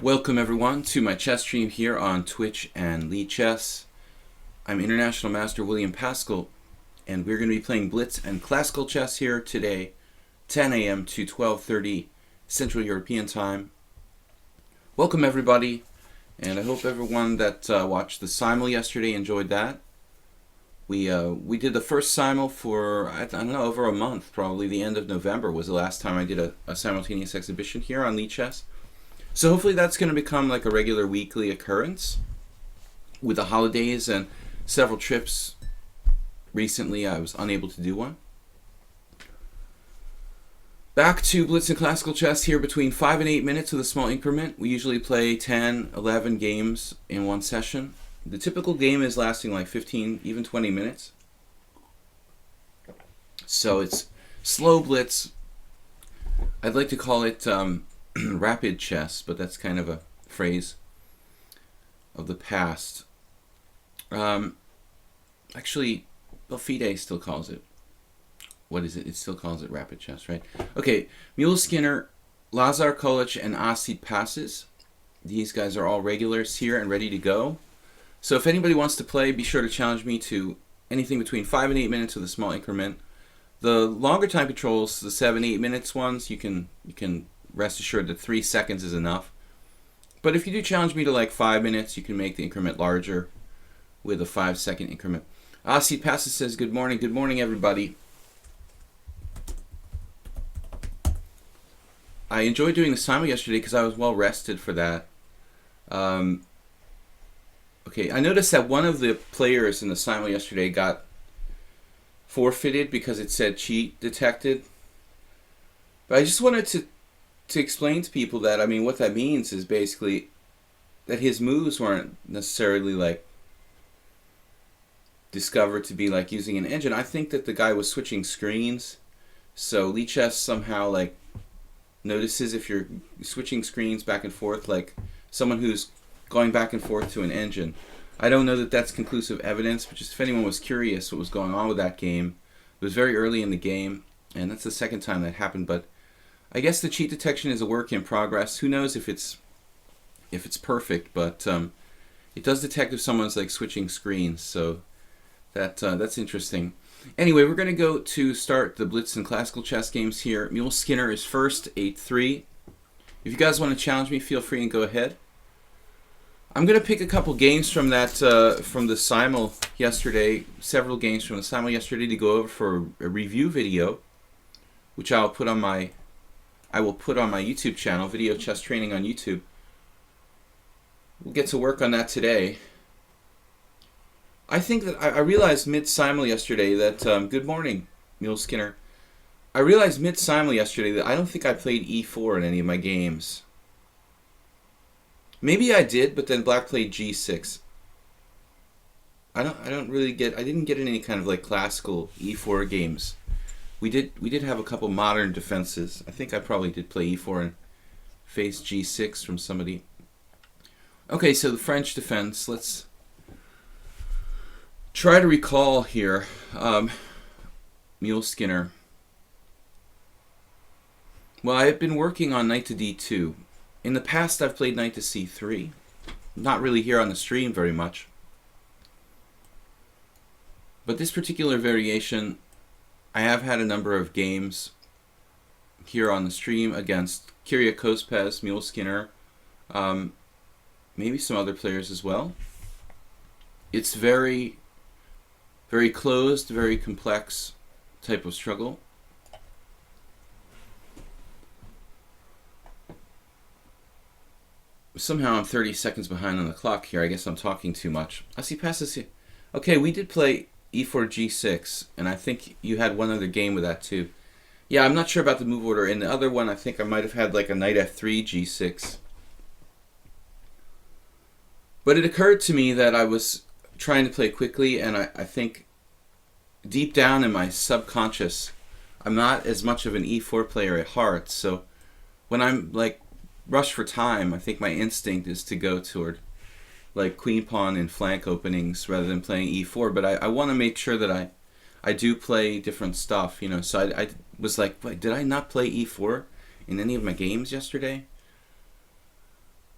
Welcome everyone to my chess stream here on Twitch and lichess. I'm International Master William Paschall, and we're going to be playing blitz and classical chess here today, 10 a.m. to 12:30 Central European Time. Welcome everybody, and I hope everyone that watched the simul yesterday enjoyed that. We did the first simul for, I don't know, over a month, probably the end of November was the last time I did a simultaneous exhibition here on lichess. So hopefully that's going to become like a regular weekly occurrence. With the holidays and several trips recently, I was unable to do one. Back to blitz and classical chess here between 5 and 8 minutes with a small increment. We usually play 10, 11 games in one session. The typical game is lasting like 15, even 20 minutes. So it's slow blitz. I'd like to call it rapid chess, but that's kind of a phrase of the past. Actually, Fide still calls it. What is it? It still calls it rapid chess, right? Okay, Mule Skinner, Lazar Kolic, and Acid passes. These guys are all regulars here and ready to go. So if anybody wants to play, be sure to challenge me to anything between 5 and 8 minutes with a small increment. The longer time controls, the 7-8 minutes ones, you can rest assured that 3 seconds is enough. But if you do challenge me to like 5 minutes, you can make the increment larger with a 5-second increment. Acid passes says good morning. Good morning, everybody. I enjoyed doing the simul yesterday because I was well rested for that. Okay, I noticed that one of the players in the simul yesterday got forfeited because it said cheat detected. But I just wanted to explain to people that, I mean, what that means is basically that his moves weren't necessarily like discovered to be like using an engine. I think that the guy was switching screens, so lichess somehow like notices if you're switching screens back and forth, like someone who's going back and forth to an engine. I don't know that that's conclusive evidence, but just if anyone was curious what was going on with that game, it was very early in the game, and that's the second time that happened. But I guess the cheat detection is a work in progress. Who knows if it's perfect, but it does detect if someone's like switching screens, so that's interesting. Anyway, we're going to go to start the blitz and classical chess games here. Mule Skinner is first, 8-3. If you guys want to challenge me, feel free and go ahead. I'm going to pick a couple games from that from the simul yesterday, several games from the simul yesterday to go over for a review video, which I will put on my YouTube channel, Video Chess Training on YouTube. We'll get to work on that today. I think that I realized mid-simul yesterday that, good morning, Mule Skinner. I realized mid-simul yesterday that I don't think I played e4 in any of my games. Maybe I did, but then black played g6. I didn't get any kind of like classical e4 games. We did have a couple modern defenses. I think I probably did play e4 and face g6 from somebody. Okay, so the French defense. Let's try to recall here. Mule Skinner. Well, I've been working on knight to d2. In the past, I've played knight to c3. Not really here on the stream very much. But this particular variation, I have had a number of games here on the stream against Kyrgios, Mule Skinner, maybe some other players as well. It's very, very closed, very complex type of struggle. Somehow I'm 30 seconds behind on the clock here. I guess I'm talking too much. I see passes here. Okay, we did play e4 g6, and I think you had one other game with that too. Yeah, I'm not sure about the move order. In the other one, I think I might have had like a knight f3 g6. But it occurred to me that I was trying to play quickly, and I think deep down in my subconscious, I'm not as much of an e4 player at heart. So when I'm like rush for time, I think my instinct is to go toward like queen pawn and flank openings rather than playing e4. But I want to make sure that I do play different stuff, you know. So I was like, wait, did I not play e4 in any of my games yesterday?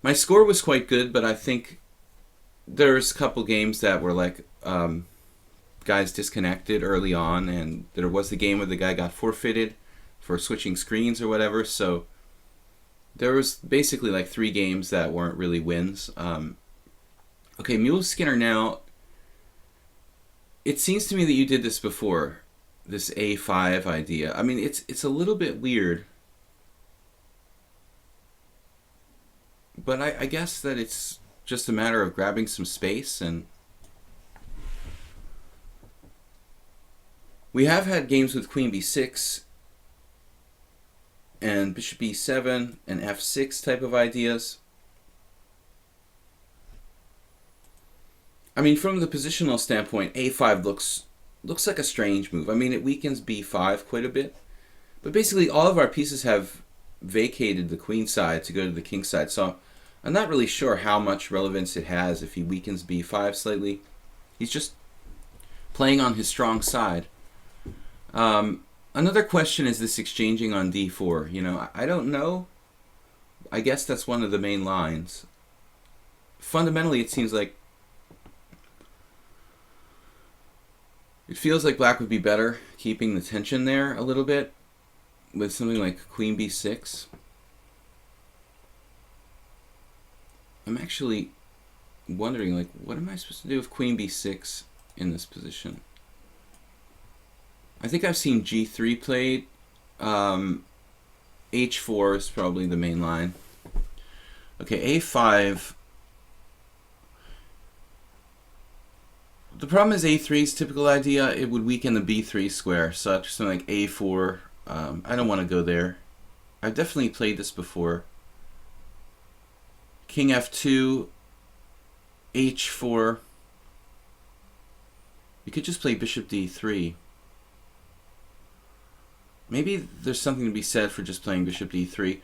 My score was quite good, but I think there's a couple games that were like guys disconnected early on, and there was the game where the guy got forfeited for switching screens or whatever. So there was basically like 3 games that weren't really wins. Okay, Mule Skinner now. It seems to me that you did this before, this A5 idea. I mean, it's a little bit weird, but I guess that it's just a matter of grabbing some space. And we have had games with Queen B6 and Bishop B7 and F6 type of ideas. I mean, from the positional standpoint, A5 looks like a strange move. I mean, it weakens B5 quite a bit. But basically, all of our pieces have vacated the queen side to go to the king side. So I'm not really sure how much relevance it has if he weakens B5 slightly. He's just playing on his strong side. Another question is this exchanging on D4. You know, I don't know. I guess that's one of the main lines. Fundamentally, it seems like it feels like black would be better keeping the tension there a little bit with something like Queen B6. I'm actually wondering, like, what am I supposed to do with Queen B6 in this position? I think I've seen G3 played. H4 is probably the main line. Okay, A5. The problem is A3's typical idea. It would weaken the B3 square, so something like A4. I don't want to go there. I've definitely played this before. King F2, H4. You could just play Bishop D3. Maybe there's something to be said for just playing Bishop D3.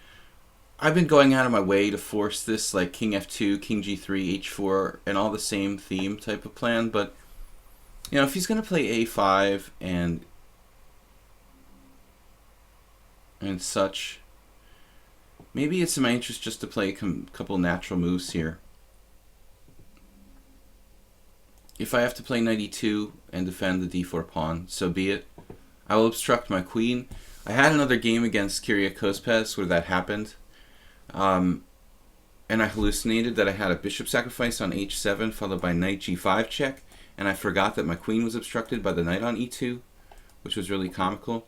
I've been going out of my way to force this, like King F2, King G3, H4, and all the same theme type of plan, but you know, if he's going to play A5 and such, maybe it's in my interest just to play a couple natural moves here. If I have to play knight E2 and defend the D4 pawn, so be it. I will obstruct my queen. I had another game against Kyrgios where that happened. And I hallucinated that I had a bishop sacrifice on H7 followed by knight G5 check, and I forgot that my queen was obstructed by the knight on E2, which was really comical.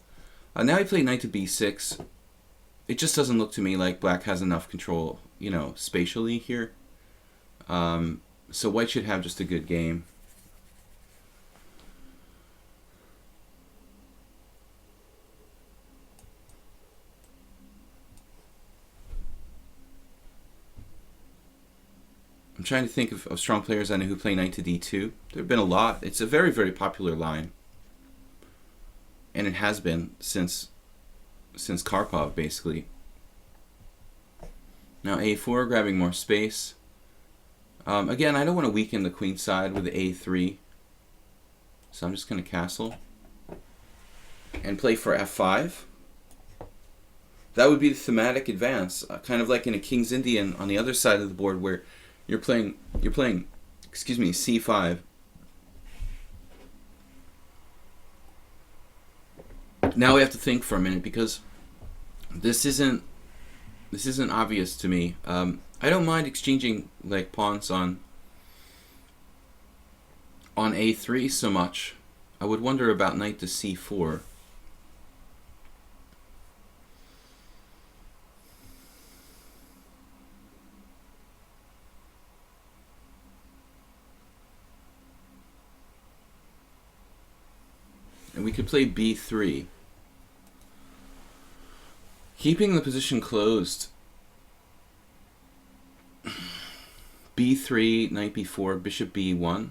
Now I play knight to B6. It just doesn't look to me like black has enough control, you know, spatially here. So white should have just a good game. I'm trying to think of strong players I know who play knight to D2. There have been a lot. It's a very, very popular line. And it has been since Karpov, basically. Now A4, grabbing more space. Again, I don't want to weaken the queen side with the A3. So I'm just going to castle. And play for F5. That would be the thematic advance. Kind of like in a King's Indian on the other side of the board where you're playing, excuse me, C5. Now we have to think for a minute because this isn't obvious to me. I don't mind exchanging like pawns on A3 so much. I would wonder about knight to C4. And we could play B3. Keeping the position closed. B3, knight B4, bishop B1.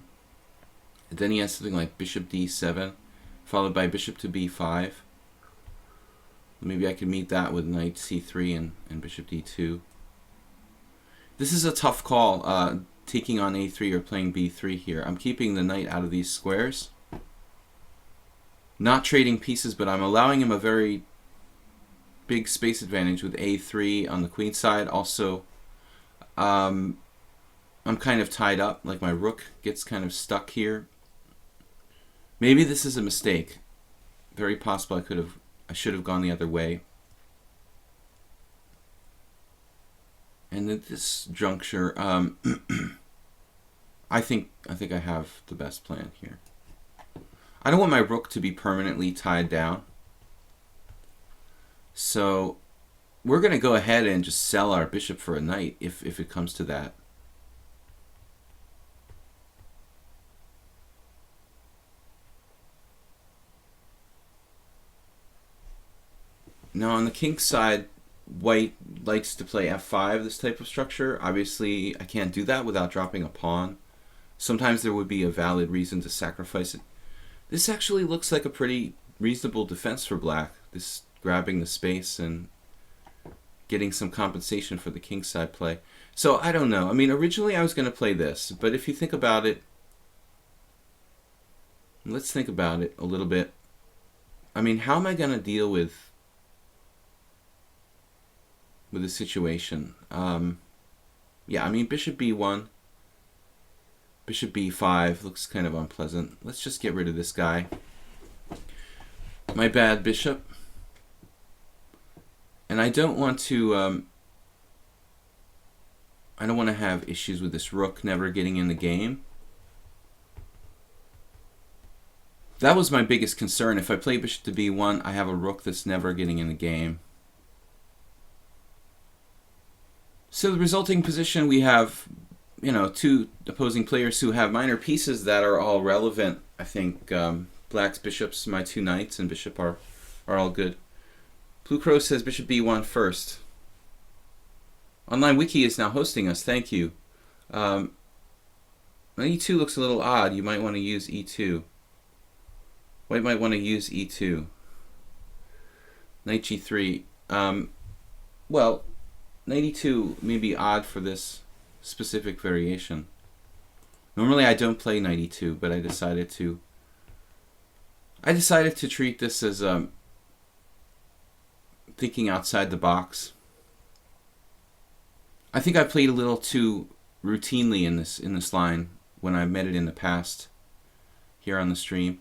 And then he has something like bishop D7, followed by bishop to B5. Maybe I could meet that with knight C3 and bishop D2. This is a tough call, taking on A3 or playing B3 here. I'm keeping the knight out of these squares. Not trading pieces, but I'm allowing him a very big space advantage with A3 on the queen side. Also, I'm kind of tied up, like my rook gets kind of stuck here. Maybe this is a mistake. Very possible I should have gone the other way. And at this juncture, I think I have the best plan here. I don't want my rook to be permanently tied down. So we're going to go ahead and just sell our bishop for a knight if it comes to that. Now on the king side, white likes to play f5, this type of structure. Obviously, I can't do that without dropping a pawn. Sometimes there would be a valid reason to sacrifice it. This actually looks like a pretty reasonable defense for black. This grabbing the space and getting some compensation for the kingside play. So I don't know. I mean, originally I was going to play this, but if you think about it, let's think about it a little bit. I mean, how am I going to deal with the situation? Yeah, I mean, bishop b1, bishop b5 looks kind of unpleasant. Let's just get rid of this guy. My bad bishop. And I don't want to have issues with this rook never getting in the game. That was my biggest concern. If I play bishop to b1, I have a rook that's never getting in the game. So the resulting position, we have, you know, two opposing players who have minor pieces that are all relevant. I think black's bishops, my two knights, and bishop are all good. Blue Crow says bishop b1 first. Online Wiki is now hosting us. Thank you. E2 looks a little odd. You might want to use e2. White might want to use e2. Knight g3. Well, knight e2 may be odd for this specific variation. Normally I don't play knight e2, but I decided to treat this as thinking outside the box. I think I played a little too routinely in this line when I met it in the past here on the stream.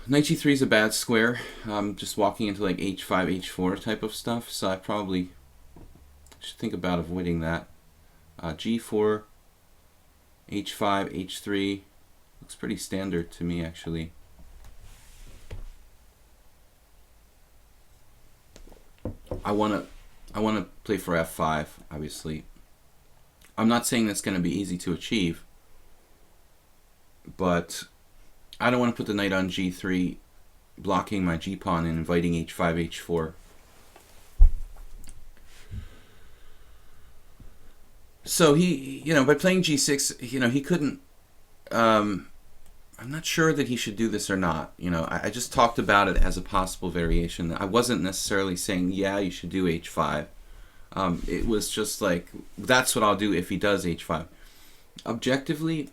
Knight g3 is a bad square. I'm just walking into like h5, h4 type of stuff, so I probably should think about avoiding that. G4, h5, h3 looks pretty standard to me, actually. I want to play for f5, obviously. I'm not saying that's going to be easy to achieve, but I don't want to put the knight on g3, blocking my g-pawn and inviting h5, h4. So he, you know, by playing g6, you know, he couldn't, I'm not sure that he should do this or not. You know, I just talked about it as a possible variation. I wasn't necessarily saying, yeah, you should do h5. It was just like, that's what I'll do if he does h5. Objectively,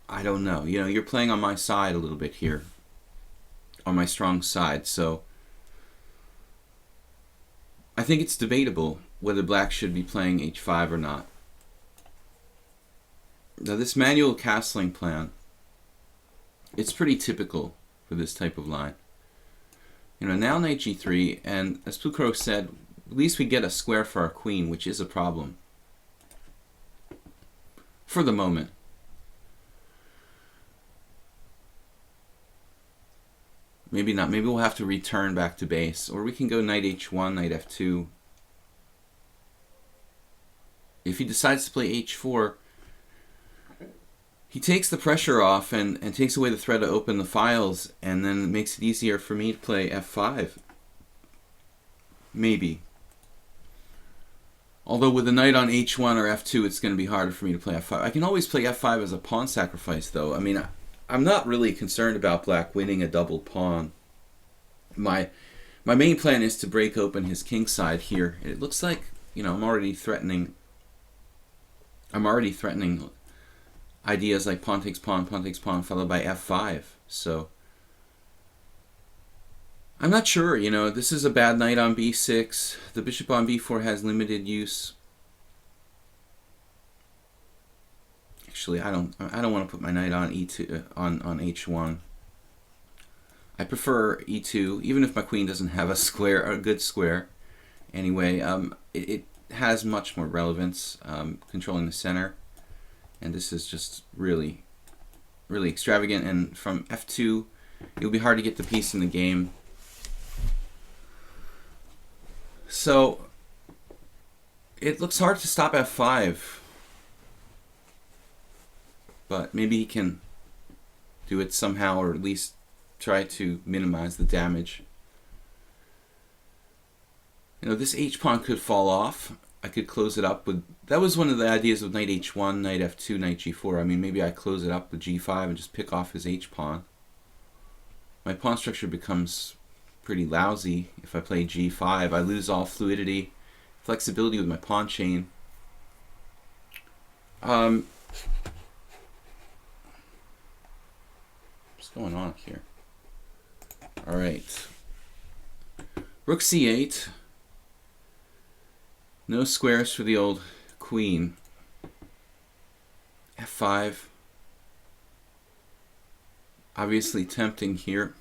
I don't know. You know, you're playing on my side a little bit here, on my strong side. So I think it's debatable whether black should be playing h5 or not. Now this manual castling plan, it's pretty typical for this type of line. You know, now knight g3, and as Blue Crow said, at least we get a square for our queen, which is a problem. For the moment. Maybe not. Maybe we'll have to return back to base. Or we can go knight h1, knight f2. If he decides to play h4, he takes the pressure off and takes away the threat to open the files, and then it makes it easier for me to play f5. Maybe. Although with the knight on h1 or f2, it's going to be harder for me to play f5. I can always play f5 as a pawn sacrifice, though. I mean, I'm not really concerned about black winning a double pawn. My main plan is to break open his king side here. It looks like, you know, I'm already threatening ideas like pawn takes pawn, followed by f5. So I'm not sure, you know, this is a bad knight on b6. The bishop on b4 has limited use. Actually, I don't want to put my knight on e2 on h1. I prefer e2, even if my queen doesn't have a square, a good square. Anyway, it has much more relevance, controlling the center, and this is just really, really extravagant. And from f2, it'll be hard to get the piece in the game. So it looks hard to stop f5, but maybe he can do it somehow, or at least try to minimize the damage. You know, this h-pawn could fall off. I could close it up with... That was one of the ideas of knight h1, knight f2, knight g4. I mean, maybe I close it up with g5 and just pick off his h-pawn. My pawn structure becomes pretty lousy if I play g5. I lose all fluidity, flexibility with my pawn chain. What's going on here? All right. Rook c8. No squares for the old queen. f5. Obviously tempting here.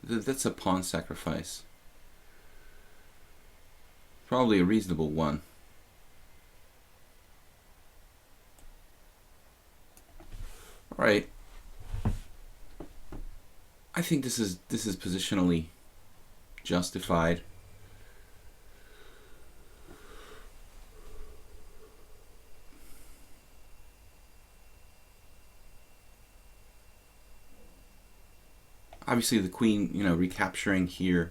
That's a pawn sacrifice. Probably a reasonable one. All right. I think this is positionally justified. Obviously, the queen, you know, recapturing here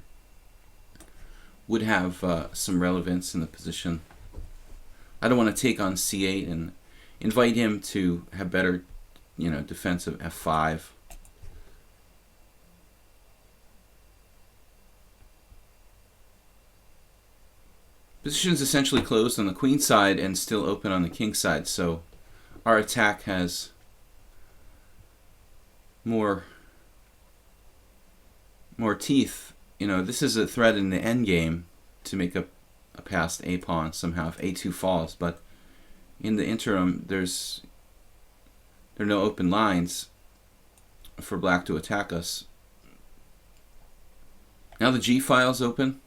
would have some relevance in the position. I don't want to take on c8 and invite him to have better, you know, defense of f5. Position is essentially closed on the queen side and still open on the king side, so our attack has more teeth. You know, this is a threat in the endgame to make a passed a pawn somehow if a2 falls, but in the interim there are no open lines for black to attack us. Now the g file's open.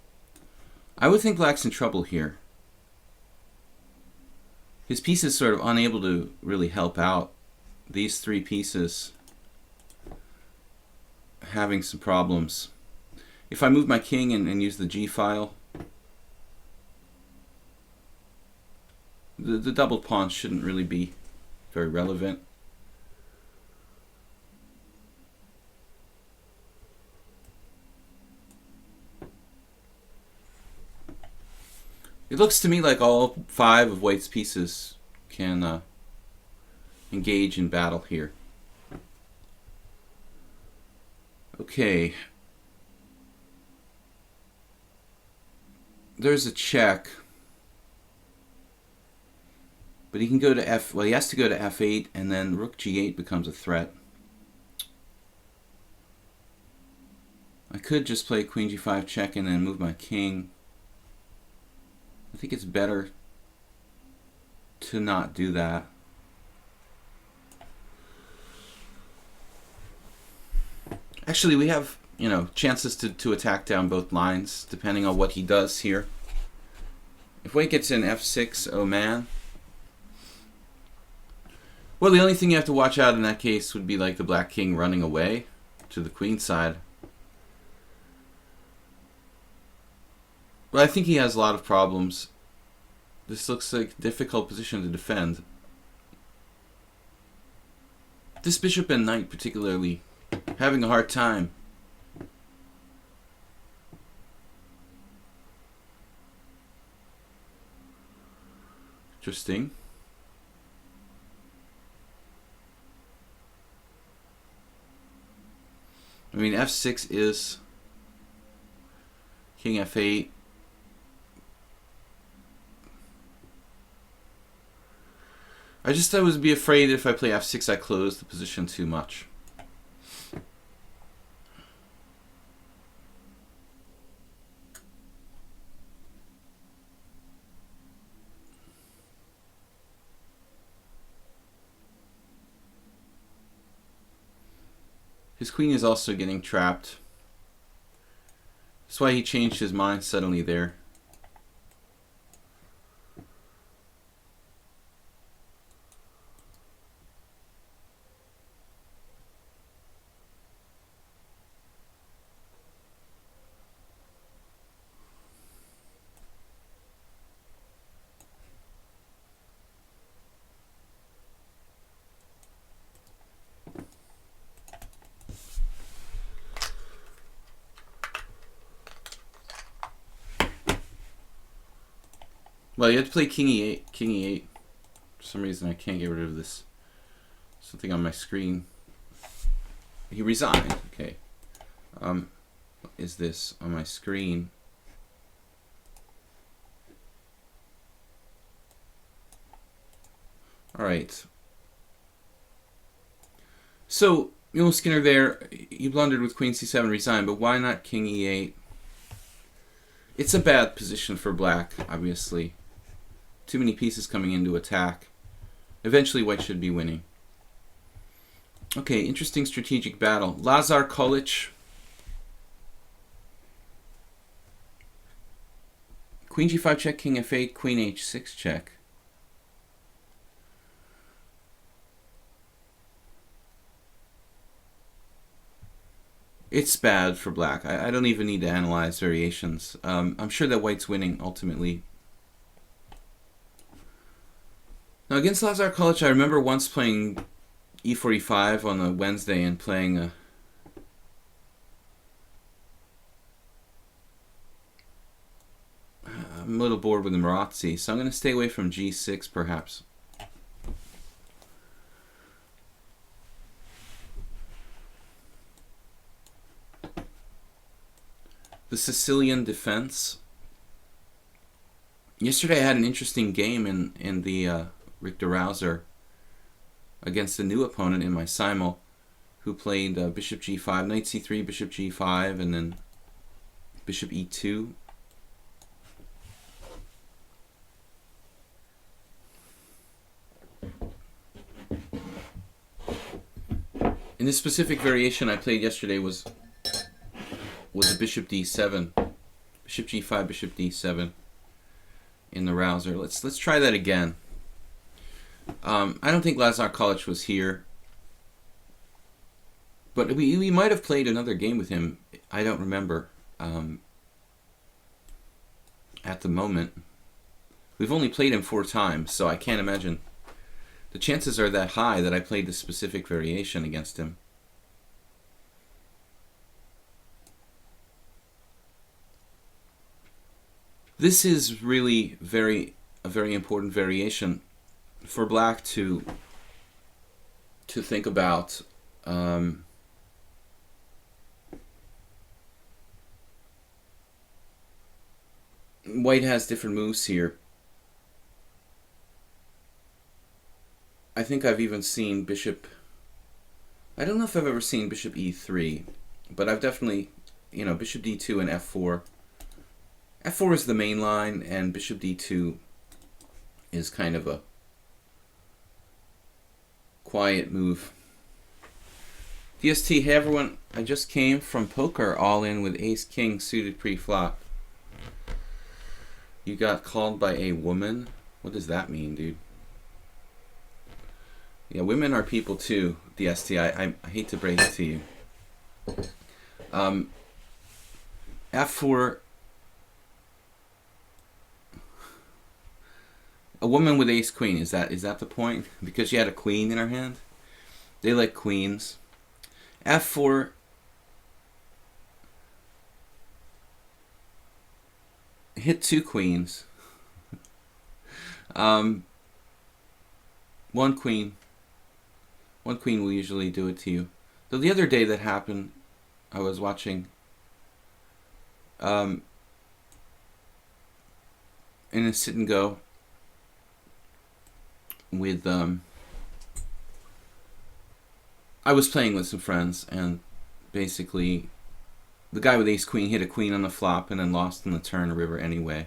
I would think black's in trouble here. His piece is sort of unable to really help out. These three pieces having some problems. If I move my king and use the g file, the doubled pawn shouldn't really be very relevant. It looks to me like all five of white's pieces can engage in battle here. Okay. There's a check. But he can go to well, he has to go to f8, and then rook g8 becomes a threat. I could just play queen g5 check and then move my king. I think it's better to not do that. Actually, we have, you know, chances to attack down both lines, depending on what he does here. If white gets in f6, oh man. Well, the only thing you have to watch out in that case would be like the black king running away to the queen side. But I think he has a lot of problems. This looks like a difficult position to defend. This bishop and knight particularly having a hard time. Interesting. I mean, f6 is king f8. I would be afraid if I play f6 I close the position too much. His queen is also getting trapped. That's why he changed his mind suddenly there. Well, you have to play king e8. King e8. For some reason, I can't get rid of this. Something on my screen. He resigned. Okay. What is this on my screen? All right. So, Skinner there, he blundered with queen c7, resigned, but why not king e8? It's a bad position for black, obviously. Too many pieces coming in to attack. Eventually, white should be winning. Okay, interesting strategic battle. Lazar Kolic. Queen g5 check, king f8, queen h6 check. It's bad for black. I don't even need to analyze variations. I'm sure that white's winning ultimately. Now against Lazar Kolic, I remember once playing e45 on a Wednesday and playing a I'm a little bored with the Marazzi, so I'm going to stay away from g6 perhaps. The Sicilian defense. Yesterday I had an interesting game in the Richter Rauser against a new opponent in my simul who played bishop g5, knight c3, bishop g5, and then bishop e2. In this specific variation I played yesterday was a bishop d7, bishop g5, bishop d7 in the Rauser. Let's try that again. I don't think Lazar Kolic was here, but we might have played another game with him. I don't remember at the moment. We've only played him 4 times, so I can't imagine. The chances are that high that I played this specific variation against him. This is really a very important variation for black to think about. White has different moves here. I think I've even seen bishop. I don't know if I've ever seen bishop e3, but I've definitely, bishop d2 and f4. f4 is the main line, and bishop d2 is kind of a quiet move. DST, hey everyone, I just came from poker all in with ace-king suited pre-flop. You got called by a woman? What does that mean, dude? Yeah, women are people too, DST. I hate to break it to you. f4. A woman with ace queen, is that the point? Because she had a queen in her hand? They like queens. f4. Hit 2 queens. One queen. One queen will usually do it to you. Though the other day that happened, I was watching in a sit and go with I was playing with some friends, and basically the guy with ace queen hit a queen on the flop and then lost on the turn a river anyway,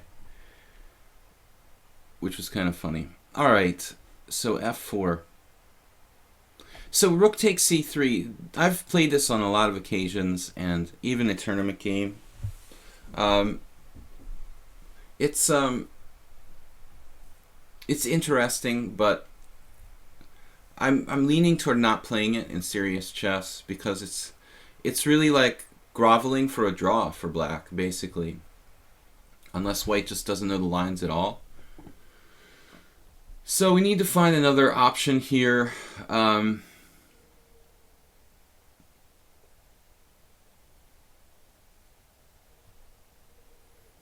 which was kind of funny. All right, so f4. So rook takes c3. I've played this on a lot of occasions, and even a tournament game. It's interesting, but I'm leaning toward not playing it in serious chess because it's really like groveling for a draw for black, basically. Unless white just doesn't know the lines at all. So we need to find another option here.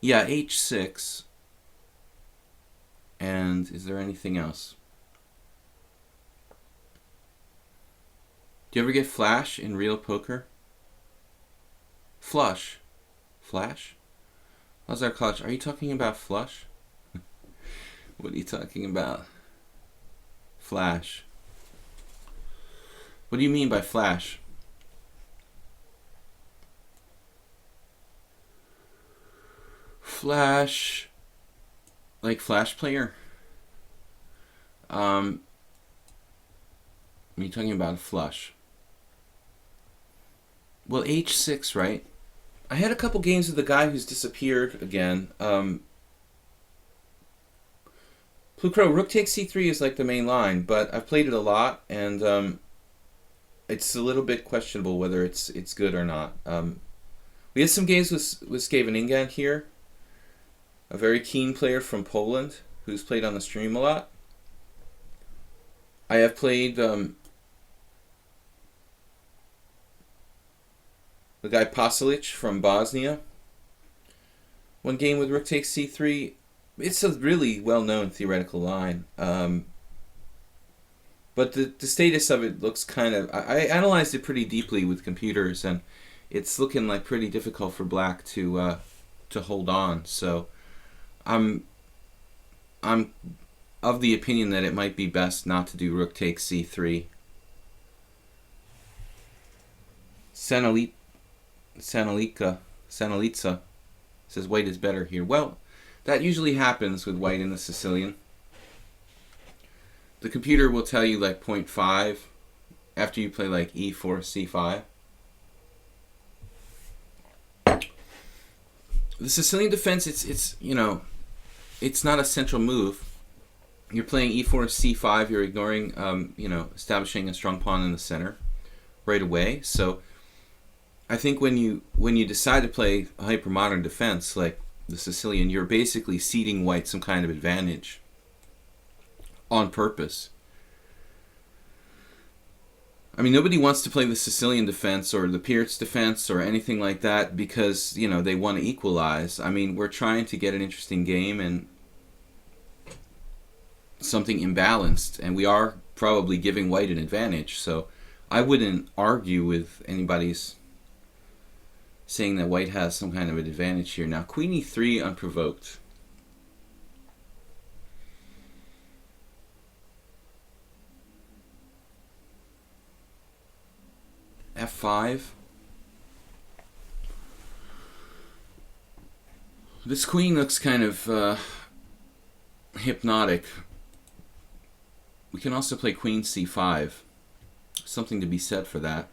Yeah, h6. And is there anything else? Do you ever get flash in real poker? Flush. Flash? How's our clutch? Are you talking about flush? What are you talking about? Flash. What do you mean by flash? Flash. Like Flash Player? Are you talking about a flush? Well, h6, right? I had a couple games with a guy who's disappeared again. Blue Crow, rook takes c3 is like the main line, but I've played it a lot, and it's a little bit questionable whether it's good or not. We had some games with Skaveningen here, a very keen player from Poland who's played on the stream a lot. I have played the guy Paschall from Bosnia. One game with rook takes c3. It's a really well-known theoretical line. But the status of it looks kind of... I analyzed it pretty deeply with computers, and it's looking like pretty difficult for black to hold on. So I'm of the opinion that it might be best not to do rook takes c3. Sanalitza says white is better here. Well, that usually happens with white in the Sicilian. The computer will tell you like 0.5 after you play like e4, c5. The Sicilian defense, it's you know, it's not a central move. You're playing e4, c5. You're ignoring, establishing a strong pawn in the center right away. So I think when you decide to play a hypermodern defense like the Sicilian, you're basically ceding white some kind of advantage on purpose. I mean, nobody wants to play the Sicilian defense or the Pierce defense or anything like that because, they want to equalize. I mean, we're trying to get an interesting game and something imbalanced, and we are probably giving white an advantage. So I wouldn't argue with anybody's saying that white has some kind of an advantage here. Now, queen e3 unprovoked. f5. This queen looks kind of hypnotic. We can also play queen c5. Something to be said for that.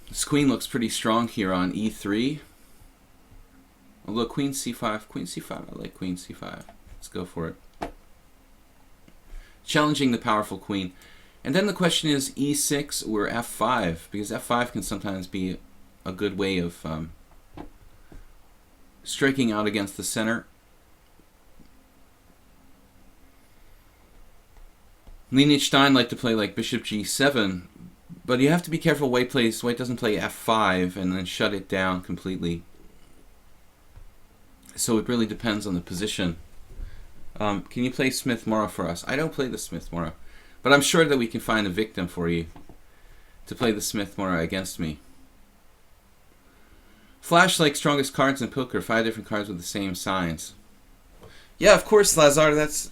This queen looks pretty strong here on e3. Although queen c5, I like queen c5. Let's go for it. Challenging the powerful queen. And then the question is e6 or f5, because f5 can sometimes be a good way of striking out against the center. Liechtenstein like to play like bishop g7, but you have to be careful white doesn't play f5 and then shut it down completely. So it really depends on the position. Can you play Smith-Morrow for us? I don't play the Smith-Morrow, but I'm sure that we can find a victim for you to play the Smith-Morrow against me. Flash like strongest cards in poker, 5 different cards with the same signs. Yeah, of course, Lazar, that's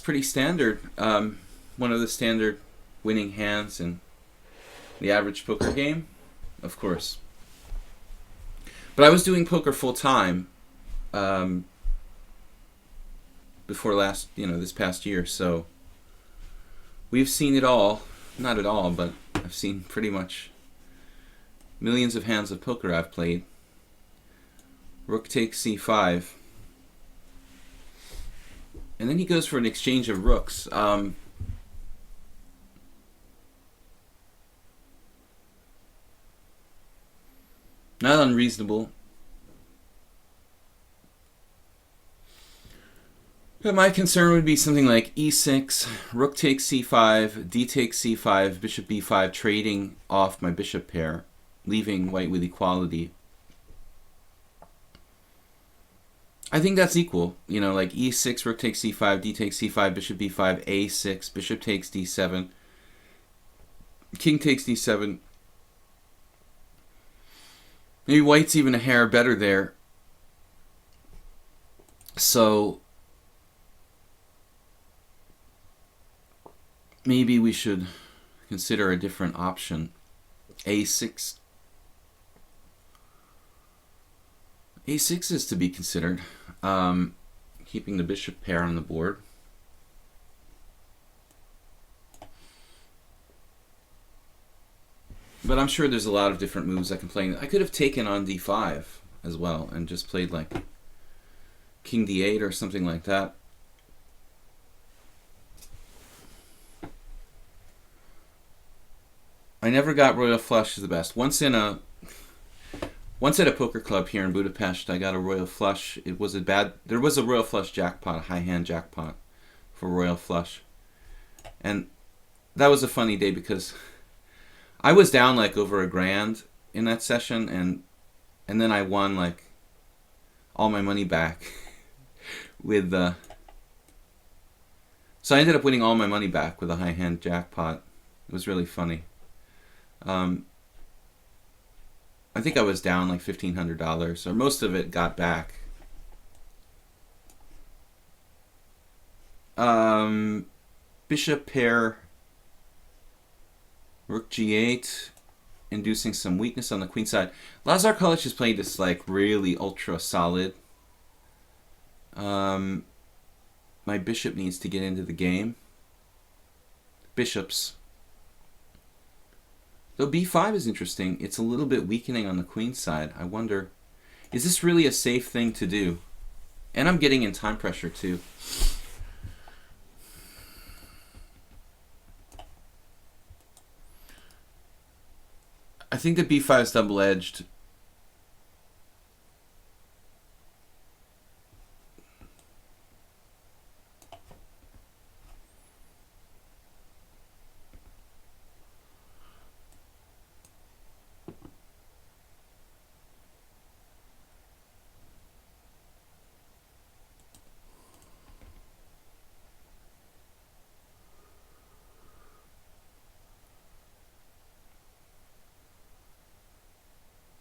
pretty standard. One of the standard winning hands in the average poker game, of course. But I was doing poker full time before this past year. So we've seen it all. Not at all, but I've seen pretty much millions of hands of poker I've played. Rook takes c5. And then he goes for an exchange of rooks. Not unreasonable. But my concern would be something like e6, rook takes c5, d takes c5, bishop b5, trading off my bishop pair, leaving white with equality. I think that's equal. Like e6, rook takes c5, d takes c5, bishop b5, a6, bishop takes d7, king takes d7. Maybe white's even a hair better there. So maybe we should consider a different option. a6. a6 is to be considered. Keeping the bishop pair on the board. But I'm sure there's a lot of different moves I can play. I could have taken on d5 as well and just played like king d8 or something like that. I never got royal flush is the best. Once at a poker club here in Budapest, I got a royal flush. There was a royal flush jackpot, a high hand jackpot for royal flush. And that was a funny day because I was down like over $1,000 in that session, and then I won like all my money back with so I ended up winning all my money back with a high hand jackpot. It was really funny. I think I was down like $1,500, or most of it got back. Bishop pair, rook g8, inducing some weakness on the queen side. Lazar Kulich is playing this like really ultra solid. My bishop needs to get into the game. Bishops. Though b5 is interesting, it's a little bit weakening on the queen side. I wonder, is this really a safe thing to do? And I'm getting in time pressure too. I think that b5 is double-edged.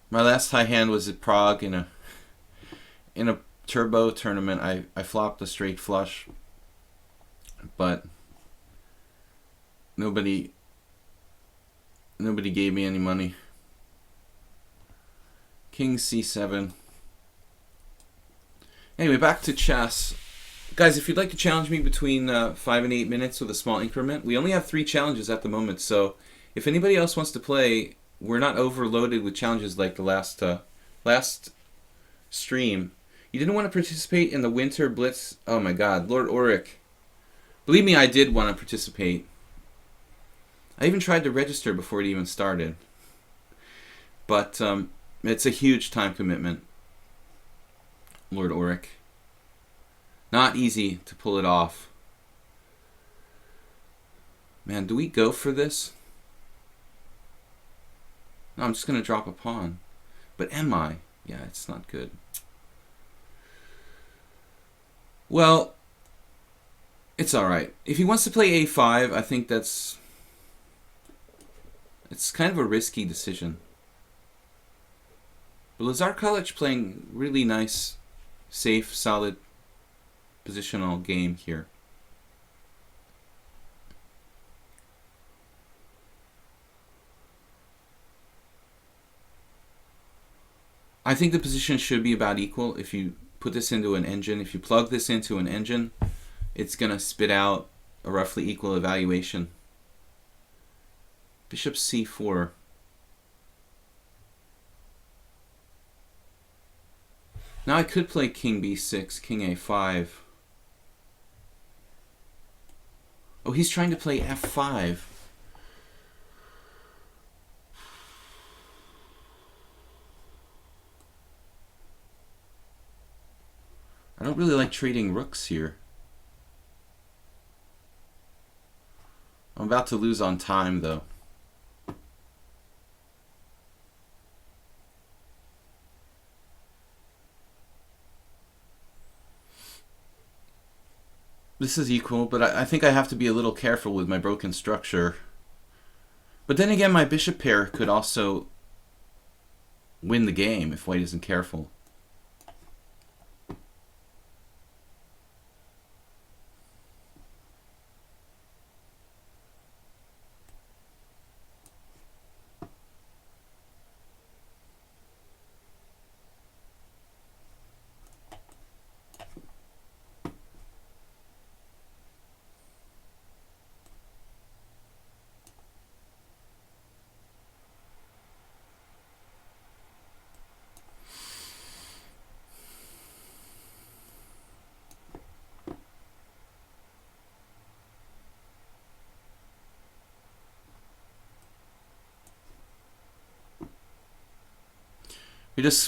My last high hand was at Prague in a turbo tournament. I flopped a straight flush, but nobody gave me any money. King c7. Anyway, back to chess. Guys, if you'd like to challenge me between 5 and 8 minutes with a small increment, we only have 3 challenges at the moment, so if anybody else wants to play, we're not overloaded with challenges like the last stream. You didn't want to participate in the winter blitz? Oh my god, Lord Ulrich. Believe me, I did want to participate. I even tried to register before it even started. But it's a huge time commitment, Lord Ulrich. Not easy to pull it off. Man, do we go for this? No, I'm just going to drop a pawn. But am I? Yeah, it's not good. Well, it's alright. If he wants to play a5, I think it's kind of a risky decision. But Lazar Kulich playing really nice, safe, solid, positional game here. I think the position should be about equal if you put this into an engine. If you plug this into an engine, it's going to spit out a roughly equal evaluation. Bishop c4. Now I could play king b6, king a5. Oh, he's trying to play f5. I don't really like trading rooks here. I'm about to lose on time, though. This is equal, but I think I have to be a little careful with my broken structure. But then again, my bishop pair could also win the game if white isn't careful.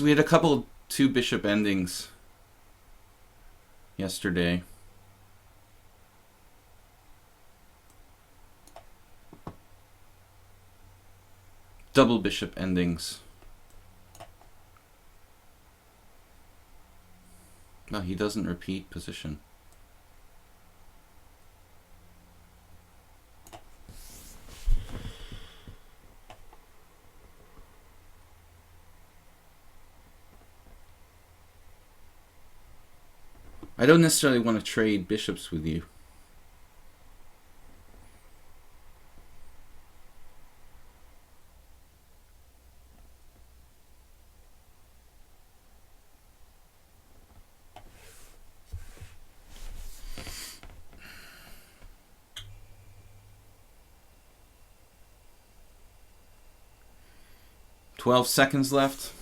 We had a couple 2 bishop endings yesterday. Double bishop endings. No, he doesn't repeat position. I don't necessarily want to trade bishops with you. "12 seconds left.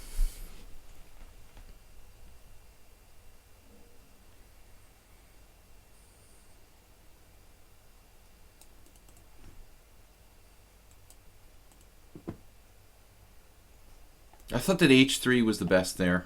I thought that h3 was the best there.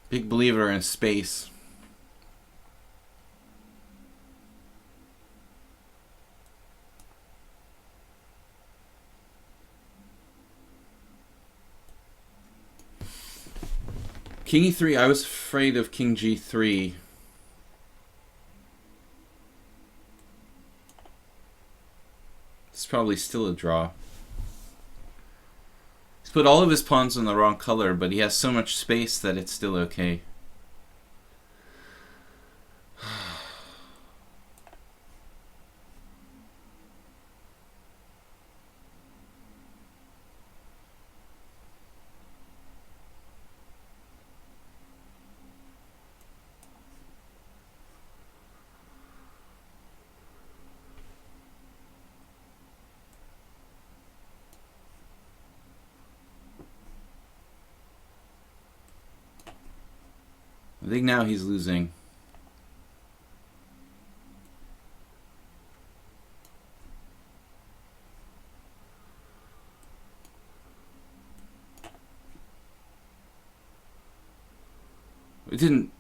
Big believer in space. King e3, I was afraid of king g3. It's probably still a draw. He's put all of his pawns in the wrong color, but he has so much space that it's still okay. I think now he's losing. It didn't.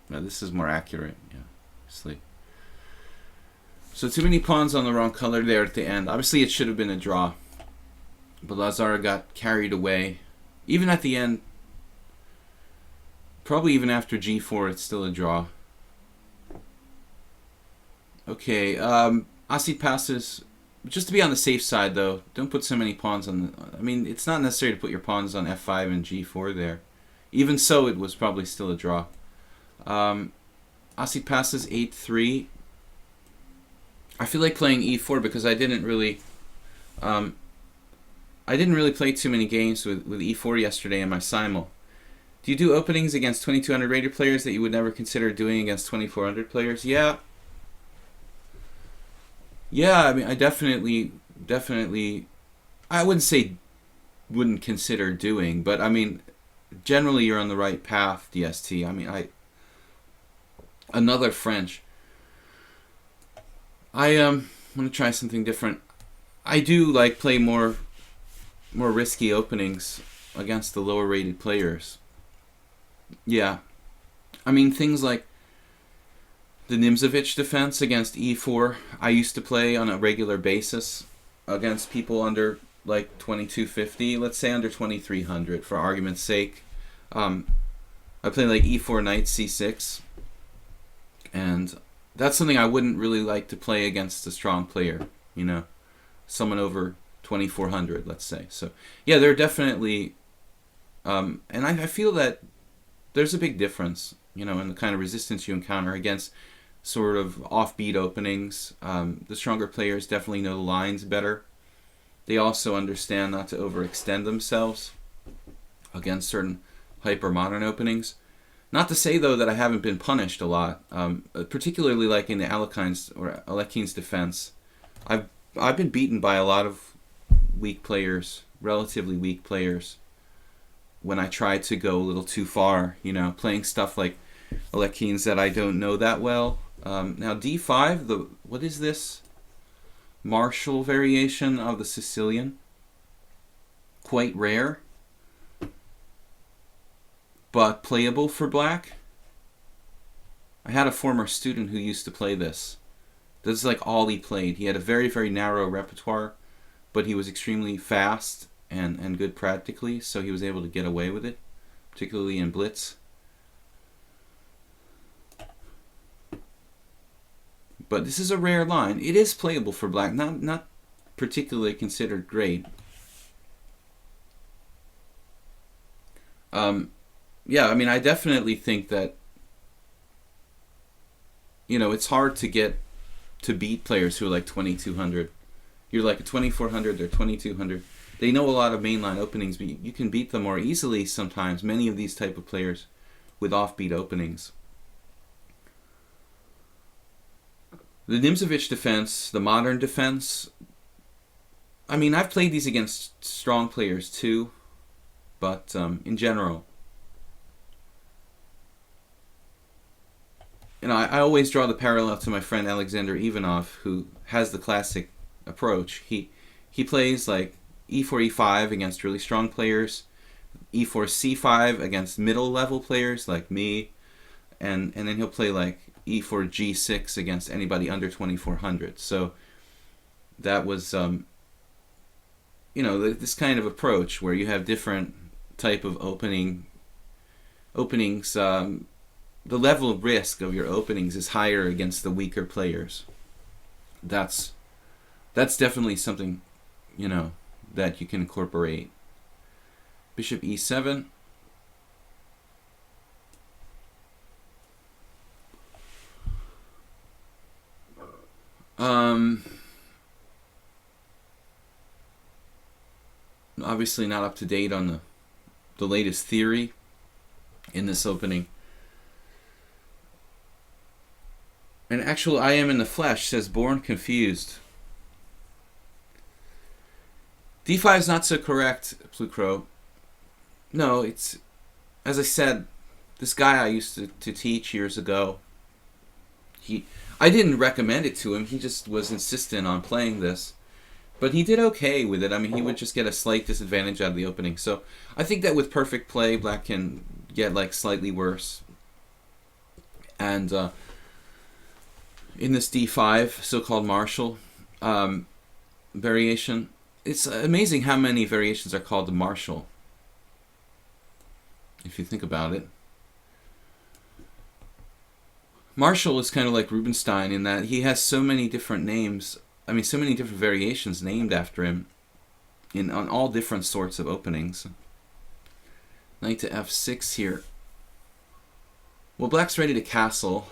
No, this is more accurate. Yeah, sleep. So too many pawns on the wrong color there at the end. Obviously, it should have been a draw, but Lazar got carried away. Even at the end, probably even after g4, it's still a draw. Okay, Asi passes. Just to be on the safe side, though, don't put so many pawns on the... I mean, it's not necessary to put your pawns on f5 and g4 there. Even so, it was probably still a draw. Asi passes 8-3. I feel like playing e4 because I didn't really play too many games with e4 yesterday in my simul. Do you do openings against 2200 rated players that you would never consider doing against 2400 players? Yeah. Yeah, I mean, I definitely, I wouldn't say wouldn't consider doing, but I mean, generally you're on the right path, DST. I mean, another French. I want to try something different. I do like play more risky openings against the lower rated players. Yeah. I mean, things like the Nimzovich defense against e4, I used to play on a regular basis against people under like 2250, let's say under 2300 for argument's sake. I play like e4 knight c6, and that's something I wouldn't really like to play against a strong player, you know, someone over 2400, let's say. So yeah, there are definitely, and I feel that there's a big difference, you know, in the kind of resistance you encounter against sort of offbeat openings. The stronger players definitely know the lines better. They also understand not to overextend themselves against certain hyper-modern openings. Not to say, though, that I haven't been punished a lot, particularly like in the Alekhines defense. I've been beaten by a lot of weak players, relatively weak players, when I tried to go a little too far, you know, playing stuff like Alekhines that I don't know that well. Now d5, what is this? Martial variation of the Sicilian. Quite rare, but playable for black. I had a former student who used to play this. This is like all he played. He had a very, very narrow repertoire, but he was extremely fast and good practically, so he was able to get away with it, particularly in blitz. But this is a rare line. It is playable for black, not particularly considered great. Yeah, I mean, I definitely think that, you know, it's hard to beat players who are like 2200. You're like a 2400, they're 2200. They know a lot of mainline openings, but you can beat them more easily sometimes, many of these type of players, with offbeat openings. The Nimzovich defense, the modern defense, I mean, I've played these against strong players too, but in general, you know, I always draw the parallel to my friend Alexander Ivanov, who has the classic approach. He plays like e4, e5 against really strong players, e4, c5 against middle level players like me, and then he'll play like e4, g6 against anybody under 2400. So that was, you know, this kind of approach where you have different type of openings. The level of risk of your openings is higher against the weaker players. That's definitely something, you know, that you can incorporate. Bishop e7. Obviously not up to date on the latest theory in this opening. And actual I am in the flesh says born confused. d5 is not so correct, Plukro. No, it's, as I said, this guy I used to teach years ago, I didn't recommend it to him, he just was insistent on playing this. But he did okay with it. I mean, he would just get a slight disadvantage out of the opening. So I think that with perfect play, black can get like slightly worse. And in this d5 so-called Marshall variation, it's amazing how many variations are called the Marshall, if you think about it. Marshall is kind of like Rubinstein in that he has so many different names, I mean so many different variations named after him on all different sorts of openings. Knight to f6 here. Well, black's ready to castle.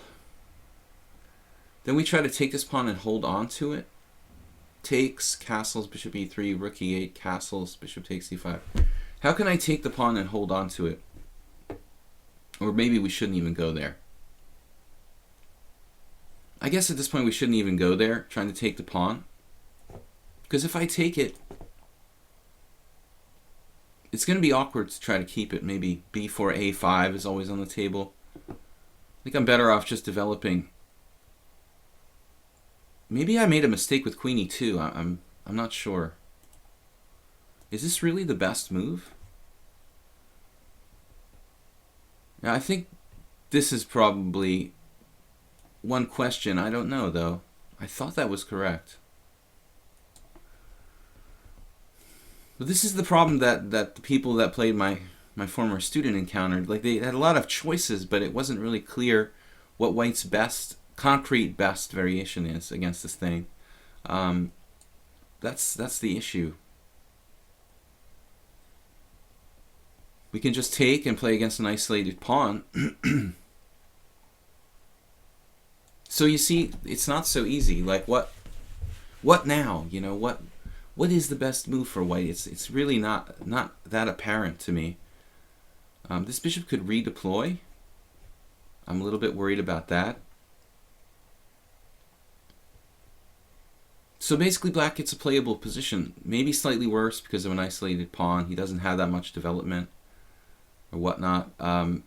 Then we try to take this pawn and hold on to it. Takes, castles, bishop e3, rook e8, castles, bishop takes e5. How can I take the pawn and hold on to it? Or maybe we shouldn't even go there. I guess at this point we shouldn't even go there, trying to take the pawn. Because if I take it, it's going to be awkward to try to keep it. Maybe b4, a5 is always on the table. I think I'm better off just developing. Maybe I made a mistake with queen e2. I'm not sure. Is this really the best move? Yeah, I think this is probably one question. I don't know, though. I thought that was correct. But this is the problem that the people that played my former student encountered. Like, they had a lot of choices, but it wasn't really clear what white's best, concrete best variation is against this thing. That's the issue. We can just take and play against an isolated pawn. So you see, it's not so easy. Like, what now? You know, what is the best move for white? It's really not that apparent to me. This bishop could redeploy. I'm a little bit worried about that. So basically black gets a playable position, maybe slightly worse because of an isolated pawn. He doesn't have that much development or whatnot. My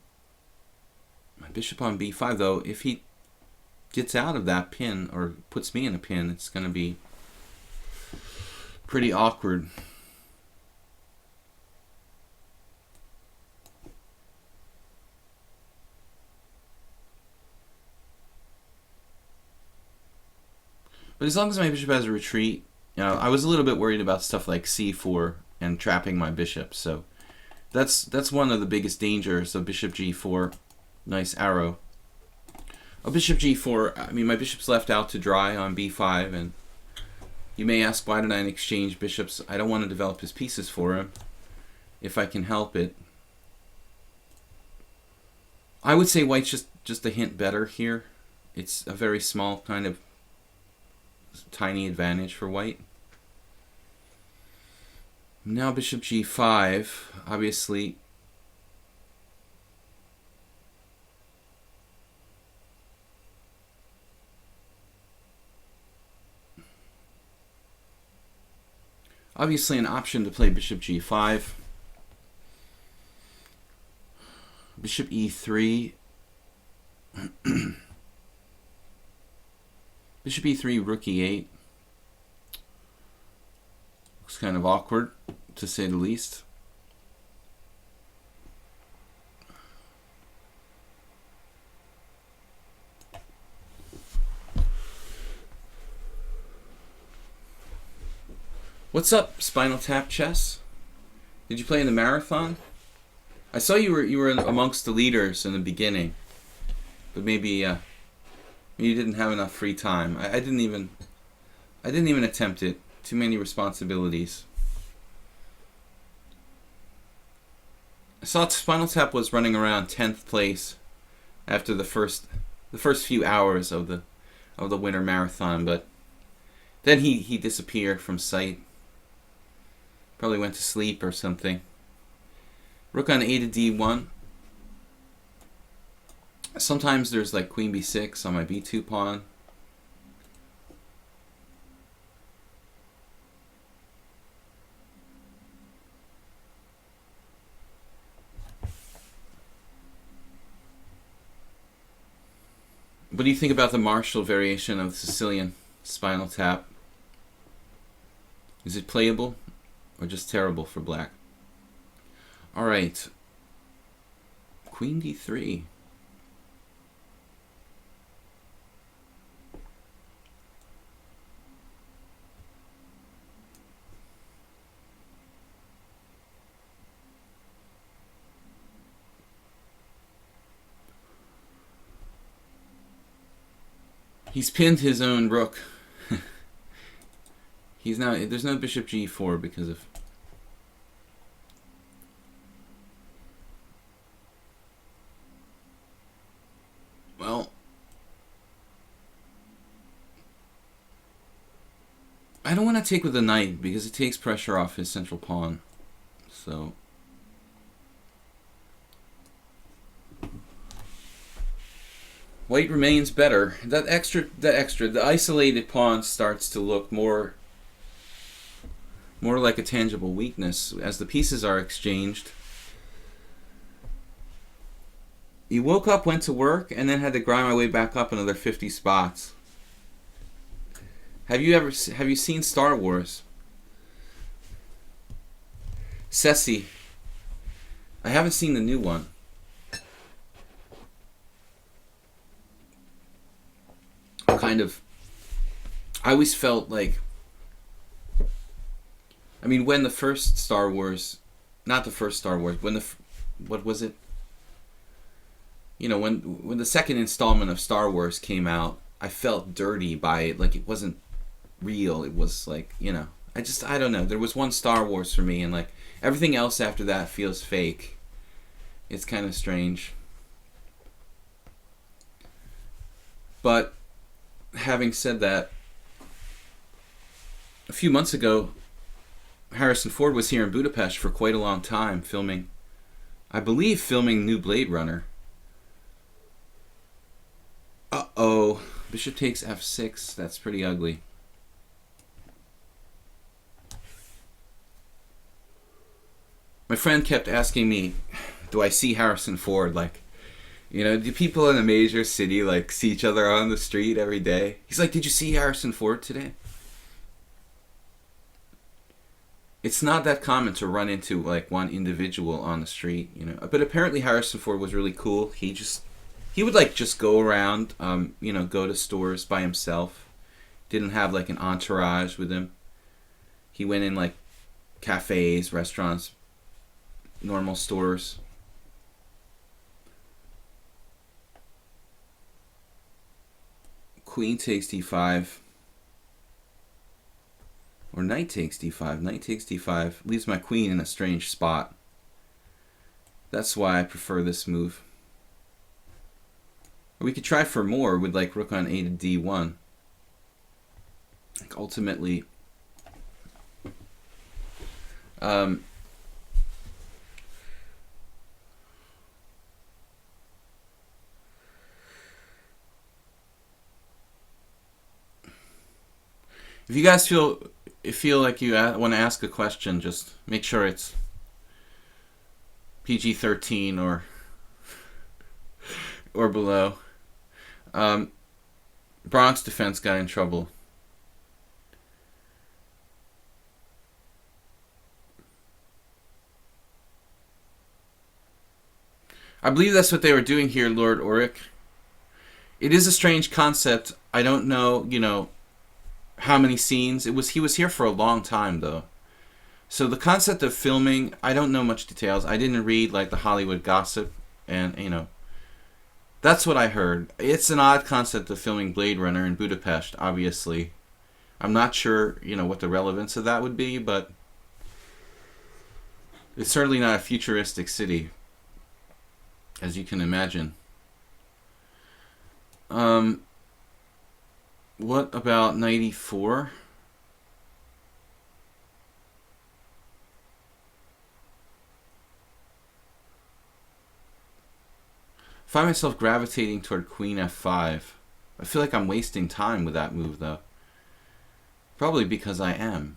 bishop on b5, though, if he gets out of that pin or puts me in a pin, it's going to be pretty awkward. But as long as my bishop has a retreat, you know, I was a little bit worried about stuff like c4 and trapping my bishop. So that's one of the biggest dangers of bishop g4. Nice arrow. Oh, bishop g4, I mean, my bishop's left out to dry on b5, and you may ask, why did I exchange bishops? I don't want to develop his pieces for him, if I can help it. I would say white's just a hint better here. It's a very small kind of tiny advantage for white. Now bishop g5, obviously. Obviously an option to play bishop g5. Bishop e3. Bishop e3, rook e8. Looks kind of awkward, to say the least. What's up, Spinal Tap Chess? Did you play in the marathon? I saw you were amongst the leaders in the beginning, but maybe you didn't have enough free time. I didn't even attempt it. Too many responsibilities. I saw Spinal Tap was running around 10th place after the first few hours of the winter marathon, but then he disappeared from sight. Probably went to sleep or something. Rook on a to d1. Sometimes there's like queen b6 on my b2 pawn. What do you think about the Marshall variation of the Sicilian Spinal Tap? Is it playable or just terrible for black? All right. Queen d3. He's pinned his own rook. He's now, there's no bishop g4 because of... Well, I don't want to take with the knight because it takes pressure off his central pawn. So white remains better. The isolated pawn starts to look more like a tangible weakness as the pieces are exchanged. You woke up, went to work, and then had to grind my way back up another 50 spots. Have you seen Star Wars? Ceci. I haven't seen the new one. I always felt like, I mean, when the first Star Wars, not the first Star Wars, what was it? You know, when the second installment of Star Wars came out, I felt dirty by it, like it wasn't real. It was like, you know, I don't know. There was one Star Wars for me, and like everything else after that feels fake. It's kind of strange. But having said that, a few months ago, Harrison Ford was here in Budapest for quite a long time filming, I believe filming new Blade Runner. Uh-oh. Bishop takes f6. That's pretty ugly. My friend kept asking me, do I see Harrison Ford? Like, you know, do people in a major city like see each other on the street every day? He's like, did you see Harrison Ford today? It's not that common to run into like one individual on the street, you know. But apparently Harrison Ford was really cool. He would like just go around, you know, go to stores by himself. Didn't have like an entourage with him. He went in like cafes, restaurants, normal stores. Queen takes d5. Or knight takes d5. Knight takes d5 leaves my queen in a strange spot. That's why I prefer this move. Or we could try for more with like rook on a to d1. Like ultimately, if you guys feel like you want to ask a question, just make sure it's PG-13 or below. Bronx defense got in trouble. I believe that's what they were doing here, Lord Auric. It is a strange concept. I don't know, you know, how many scenes. He was here for a long time though. So the concept of filming, I don't know much details. I didn't read like the Hollywood gossip, and you know, that's what I heard. It's an odd concept of filming Blade Runner in Budapest, obviously. I'm not sure, you know, what the relevance of that would be, but it's certainly not a futuristic city, as you can imagine. What about 94? I find myself gravitating toward queen f5. I feel like I'm wasting time with that move, though. Probably because I am.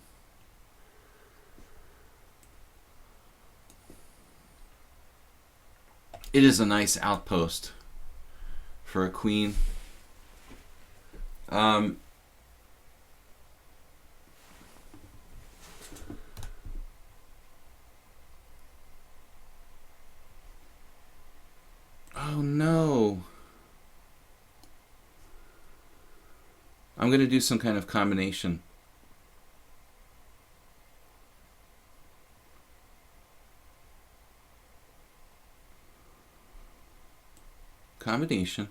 It is a nice outpost for a queen. Oh no. I'm going to do some kind of combination. Combination.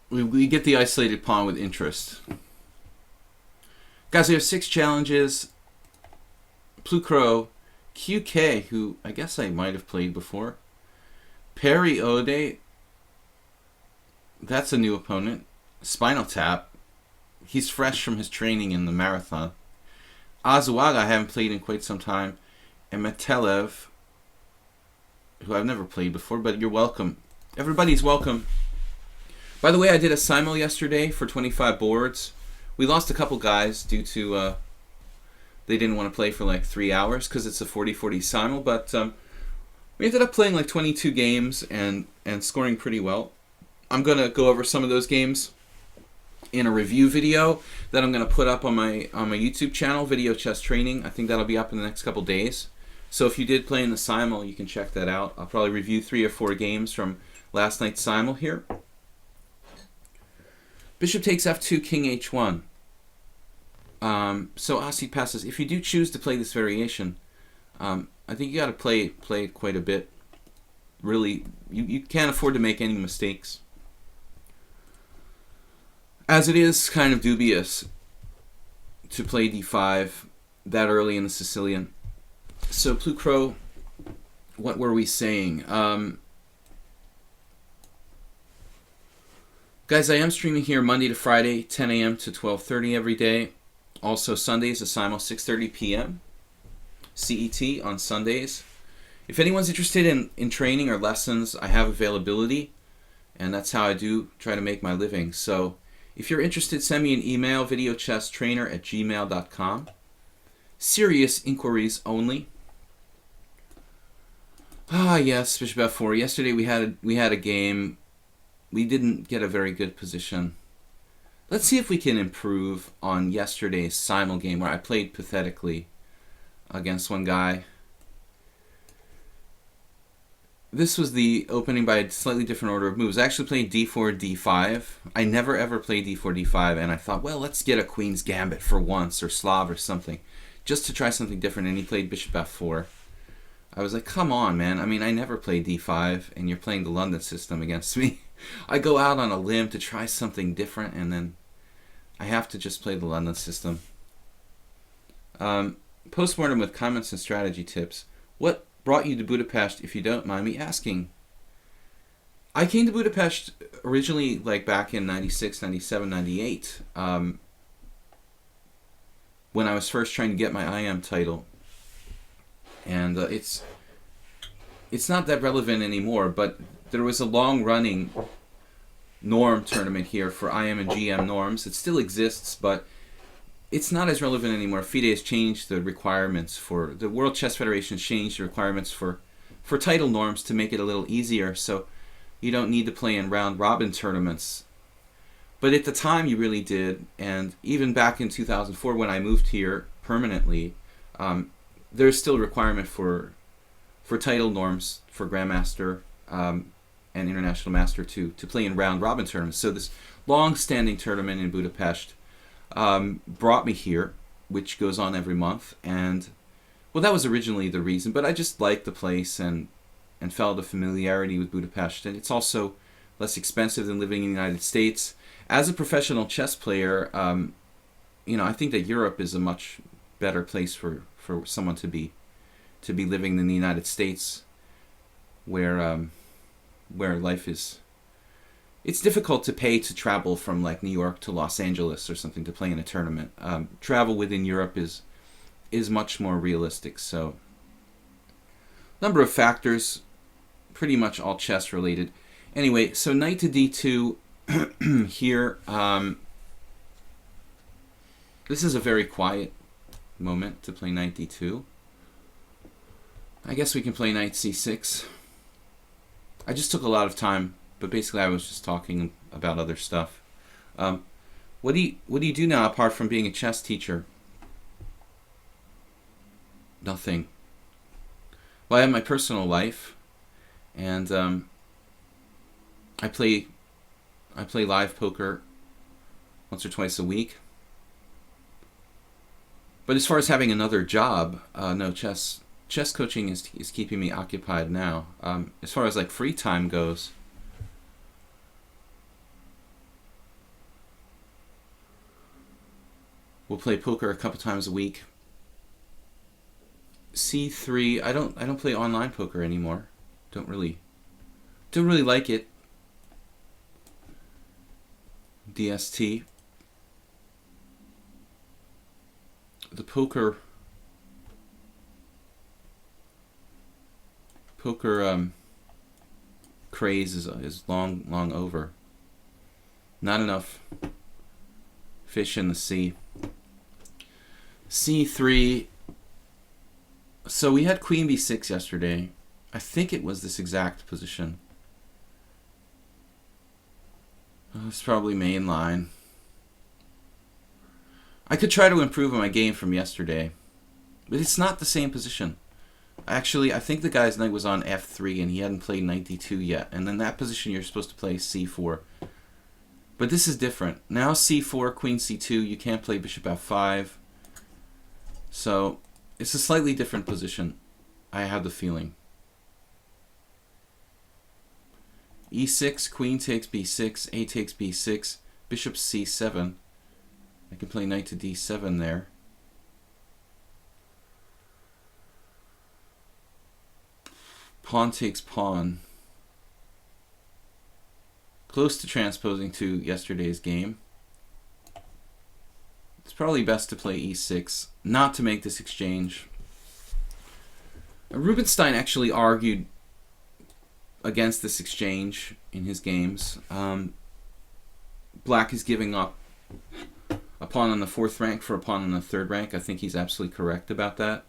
we get the isolated pawn with interest. Guys, we have 6 challenges. Plucro, QK, who I guess I might have played before. Perry Ode, that's a new opponent. Spinal Tap, he's fresh from his training in the marathon. Azuaga, I haven't played in quite some time. And Metelev, who I've never played before, but you're welcome. Everybody's welcome. By the way, I did a simul yesterday for 25 boards. We lost a couple guys due to they didn't want to play for like 3 hours because it's a 40-40 simul, but we ended up playing like 22 games and scoring pretty well. I'm going to go over some of those games in a review video that I'm going to put up on my YouTube channel, Video Chess Training. I think that'll be up in the next couple days. So if you did play in the simul, you can check that out. I'll probably review 3 or 4 games from last night's simul here. Bishop takes f2, king h1. So Asi passes. If you do choose to play this variation, I think you got to play it quite a bit. Really, you can't afford to make any mistakes. As it is kind of dubious to play d5 that early in the Sicilian. So Plucro, what were we saying? Guys, I am streaming here Monday to Friday, 10 a.m. to 12:30 every day. Also Sundays, a simul, 6:30 p.m. CET on Sundays. If anyone's interested in training or lessons, I have availability, and that's how I do try to make my living. So if you're interested, send me an email, videochesstrainer@gmail.com. Serious inquiries only. Ah, yes, Bishop f4. Yesterday we had a game. We didn't get a very good position. Let's see if we can improve on yesterday's simul game where I played pathetically against one guy. This was the opening by a slightly different order of moves. I actually played d4, d5. I never ever played d4, d5, and I thought, well, let's get a queen's gambit for once, or Slav or something, just to try something different, and he played bishop f4. I was like, come on, man. I mean, I never played d5, and you're playing the London system against me. I go out on a limb to try something different, and then I have to just play the London system. Postmortem with comments and strategy tips. What brought you to Budapest, if you don't mind me asking? I came to Budapest originally like back in 96, 97, 98, when I was first trying to get my IM title. And it's not that relevant anymore, but there was a long-running norm tournament here for IM and GM norms. It still exists, but it's not as relevant anymore. FIDE has changed the requirements for... The World Chess Federation has changed the requirements for title norms to make it a little easier, so you don't need to play in round-robin tournaments. But at the time, you really did, and even back in 2004 when I moved here permanently, there's still a requirement for title norms for Grandmaster and International Master to play in round-robin tournaments. So this long-standing tournament in Budapest brought me here, which goes on every month, and well, that was originally the reason, but I just liked the place and felt a familiarity with Budapest, and it's also less expensive than living in the United States. As a professional chess player, I think that Europe is a much better place for someone to be living in the United States, where life is... It's difficult to pay to travel from like New York to Los Angeles or something to play in a tournament. Travel within Europe is much more realistic. So, number of factors, pretty much all chess related. Anyway, so knight to d2 here. This is a very quiet moment to play knight d2. I guess we can play knight c6. I just took a lot of time, but basically I was just talking about other stuff. What do you do now apart from being a chess teacher? Nothing. Well, I have my personal life, and I play live poker once or twice a week. But as far as having another job, no, chess coaching is keeping me occupied now. As far as like free time goes, We'll play poker a couple times a week. C3. I don't play online poker anymore. Don't really like it. DST. The poker craze is long over. Not enough fish in the sea. C3. So we had queen b6 yesterday. I think it was this exact position. It's probably main line. I could try to improve on my game from yesterday, but it's not the same position. Actually, I think the guy's knight was on f3 and he hadn't played knight d2 yet. And then that position you're supposed to play c4. But this is different. Now c4, queen c2, you can't play bishop f5. So it's a slightly different position. I have the feeling. e6, queen takes b6, a takes b6, bishop c7. I can play knight to d7 there. Pawn takes pawn. Close to transposing to yesterday's game. It's probably best to play e6, not to make this exchange. Rubinstein actually argued against this exchange in his games. Black is giving up a pawn on the 4th rank for a pawn on the 3rd rank. I think he's absolutely correct about that.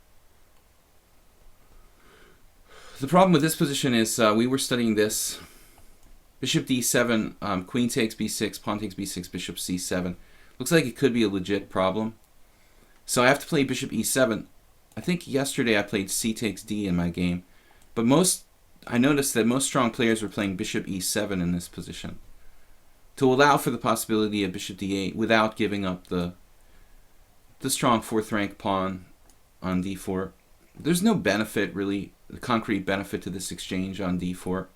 The problem with this position is we were studying this. Bishop d7, queen takes b6, pawn takes b6, bishop c7. Looks like it could be a legit problem. So I have to play bishop e7. I think yesterday I played c takes d in my game. But I noticed that most strong players were playing bishop e7 in this position, to allow for the possibility of bishop d8 without giving up the strong 4th rank pawn on d4. There's no benefit, really, the concrete benefit to this exchange on d4.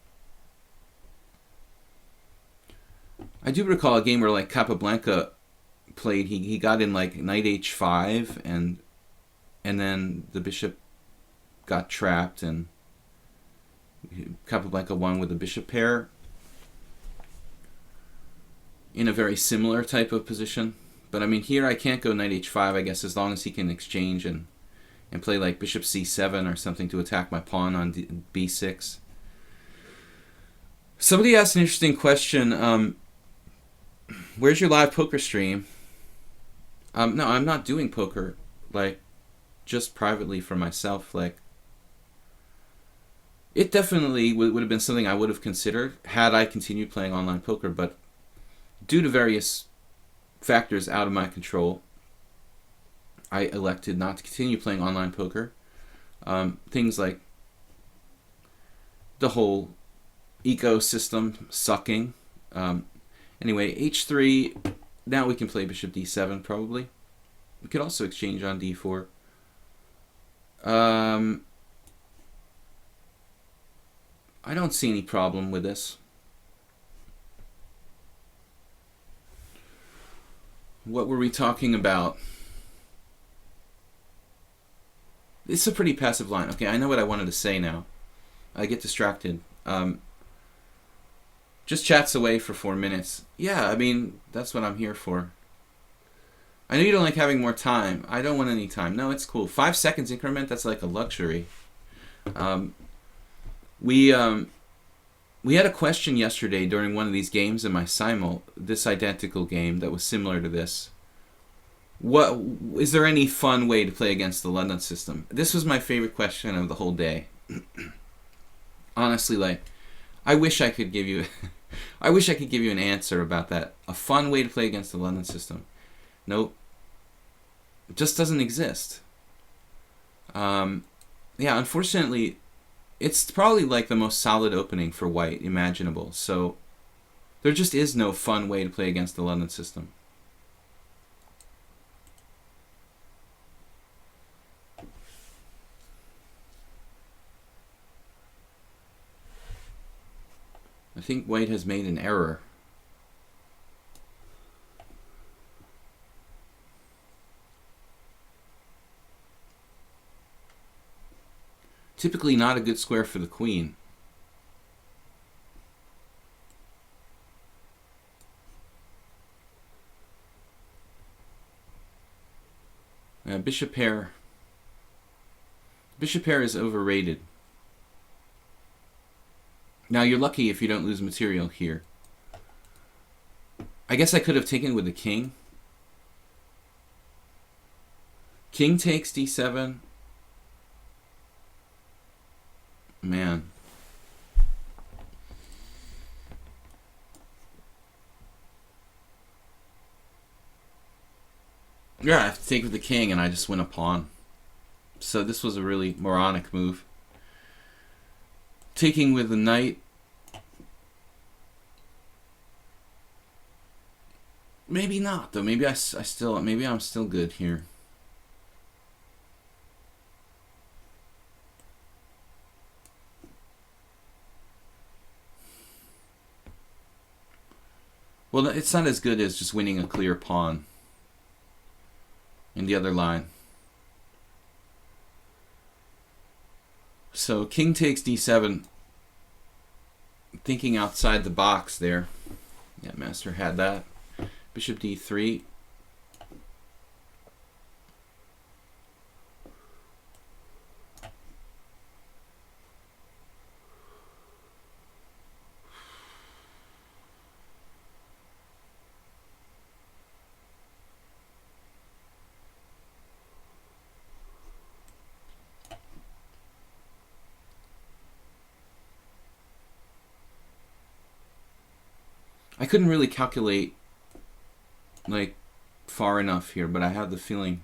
I do recall a game where like Capablanca played, he got in like knight h5 and then the bishop got trapped and Capablanca won with a bishop pair in a very similar type of position. But I mean, here I can't go knight h5, I guess, as long as he can exchange and play like bishop c7 or something to attack my pawn on b6. Somebody asked an interesting question. Where's your live poker stream? No, I'm not doing poker, like, just privately for myself. Like, it definitely would have been something I would have considered had I continued playing online poker, but due to various factors out of my control, I elected not to continue playing online poker. Things like the whole ecosystem sucking. Anyway, h3, now we can play bishop d7 probably. We could also exchange on d4. I don't see any problem with this. What were we talking about? It's a pretty passive line. Okay, I know what I wanted to say now. I get distracted. Just chats away for 4 minutes. Yeah, I mean, that's what I'm here for. I know you don't like having more time. I don't want any time. No, it's cool. 5 seconds increment, that's like a luxury. We had a question yesterday during one of these games in my simul, this identical game that was similar to this. What is there any fun way to play against the London system? This was my favorite question of the whole day. Honestly, like, I wish I could give you an answer about that. A fun way to play against the London system. Nope. It just doesn't exist. Yeah, unfortunately, it's probably like the most solid opening for white imaginable. So there just is no fun way to play against the London system. I think white has made an error. typically not a good square for the queen. Bishop pair. Bishop pair is overrated. Now you're lucky if you don't lose material here. I guess I could have taken with the king. King takes d7. Man. Yeah, I have to take with the king and I just win a pawn. So this was a really moronic move. Taking with the knight. Maybe not though. Maybe I'm still good here. Well, it's not as good as just winning a clear pawn in the other line. So king takes d7. Thinking outside the box there. Yeah, master had that. Bishop d3. I couldn't really calculate like far enough here, but I had the feeling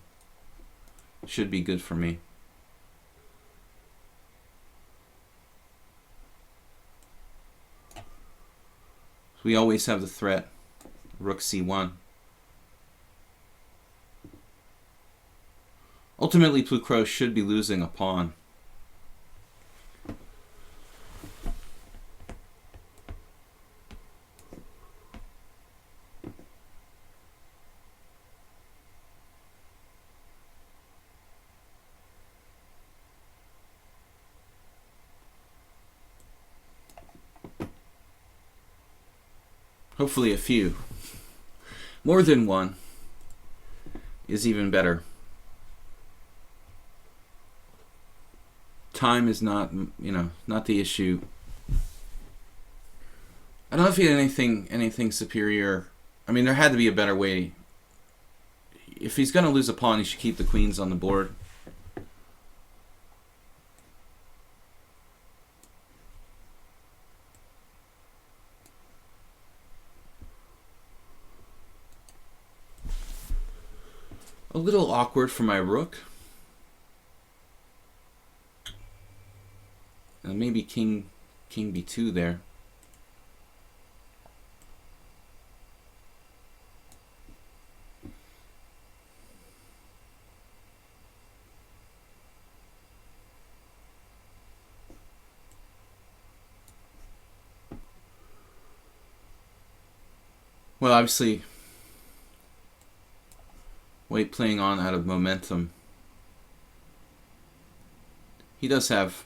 it should be good for me. So we always have the threat, rook c1. Ultimately, Plucrot should be losing a pawn. Hopefully a few. More than one is even better. Time is not, not the issue. I don't know if he had anything superior. I mean, there had to be a better way. If he's going to lose a pawn, he should keep the queens on the board. A little awkward for my rook. Maybe king b2 there. Well, obviously, White playing on out of momentum. He does have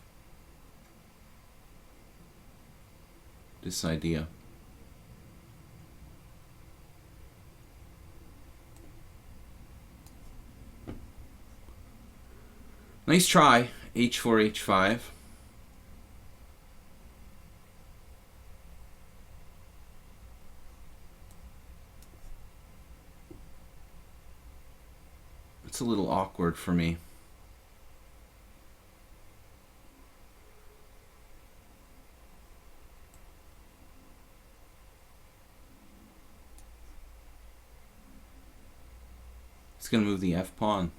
this idea. Nice try, h4, h5. It's a little awkward for me. It's going to move the f pawn.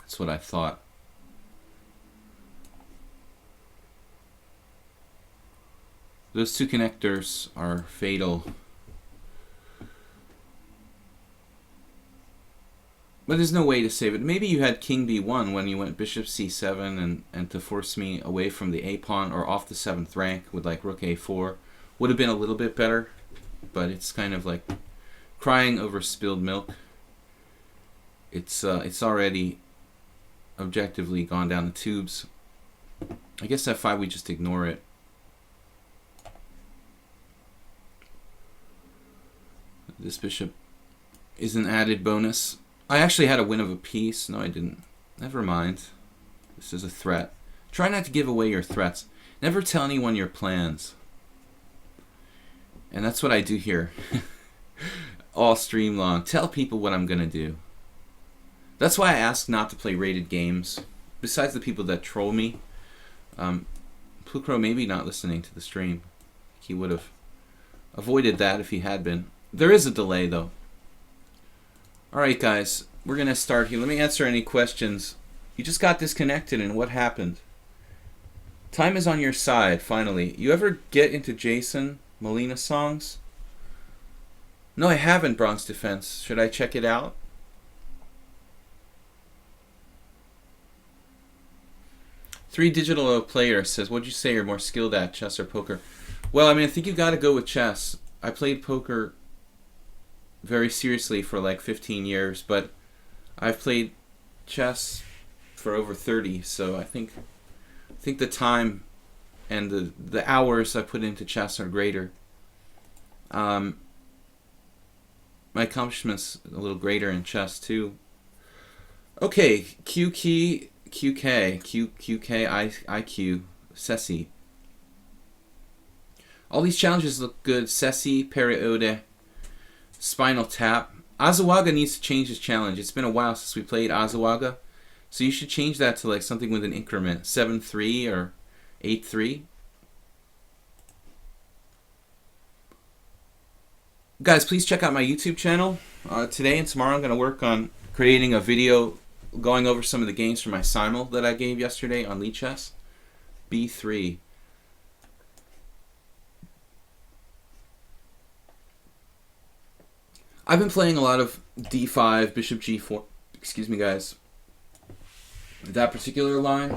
That's what I thought. Those two connectors are fatal. But there's no way to save it. Maybe you had king b1 when you went bishop c7 and to force me away from the a pawn or off the 7th rank with like rook a4 would have been a little bit better. But it's kind of like crying over spilled milk. It's already objectively gone down the tubes. I guess f5 we just ignore it. This bishop is an added bonus. I actually had a win of a piece. No, I didn't. Never mind. This is a threat. Try not to give away your threats. Never tell anyone your plans. And that's what I do here. All stream long. Tell people what I'm going to do. That's why I ask not to play rated games. Besides the people that troll me. Pukro may be not listening to the stream. He would have avoided that if he had been. There is a delay, though. Alright, guys. We're going to start here. Let me answer any questions. You just got disconnected, and what happened? Time is on your side, finally. You ever get into Jason Molina songs? No, I haven't, Bronx Defense. Should I check it out? Three Digital Player says, what'd you say you're more skilled at, chess or poker? Well, I mean, I think you've got to go with chess. I played poker very seriously for like 15 years, but I've played chess for over 30, so I think the time and the hours I put into chess are greater. My accomplishments a little greater in chess too. Okay, QK, IQ, Ceci. All these challenges look good. Ceci, Periode, Spinal Tap. Azawaga needs to change his challenge. It's been a while since we played Azawaga. So you should change that to like something with an increment. 7-3 or 8-3. Guys, please check out my YouTube channel. Today and tomorrow I'm going to work on creating a video going over some of the games from my simul that I gave yesterday on lichess. B3. I've been playing a lot of D5, Bishop G4. Excuse me, guys. That particular line.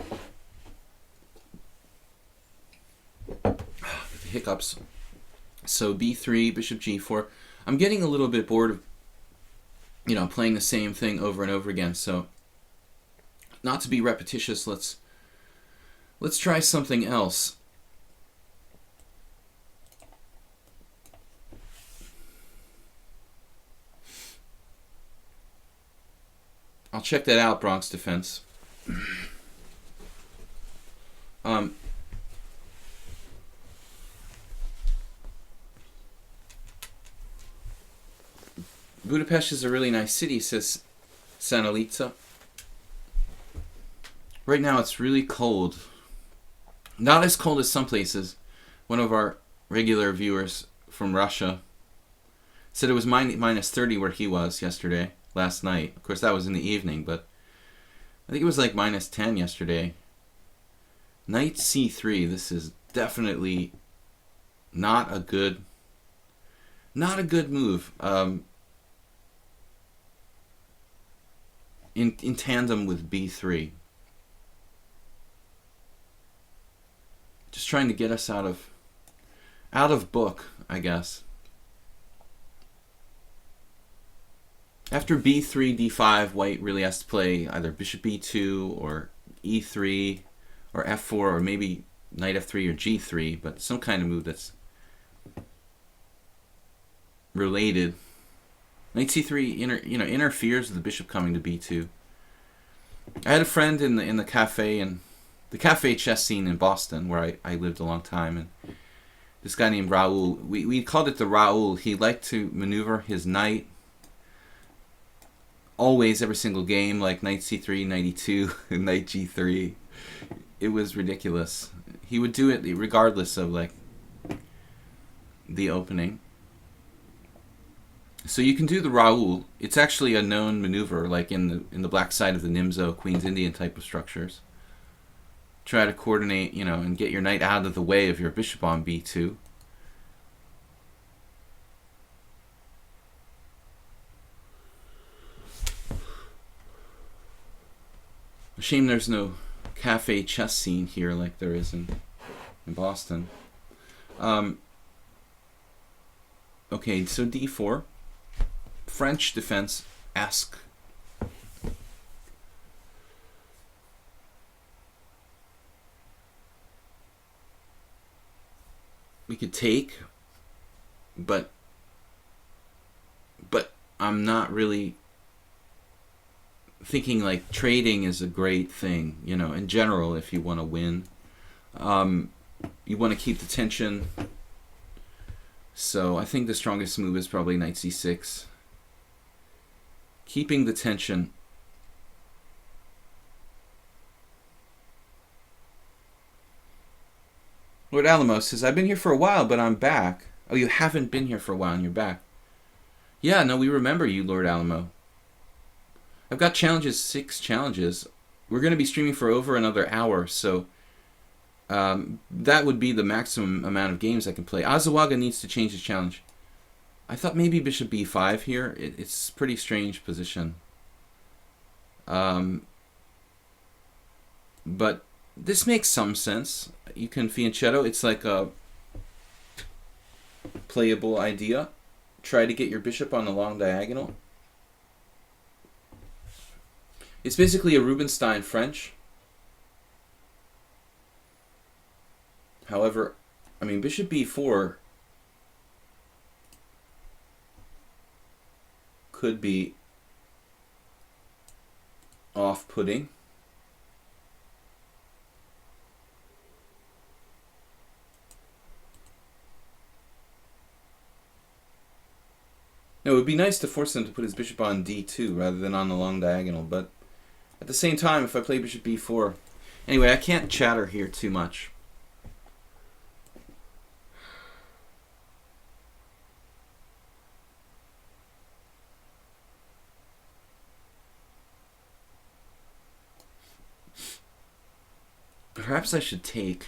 Hiccups. So B3, Bishop G4. I'm getting a little bit bored of, playing the same thing over and over again. So, not to be repetitious, let's try something else. I'll check that out, Bronx Defense. Budapest is a really nice city, says Sanalitza. Right now it's really cold. Not as cold as some places. One of our regular viewers from Russia said it was minus 30 where he was last night. Of course, that was in the evening, but I think it was like minus 10 yesterday. Knight C3. This is definitely not a good move. In tandem with B3. Just trying to get us out of book, I guess. After B3, D5, white really has to play either bishop B2 or E3 or F4 or maybe knight F3 or G3, but some kind of move that's related. Knight C3 interferes with the bishop coming to B2. I had a friend in the cafe chess scene in Boston where I lived a long time, and this guy named Raoul. We called it the Raoul. He liked to maneuver his knight always, every single game, like knight C3, knight E2, and knight G3. It was ridiculous. He would do it regardless of like the opening. So you can do the Raoul. It's actually a known maneuver, like in the black side of the Nimzo, Queen's Indian type of structures. Try to coordinate, and get your knight out of the way of your bishop on B2. A shame there's no cafe chess scene here like there is in Boston. Okay, so D4. French defense, ask. we could take, but I'm not really thinking like trading is a great thing, you know, in general. If you want to win, you want to keep the tension. So I think the strongest move is probably knight c6, keeping the tension. Lord Alamo says, I've been here for a while, but I'm back. Oh, you haven't been here for a while and you're back. Yeah, no, we remember you, Lord Alamo. I've got challenges, 6 challenges. We're going to be streaming for over another hour, so that would be the maximum amount of games I can play. Azawaga needs to change his challenge. I thought maybe bishop b5 here. It's a pretty strange position. But this makes some sense. You can fianchetto. It's like a playable idea. Try to get your bishop on the long diagonal. It's basically a Rubinstein French. However, I mean, bishop b4 could be off-putting. No, it would be nice to force him to put his bishop on d2 rather than on the long diagonal, but at the same time, if I play bishop b4... Anyway, I can't chatter here too much. Perhaps I should take...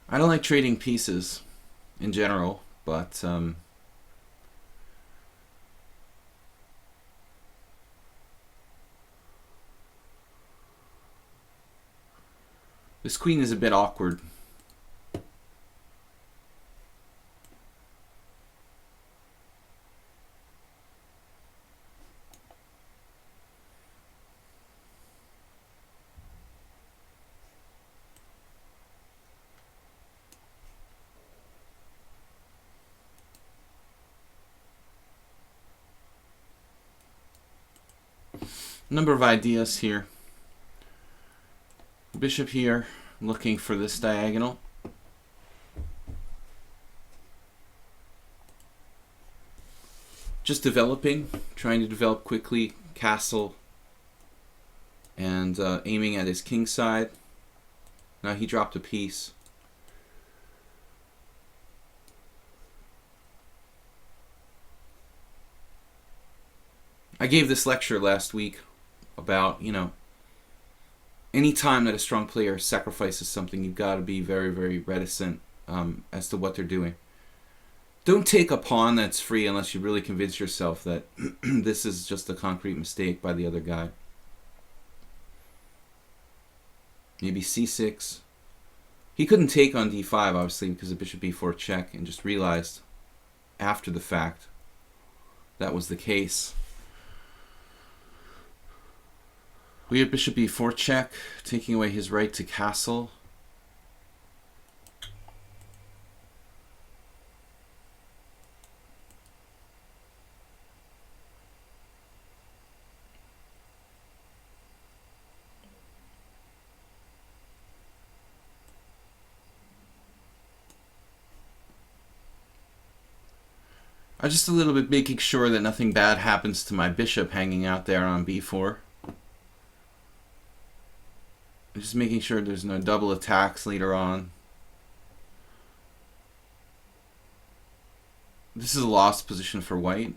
I don't like trading pieces in general, but this queen is a bit awkward. Number of ideas here. Bishop here, looking for this diagonal. Just developing, trying to develop quickly, castle, and aiming at his king side. Now he dropped a piece. I gave this lecture last week about, you know, any time that a strong player sacrifices something, you've got to be very, very reticent as to what they're doing. Don't take a pawn that's free unless you really convince yourself that this is just a concrete mistake by the other guy. Maybe c6. He couldn't take on d5, obviously, because of bishop b4 check, and just realized after the fact that was the case. We have bishop b4 check, taking away his right to castle. I'm just a little bit making sure that nothing bad happens to my bishop hanging out there on b4. Just making sure there's no double attacks later on. This is a lost position for white.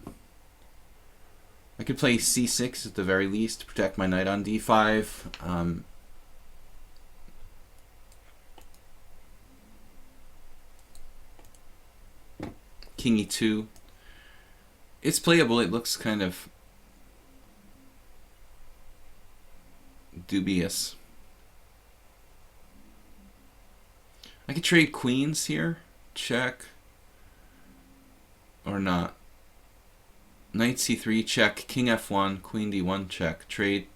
I could play c6 at the very least to protect my knight on d5. King e2. It's playable. It looks kind of dubious. I could trade queens here, check, or not. Knight c3 check, king f1, queen d1 check. Trade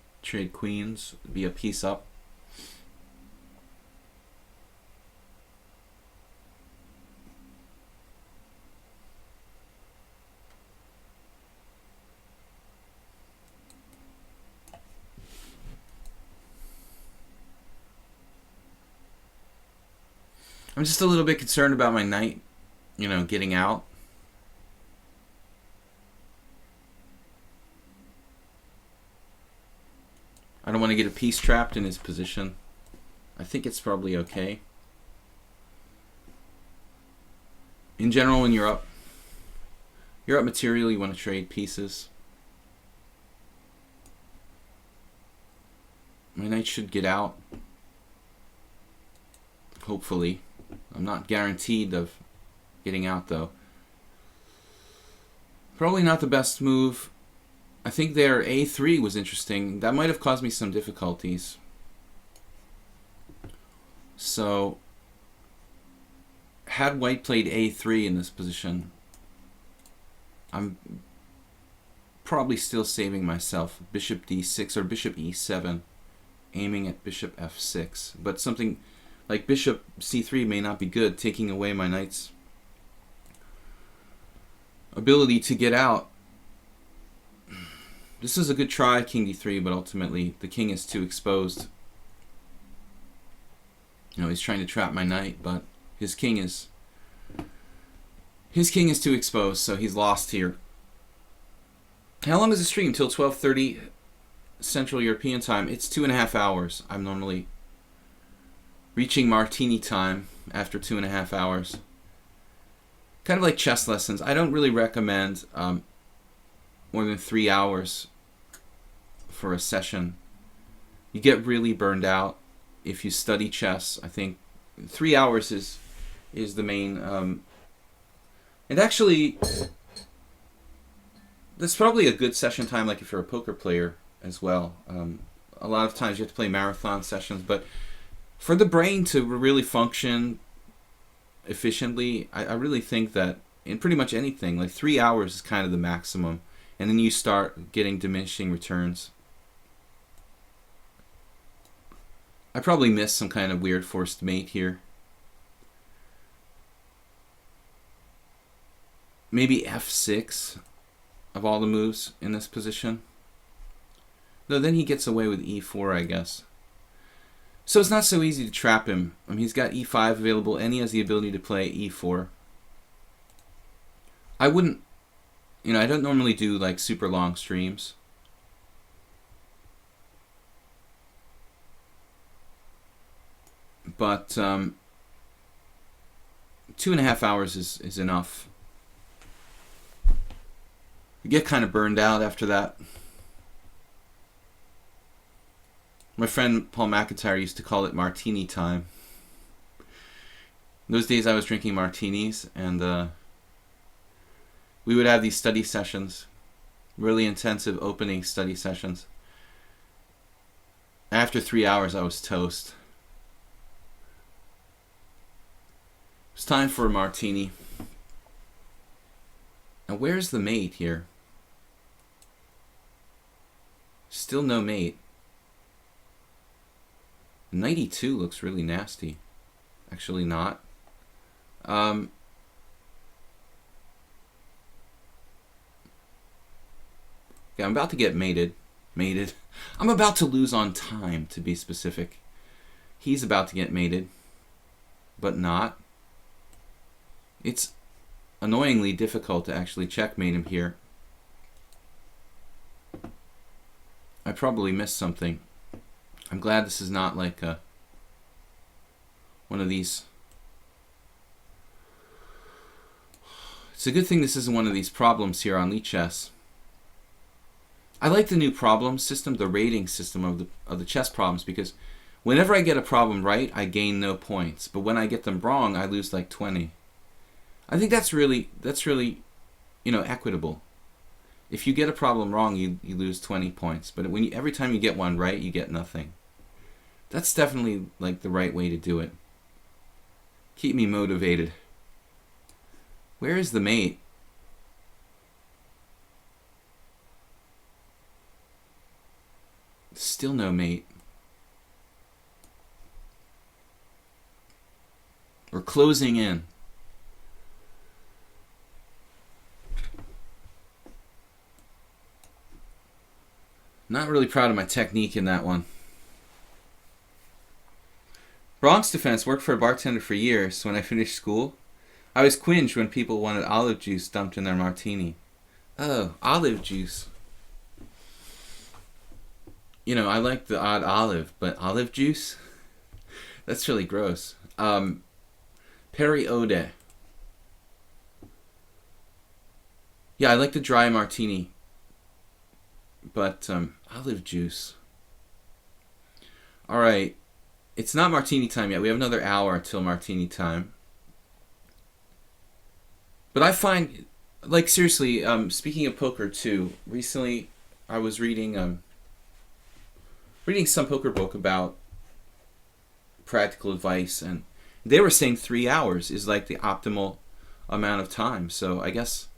queens, be a piece up. I'm just a little bit concerned about my knight, getting out. I don't want to get a piece trapped in his position. I think it's probably okay. In general, when you're up materially, you want to trade pieces. My knight should get out. Hopefully. I'm not guaranteed of getting out, though. Probably not the best move. I think their a3 was interesting. That might have caused me some difficulties. So, had white played a3 in this position, I'm probably still saving myself. Bishop d6 or bishop e7, aiming at bishop f6. But something like bishop c3 may not be good, taking away my knight's ability to get out. This is a good try, king d3, but ultimately the king is too exposed. He's trying to trap my knight, but his king is too exposed, so he's lost here. How long is the stream? Till 12:30 Central European time. It's 2.5 hours. I'm normally reaching martini time after 2.5 hours. Kind of like chess lessons. I don't really recommend more than 3 hours for a session. You get really burned out if you study chess. I think 3 hours is the main. And actually, that's probably a good session time, like if you're a poker player as well. A lot of times you have to play marathon sessions, but for the brain to really function efficiently, I really think that in pretty much anything, like 3 hours is kind of the maximum. And then you start getting diminishing returns. I probably missed some kind of weird forced mate here. Maybe f6 of all the moves in this position. No, then he gets away with e4, I guess. So it's not so easy to trap him. He's got e5 available, and he has the ability to play e4. I wouldn't, I don't normally do like super long streams. But 2.5 hours is enough. You get kind of burned out after that. My friend Paul McIntyre used to call it martini time. In those days I was drinking martinis, and we would have these study sessions, really intensive opening study sessions. After 3 hours I was toast. It's time for a martini. Now where's the mate here? Still no mate. Knight e2 looks really nasty. Actually not. Yeah, I'm about to get mated. I'm about to lose on time, to be specific. He's about to get mated, but not. It's annoyingly difficult to actually checkmate him here. I probably missed something. I'm glad this is not like one of these. It's a good thing this isn't one of these problems here on lichess. I like the new problem system, the rating system of the chess problems, because whenever I get a problem right, I gain no points. But when I get them wrong, I lose like 20. I think that's really equitable. If you get a problem wrong, you lose 20 points. But every time you get one right, you get nothing. That's definitely like the right way to do it. Keep me motivated. Where is the mate? Still no mate. We're closing in. Not really proud of my technique in that one. Bronx defense worked for a bartender for years. When I finished school, I always cringed when people wanted olive juice dumped in their martini. Oh, olive juice. You know, I like the odd olive, but olive juice? That's really gross. Periode. Yeah, I like the dry martini. But, olive juice. Alright. It's not martini time yet. We have another hour till martini time. But I find, like, seriously, speaking of poker too, recently I was reading some poker book about practical advice, and they were saying 3 hours is like the optimal amount of time. So I guess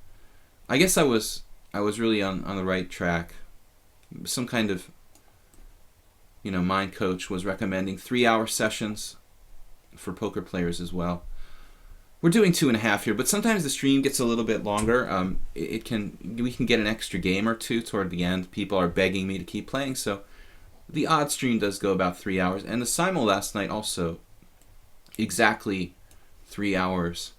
I was really on the right track. Some kind of, you know, mind coach was recommending 3-hour sessions for poker players as well. We're doing 2.5 here, but sometimes the stream gets a little bit longer. We can get an extra game or two toward the end. People are begging me to keep playing, so the odd stream does go about 3 hours. And the simul last night also exactly 3 hours.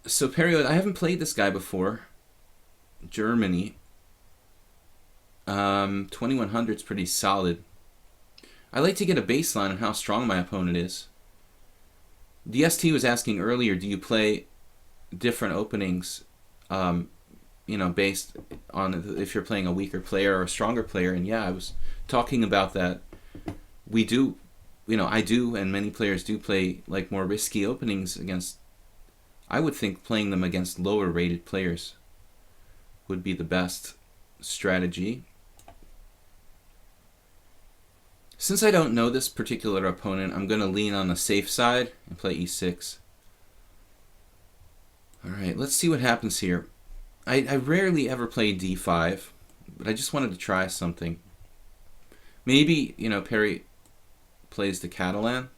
So Period, I haven't played this guy before. Germany. 2100's pretty solid. I like to get a baseline on how strong my opponent is. DST was asking earlier, do you play different openings, you know, based on if you're playing a weaker player or a stronger player? And yeah, I was talking about that. We do, you know, I do, and many players do play like more risky openings against, I would think playing them against lower rated players would be the best strategy. Since I don't know this particular opponent, I'm going to lean on the safe side and play e6. Alright, let's see what happens here. I rarely ever play d5, but I just wanted to try something. Maybe, you know, Perry plays the Catalan.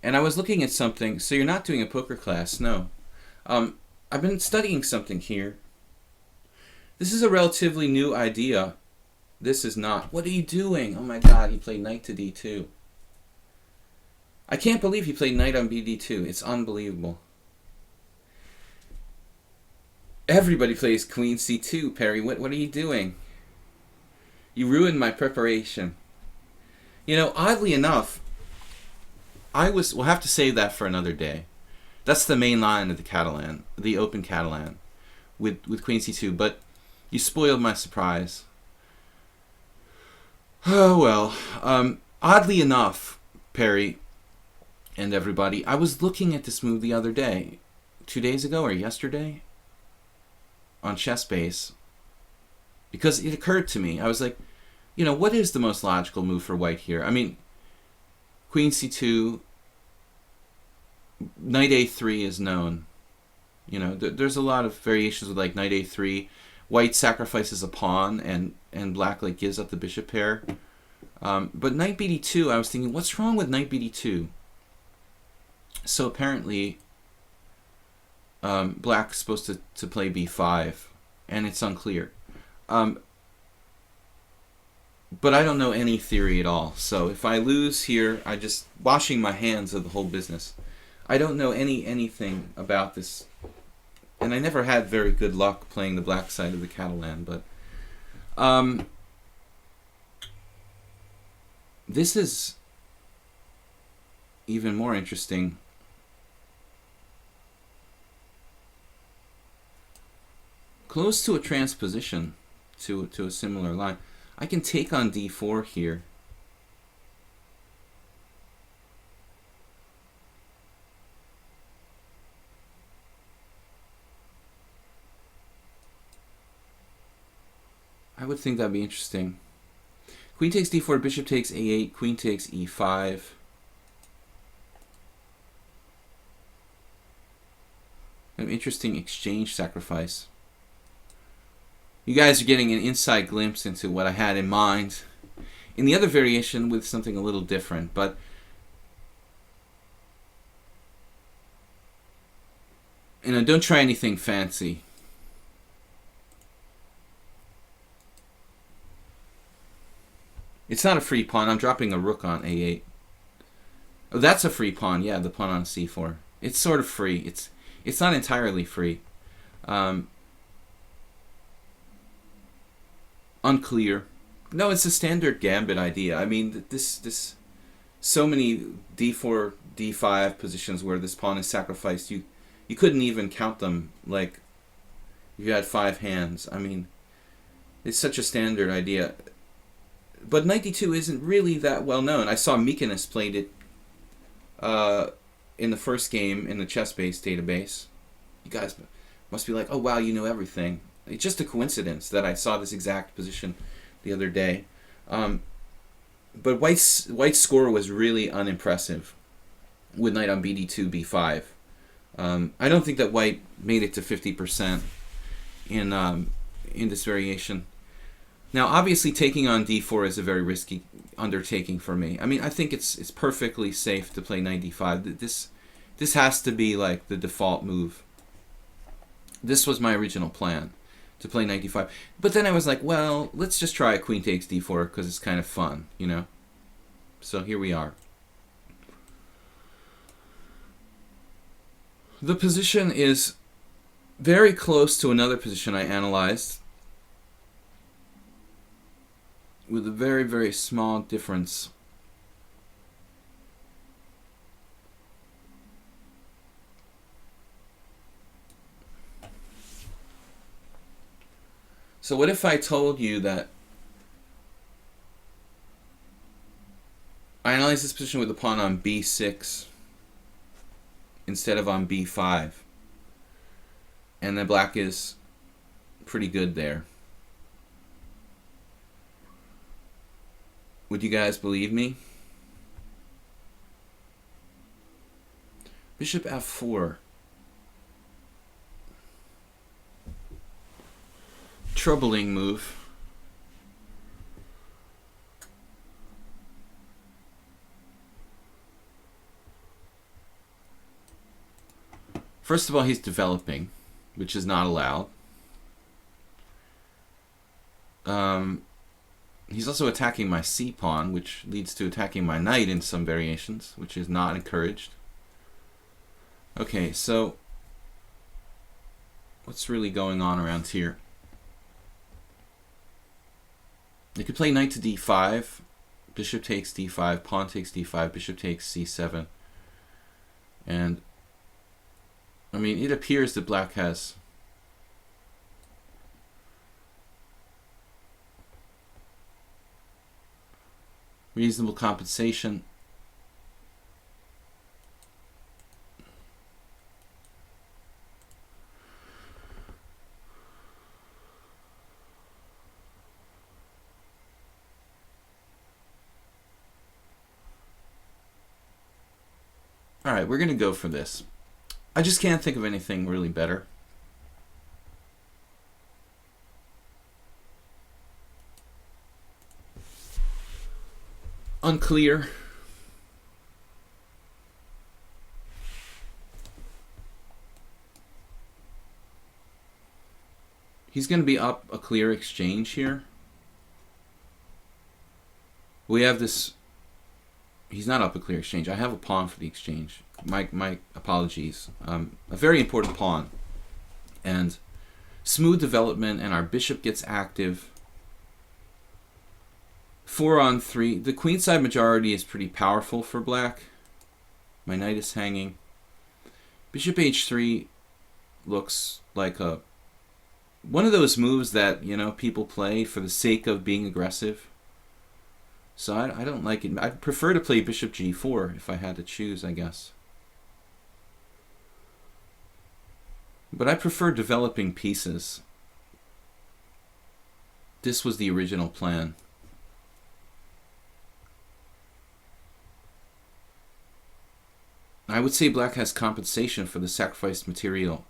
And I was looking at something. So you're not doing a poker class? No. I've been studying something here. This is a relatively new idea. This is not. What are you doing? Oh my god, he played knight to d2. I can't believe he played knight on bd2. It's unbelievable. Everybody plays queen c2, Perry. What are you doing? You ruined my preparation. You know, oddly enough, we'll have to save that for another day. That's the main line of the Catalan, the open Catalan, with queen c2, but you spoiled my surprise. Oh well. Oddly enough, Perry and everybody, I was looking at this move the other day, 2 days ago or yesterday, on ChessBase, because it occurred to me. I was like, you know, what is the most logical move for white here? I mean, queen c2, knight a3 is known. You know, there's a lot of variations with like knight a3. White sacrifices a pawn and black like gives up the bishop pair. But knight bd2, I was thinking, what's wrong with knight bd2? So apparently, black's supposed to play b5, and it's unclear. But I don't know any theory at all. So if I lose here, I just washing my hands of the whole business. I don't know anything about this. And I never had very good luck playing the black side of the Catalan, but this is even more interesting. Close to a transposition to a similar line. I can take on d4 here. I would think that'd be interesting. Queen takes d4, bishop takes a8, queen takes e5. An interesting exchange sacrifice. You guys are getting an inside glimpse into what I had in mind in the other variation with something a little different. But don't try anything fancy. It's not a free pawn. I'm dropping a rook on a8. Oh, that's a free pawn. Yeah, the pawn on c4. It's sort of free. It's not entirely free. Unclear. No, it's a standard gambit idea. I mean, this so many d4, d5 positions where this pawn is sacrificed. You couldn't even count them. Like, if you had 5 hands. I mean, it's such a standard idea. But knight d2 isn't really that well known. I saw Mykonos played it in the first game in the chess-based database. You guys must be like, oh wow, you know everything. It's just a coincidence that I saw this exact position the other day. But White's score was really unimpressive with knight on bd2, b5. I don't think that White made it to 50% in this variation. Now, obviously, taking on d4 is a very risky undertaking for me. I mean, I think it's perfectly safe to play knight d5. This has to be like the default move. This was my original plan, to play knight d5. But then I was like, well, let's just try queen takes d4 because it's kind of fun, you know? So here we are. The position is very close to another position I analyzed, with a very, very small difference. So what if I told you that I analyzed this position with the pawn on b6 instead of on b5, and then black is pretty good there? Would you guys believe me? Bishop f4. Troubling move. First of all, he's developing, which is not allowed. He's also attacking my c-pawn, which leads to attacking my knight in some variations, which is not encouraged. Okay, so what's really going on around here? You could play knight to d5, bishop takes d5, pawn takes d5, bishop takes c7. And, I mean, it appears that black has reasonable compensation. All right, we're going to go for this. I just can't think of anything really better. Unclear. He's going to be up a clear exchange here. We have this. He's not up a clear exchange. I have a pawn for the exchange. My apologies. A very important pawn. And smooth development, and our bishop gets active. 4-on-3. The queenside majority is pretty powerful for black. My knight is hanging. Bishop h3 looks like one of those moves that, you know, people play for the sake of being aggressive. So I don't like it. I'd prefer to play bishop g4 if I had to choose, I guess. But I prefer developing pieces. This was the original plan. I would say black has compensation for the sacrificed material.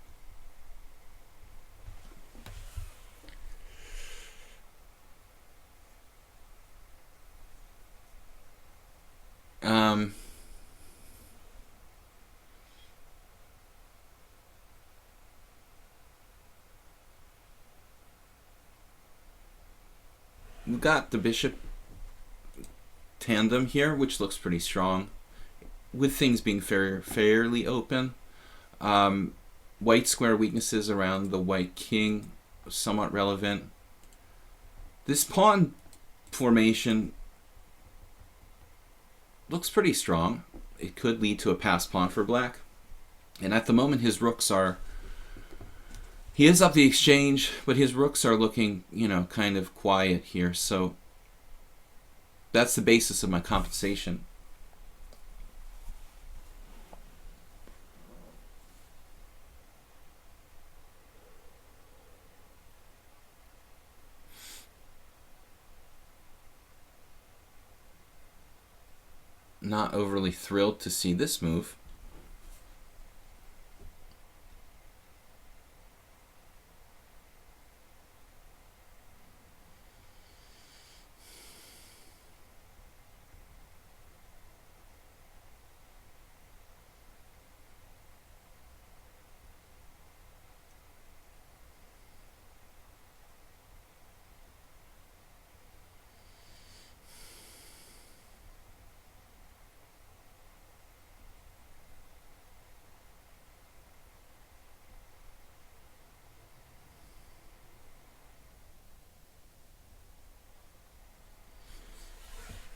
got the bishop tandem here, which looks pretty strong, with things being fairly open. White square weaknesses around the white king, somewhat relevant. This pawn formation looks pretty strong. It could lead to a passed pawn for black. And at the moment his rooks are... He is up the exchange, but his rooks are looking, you know, kind of quiet here. So that's the basis of my compensation. Not overly thrilled to see this move.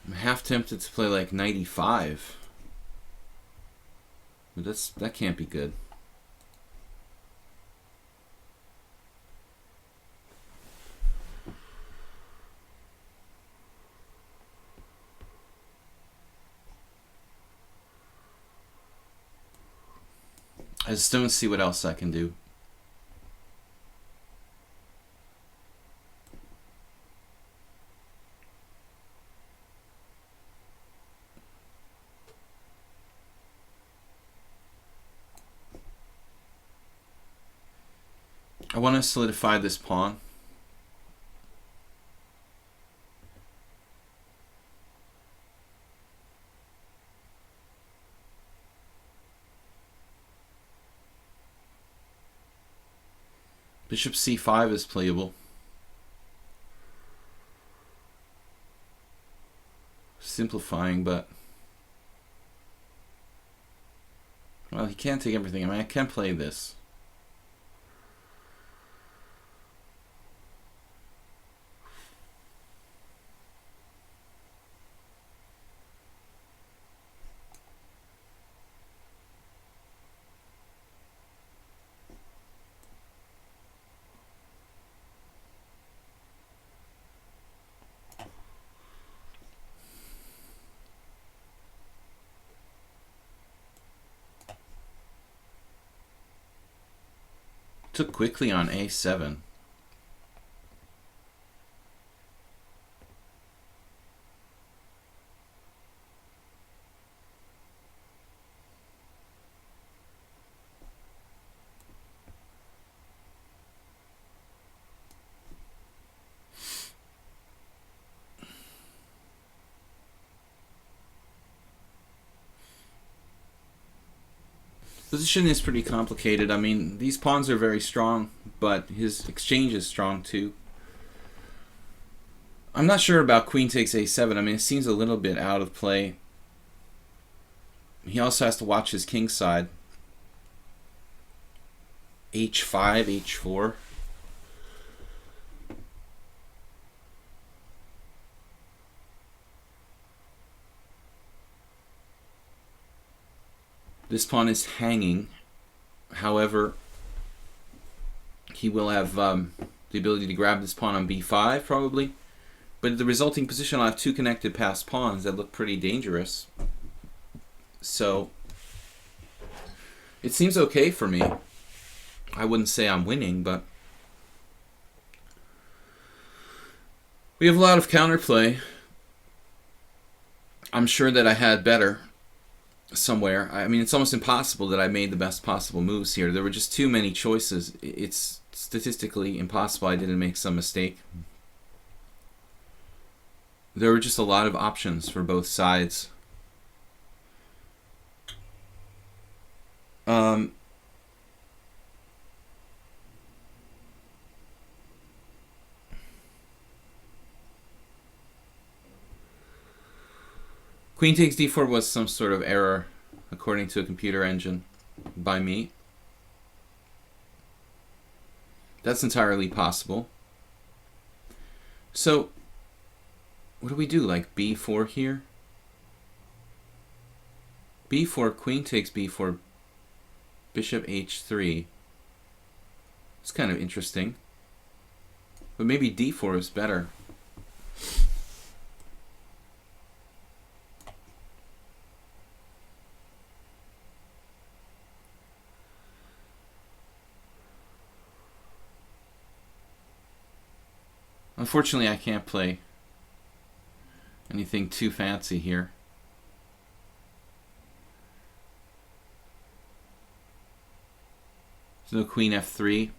I'm half tempted to play like knight e5. But that can't be good. I just don't see what else I can do. I want to solidify this pawn. Bishop c5 is playable. Simplifying, but... Well, he can't take everything. I mean, I can play this. Took quickly on a7. Position is pretty complicated. I mean, these pawns are very strong, but his exchange is strong too. I'm not sure about queen takes a7. I mean, it seems a little bit out of play. He also has to watch his king side. h5, h4. This pawn is hanging. However, he will have the ability to grab this pawn on b5 probably. But in the resulting position, I'll have two connected passed pawns that look pretty dangerous. So it seems okay for me. I wouldn't say I'm winning, but we have a lot of counterplay. I'm sure that I had better somewhere. I mean, it's almost impossible that I made the best possible moves here. There were just too many choices. It's statistically impossible I didn't make some mistake. There were just a lot of options for both sides. Queen takes d4 was some sort of error, according to a computer engine, by me. That's entirely possible. So, what do we do? Like b4 here? b4, queen takes b4, bishop h3. It's kind of interesting. But maybe d4 is better. Unfortunately, I can't play anything too fancy here. There's no queen f3.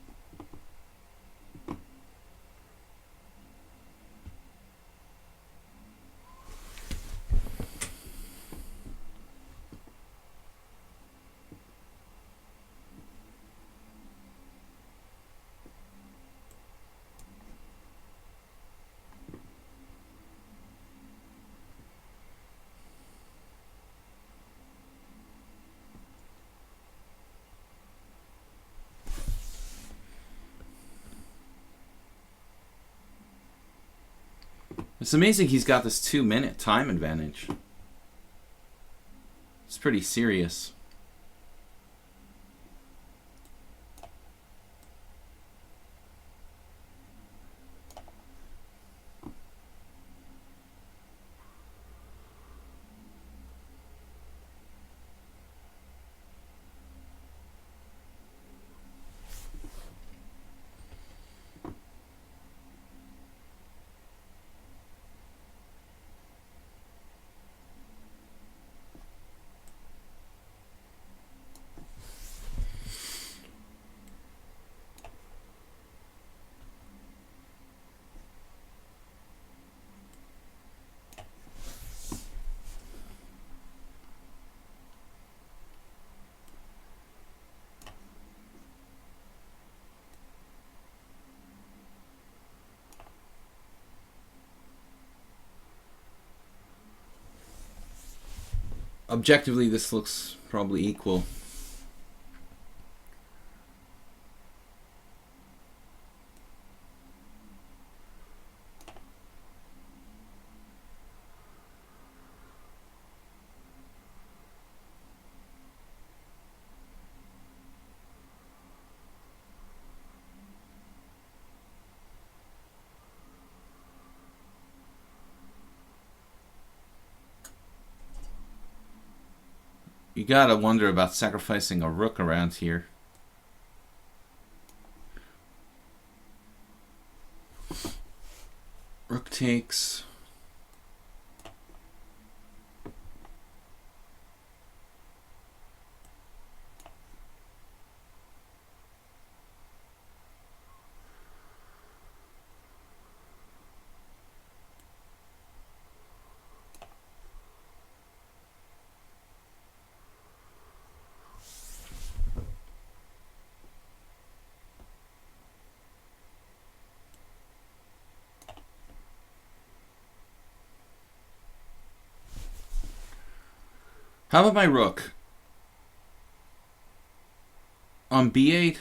It's amazing he's got this 2-minute time advantage. It's pretty serious. Objectively, this looks probably equal. You gotta wonder about sacrificing a rook around here. Rook takes. How about my rook? On b8?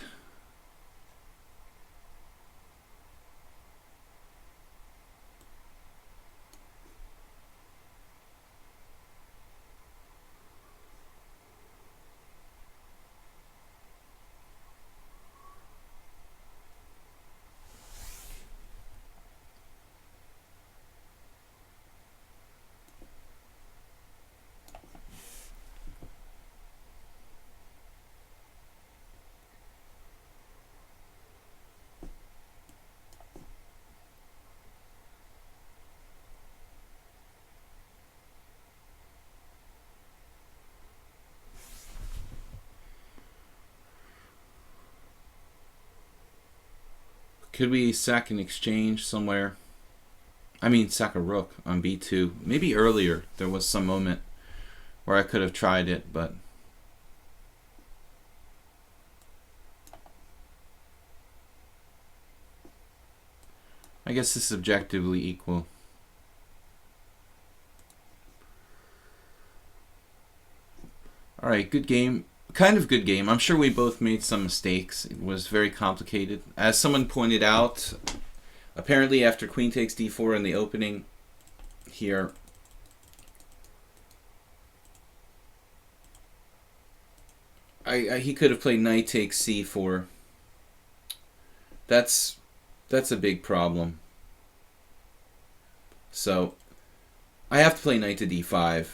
Could we sack an exchange somewhere? I mean, sack a rook on b2. Maybe earlier there was some moment where I could have tried it, but I guess this is objectively equal. All right, good game. Kind of good game. I'm sure we both made some mistakes. It was very complicated. As someone pointed out, apparently after queen takes d4 in the opening here, he could have played knight takes c4. That's a big problem. So I have to play knight to d5.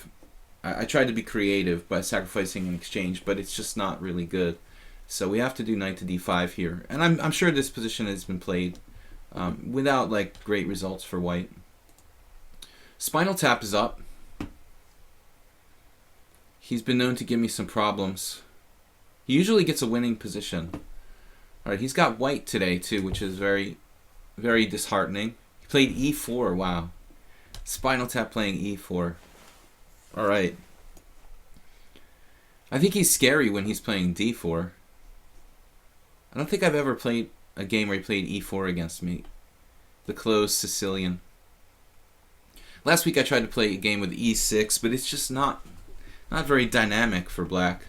I tried to be creative by sacrificing an exchange, but it's just not really good. So we have to do knight to d5 here. And I'm sure this position has been played without like great results for white. Spinal tap is up. He's been known to give me some problems. He usually gets a winning position. Alright, he's got white today too, which is very, very disheartening. He played e4, wow. Spinal tap playing e4. Alright. I think he's scary when he's playing d4. I don't think I've ever played a game where he played e4 against me. The closed Sicilian. Last week I tried to play a game with e6, but it's just not very dynamic for black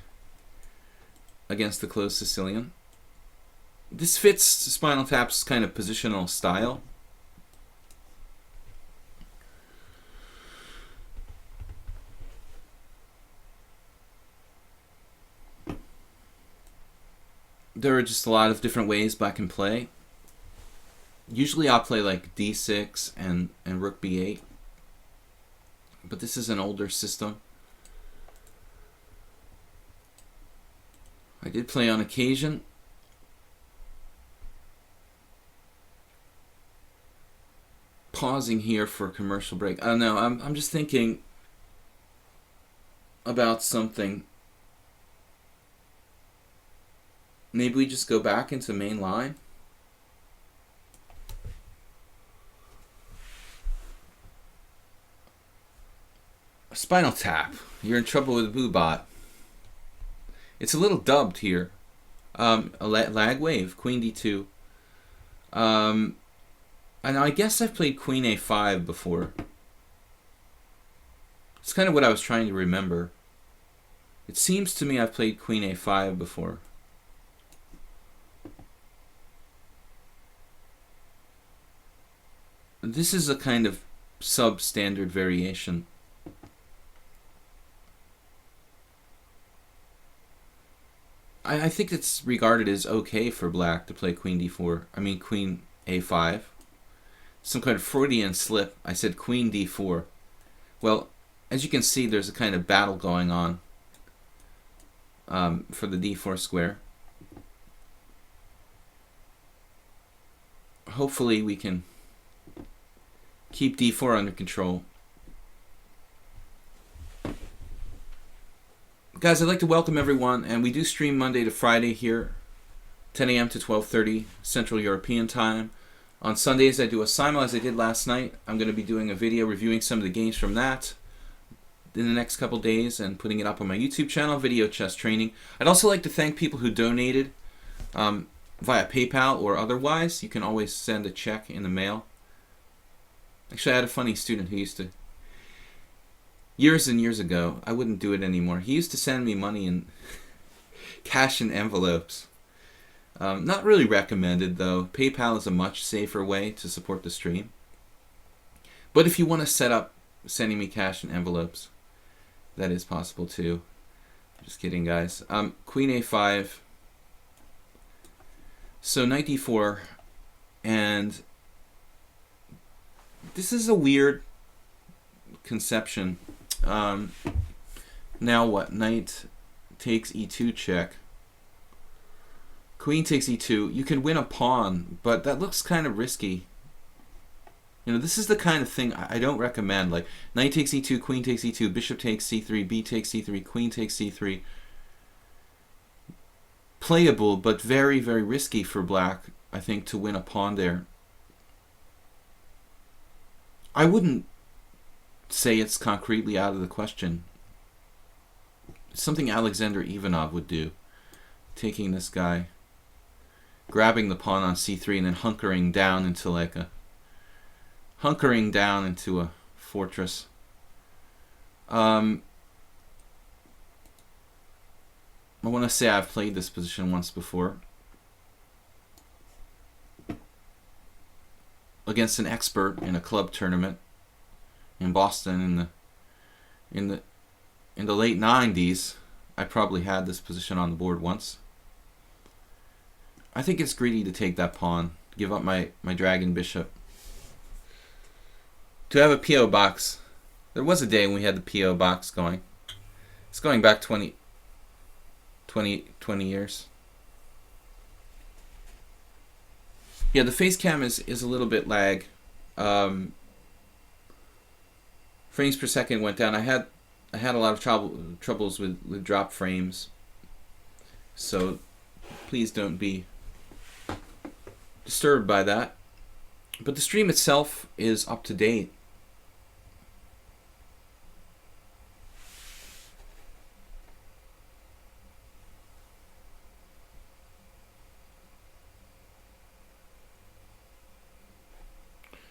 against the closed Sicilian. This fits Spinal Tap's kind of positional style. There are just a lot of different ways black can play. Usually I'll play like d6 and rook b8. But this is an older system. I did play on occasion. Pausing here for a commercial break. I don't know, I'm just thinking about something. Maybe we just go back into main line. Spinal tap. You're in trouble with Boobot. It's a little dubbed here. A lag wave. Queen d2. And I guess I've played queen a5 before. It's kind of what I was trying to remember. It seems to me I've played queen a5 before. This is a kind of substandard variation. I think it's regarded as okay for black to play queen d4. I mean queen a5. Some kind of Freudian slip. I said queen d4. Well, as you can see, there's a kind of battle going on for the d4 square. Hopefully we can keep d4 under control. Guys, I'd like to welcome everyone, and we do stream Monday to Friday here, 10 a.m. to 12:30 Central European Time. On Sundays, I do a simul as I did last night. I'm going to be doing a video reviewing some of the games from that in the next couple days and putting it up on my YouTube channel, Video Chess Training. I'd also like to thank people who donated via PayPal or otherwise. You can always send a check in the mail. Actually, I had a funny student who used to, years and years ago, I wouldn't do it anymore. He used to send me money in cash in envelopes. Not really recommended, though. PayPal is a much safer way to support the stream. But if you want to set up sending me cash in envelopes, that is possible too. Just kidding, guys. Queen a5. So knight d4, and this is a weird conception. Now what? Knight takes e2 check. Queen takes e2. You can win a pawn, but that looks kind of risky. You know, this is the kind of thing I don't recommend. Like, knight takes e2, queen takes e2, bishop takes c3, b takes c3, queen takes c3. Playable, but very, very risky for black, I think, to win a pawn there. I wouldn't say it's concretely out of the question. It's something Alexander Ivanov would do. Taking this guy, grabbing the pawn on c3, and then hunkering down into like a fortress. I want to say I've played this position once before against an expert in a club tournament in Boston in the late 90s. I probably had this position on the board once. I think it's greedy to take that pawn, give up my dragon bishop. To have a PO box. There was a day when we had the PO box going. It's going back 20 years. Yeah, the face cam is a little bit lag. Frames per second went down. I had a lot of troubles with drop frames. So please don't be disturbed by that. But the stream itself is up to date.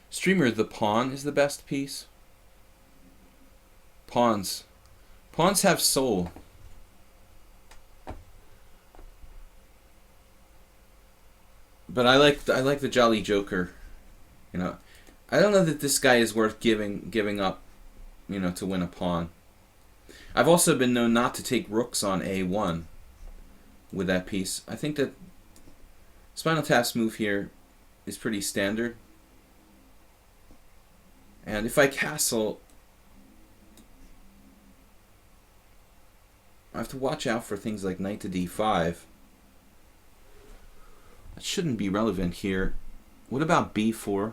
Streamer, the pawn is the best piece. Pawns have soul. But I like the Jolly Joker. You know, I don't know that this guy is worth giving up, you know, to win a pawn. I've also been known not to take rooks on A1 with that piece. I think that Spinal Tap's move here is pretty standard. And if I castle, I have to watch out for things like knight to d5. That shouldn't be relevant here. What about b4?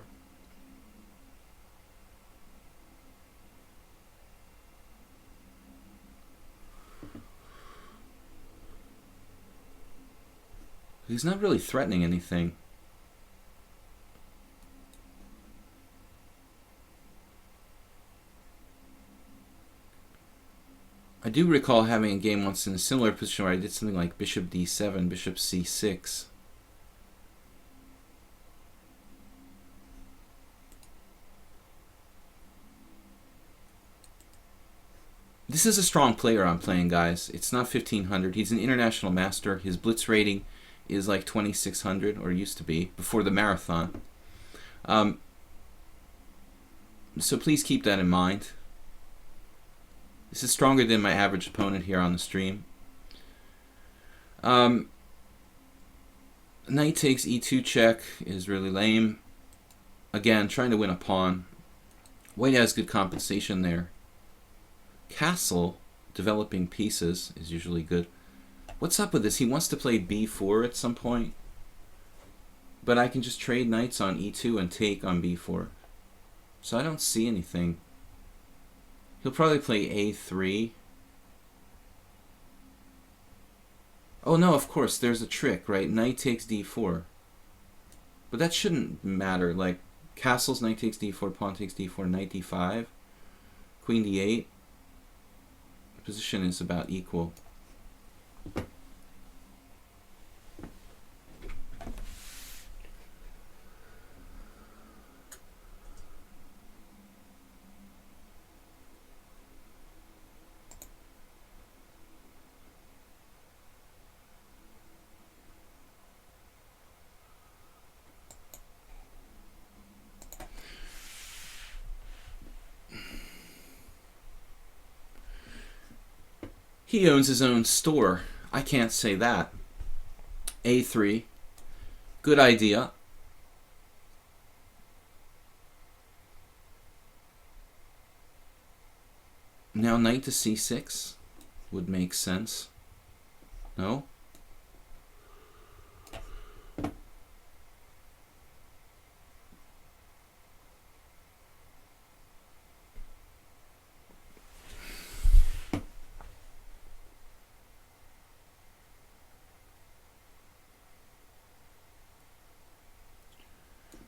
He's not really threatening anything. I do recall having a game once in a similar position where I did something like bishop d7, bishop c6. This is a strong player I'm playing, guys. It's not 1500. He's an international master. His blitz rating is like 2600, or used to be, before the marathon. So please keep that in mind. This is stronger than my average opponent here on the stream. Knight takes e2 check is really lame. Again, trying to win a pawn. White has good compensation there. Castle, developing pieces, is usually good. What's up with this? He wants to play b4 at some point. But I can just trade knights on e2 and take on b4. So I don't see anything. He'll probably play a3. Oh no, of course, there's a trick, right? Knight takes d4. But that shouldn't matter. Like, castles, knight takes d4, pawn takes d4, knight d5, queen d8. The position is about equal. He owns his own store. I can't say that. A3. Good idea. Now knight to c6 would make sense. No?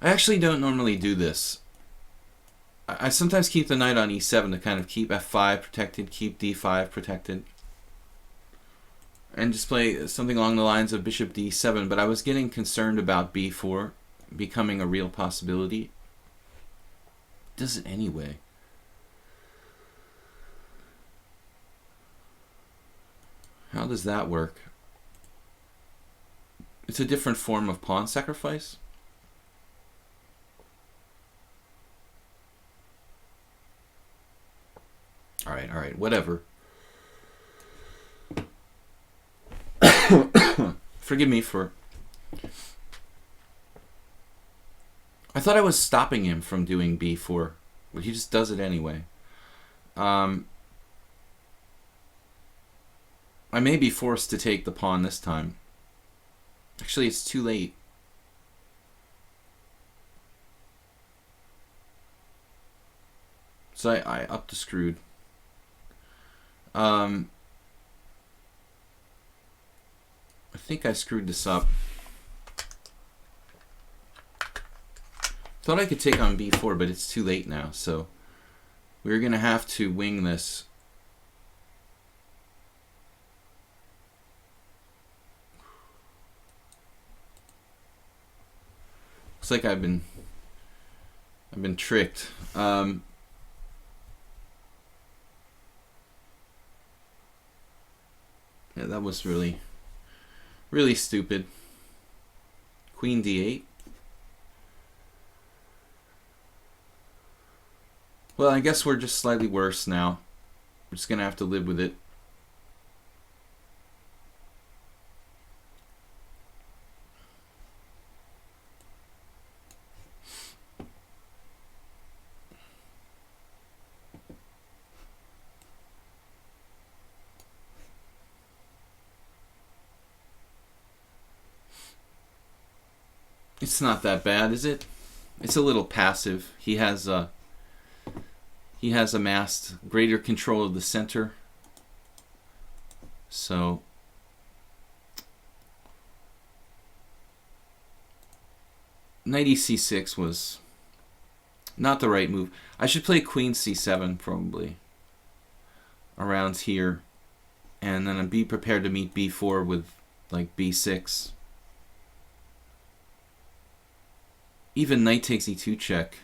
I actually don't normally do this. I sometimes keep the knight on e7 to kind of keep f5 protected, keep d5 protected, and just play something along the lines of bishop d7, but I was getting concerned about b4 becoming a real possibility. It does it anyway. How does that work? It's a different form of pawn sacrifice. All right, whatever. Forgive me for... I thought I was stopping him from doing b4, but he just does it anyway. I may be forced to take the pawn this time. Actually, it's too late. So I up the screwed. I think I screwed this up. Thought I could take on b4, but it's too late now, so we're going to have to wing this. Looks like I've been tricked. Yeah, that was really stupid. Queen d8. Well, I guess we're just slightly worse now. We're just gonna have to live with it. It's not that bad, is it? It's a little passive. He has amassed greater control of the center. So knight c6 was not the right move. I should play queen c7 probably around here, and then I'd be prepared to meet b4 with like b6. Even knight takes e2 check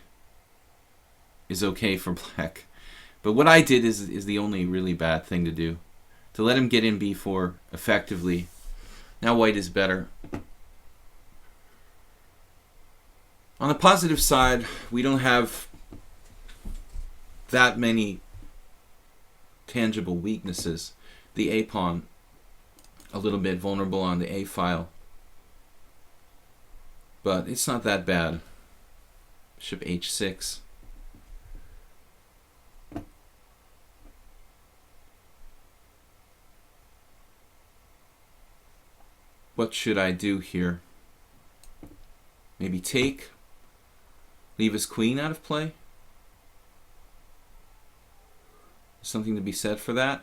is okay for black. But what I did is the only really bad thing to do. To let him get in b4 effectively. Now white is better. On the positive side, we don't have that many tangible weaknesses. The a pawn, a little bit vulnerable on the a file. But it's not that bad. Bishop h6. What should I do here? Maybe take? Leave his queen out of play? Something to be said for that?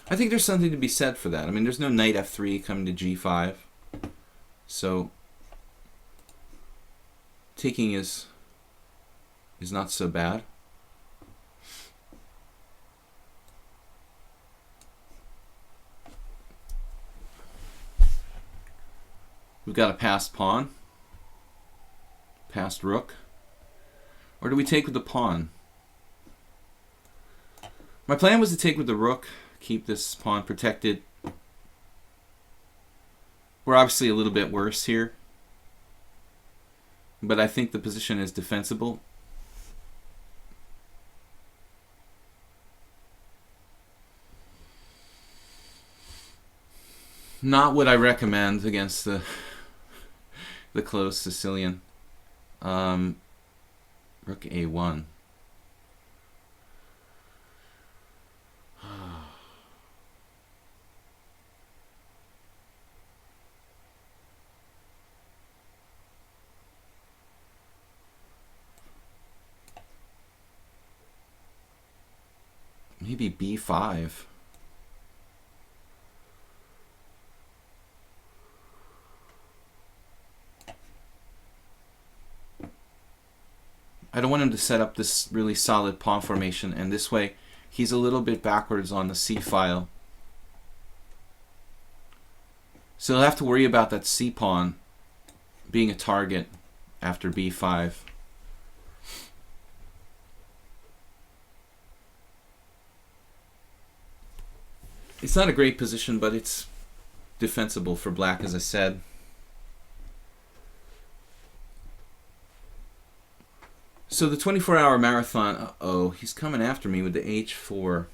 I think there's something to be said for that. I mean, there's no knight f3 coming to g5. So taking is not so bad. We've got a passed pawn, passed rook. Or do we take with the pawn? My plan was to take with the rook, keep this pawn protected. We're obviously a little bit worse here, but I think the position is defensible. Not what I recommend against the closed Sicilian. Rook a1. Maybe b5. I don't want him to set up this really solid pawn formation, and this way he's a little bit backwards on the c file. So he'll have to worry about that c pawn being a target after b5. It's not a great position, but it's defensible for black, as I said. So the 24-hour marathon, uh-oh, he's coming after me with the h4.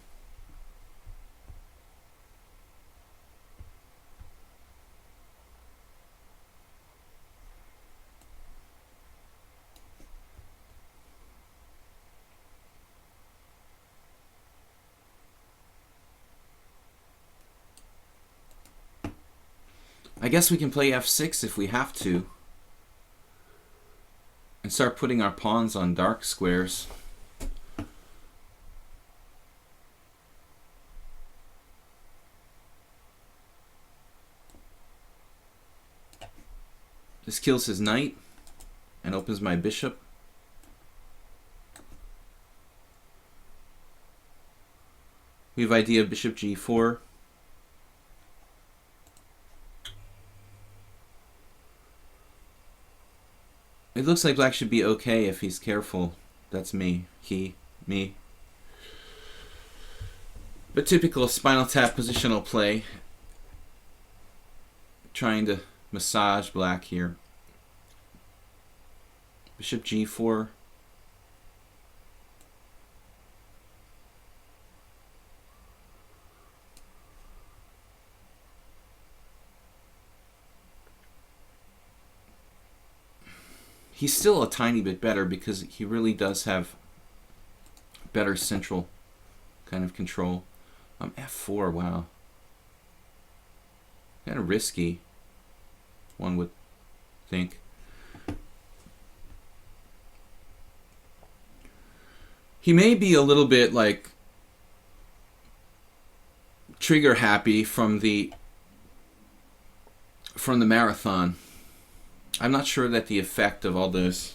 I guess we can play f6 if we have to. And start putting our pawns on dark squares. This kills his knight and opens my bishop. We have idea of bishop g4. It looks like black should be okay if he's careful. That's me. Me. But typical spinal tap positional play. Trying to massage black here. Bishop g4. He's still a tiny bit better because he really does have better central kind of control. F4, wow. Kind of risky, one would think. He may be a little bit like trigger happy from the marathon. I'm not sure that the effect of all those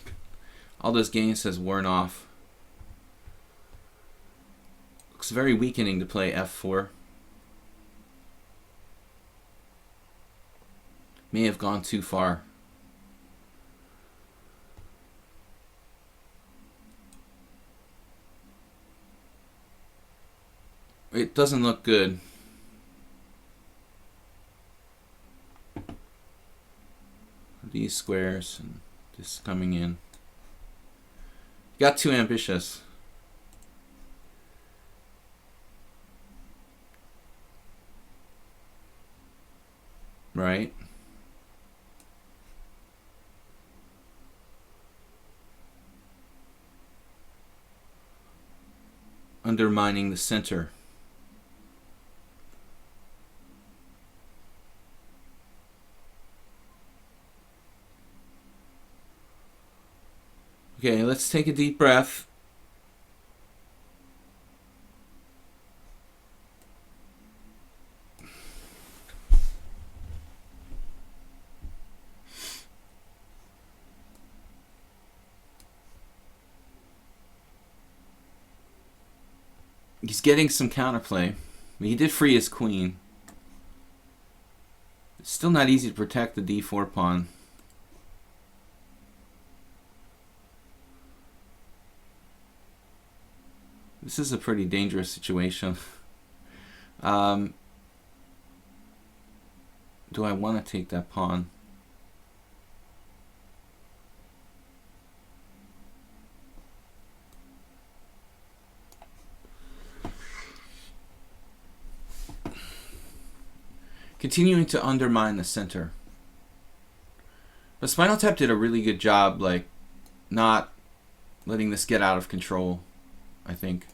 gains has worn off. Looks very weakening to play f4. May have gone too far. It doesn't look good. These squares and this coming in. Got too ambitious. Right? Undermining the center. Okay, let's take a deep breath. He's getting some counterplay. He did free his queen. It's still not easy to protect the d4 pawn. This is a pretty dangerous situation. Do I want to take that pawn? Continuing to undermine the center. But Spinal Tap did a really good job, like, not letting this get out of control, I think.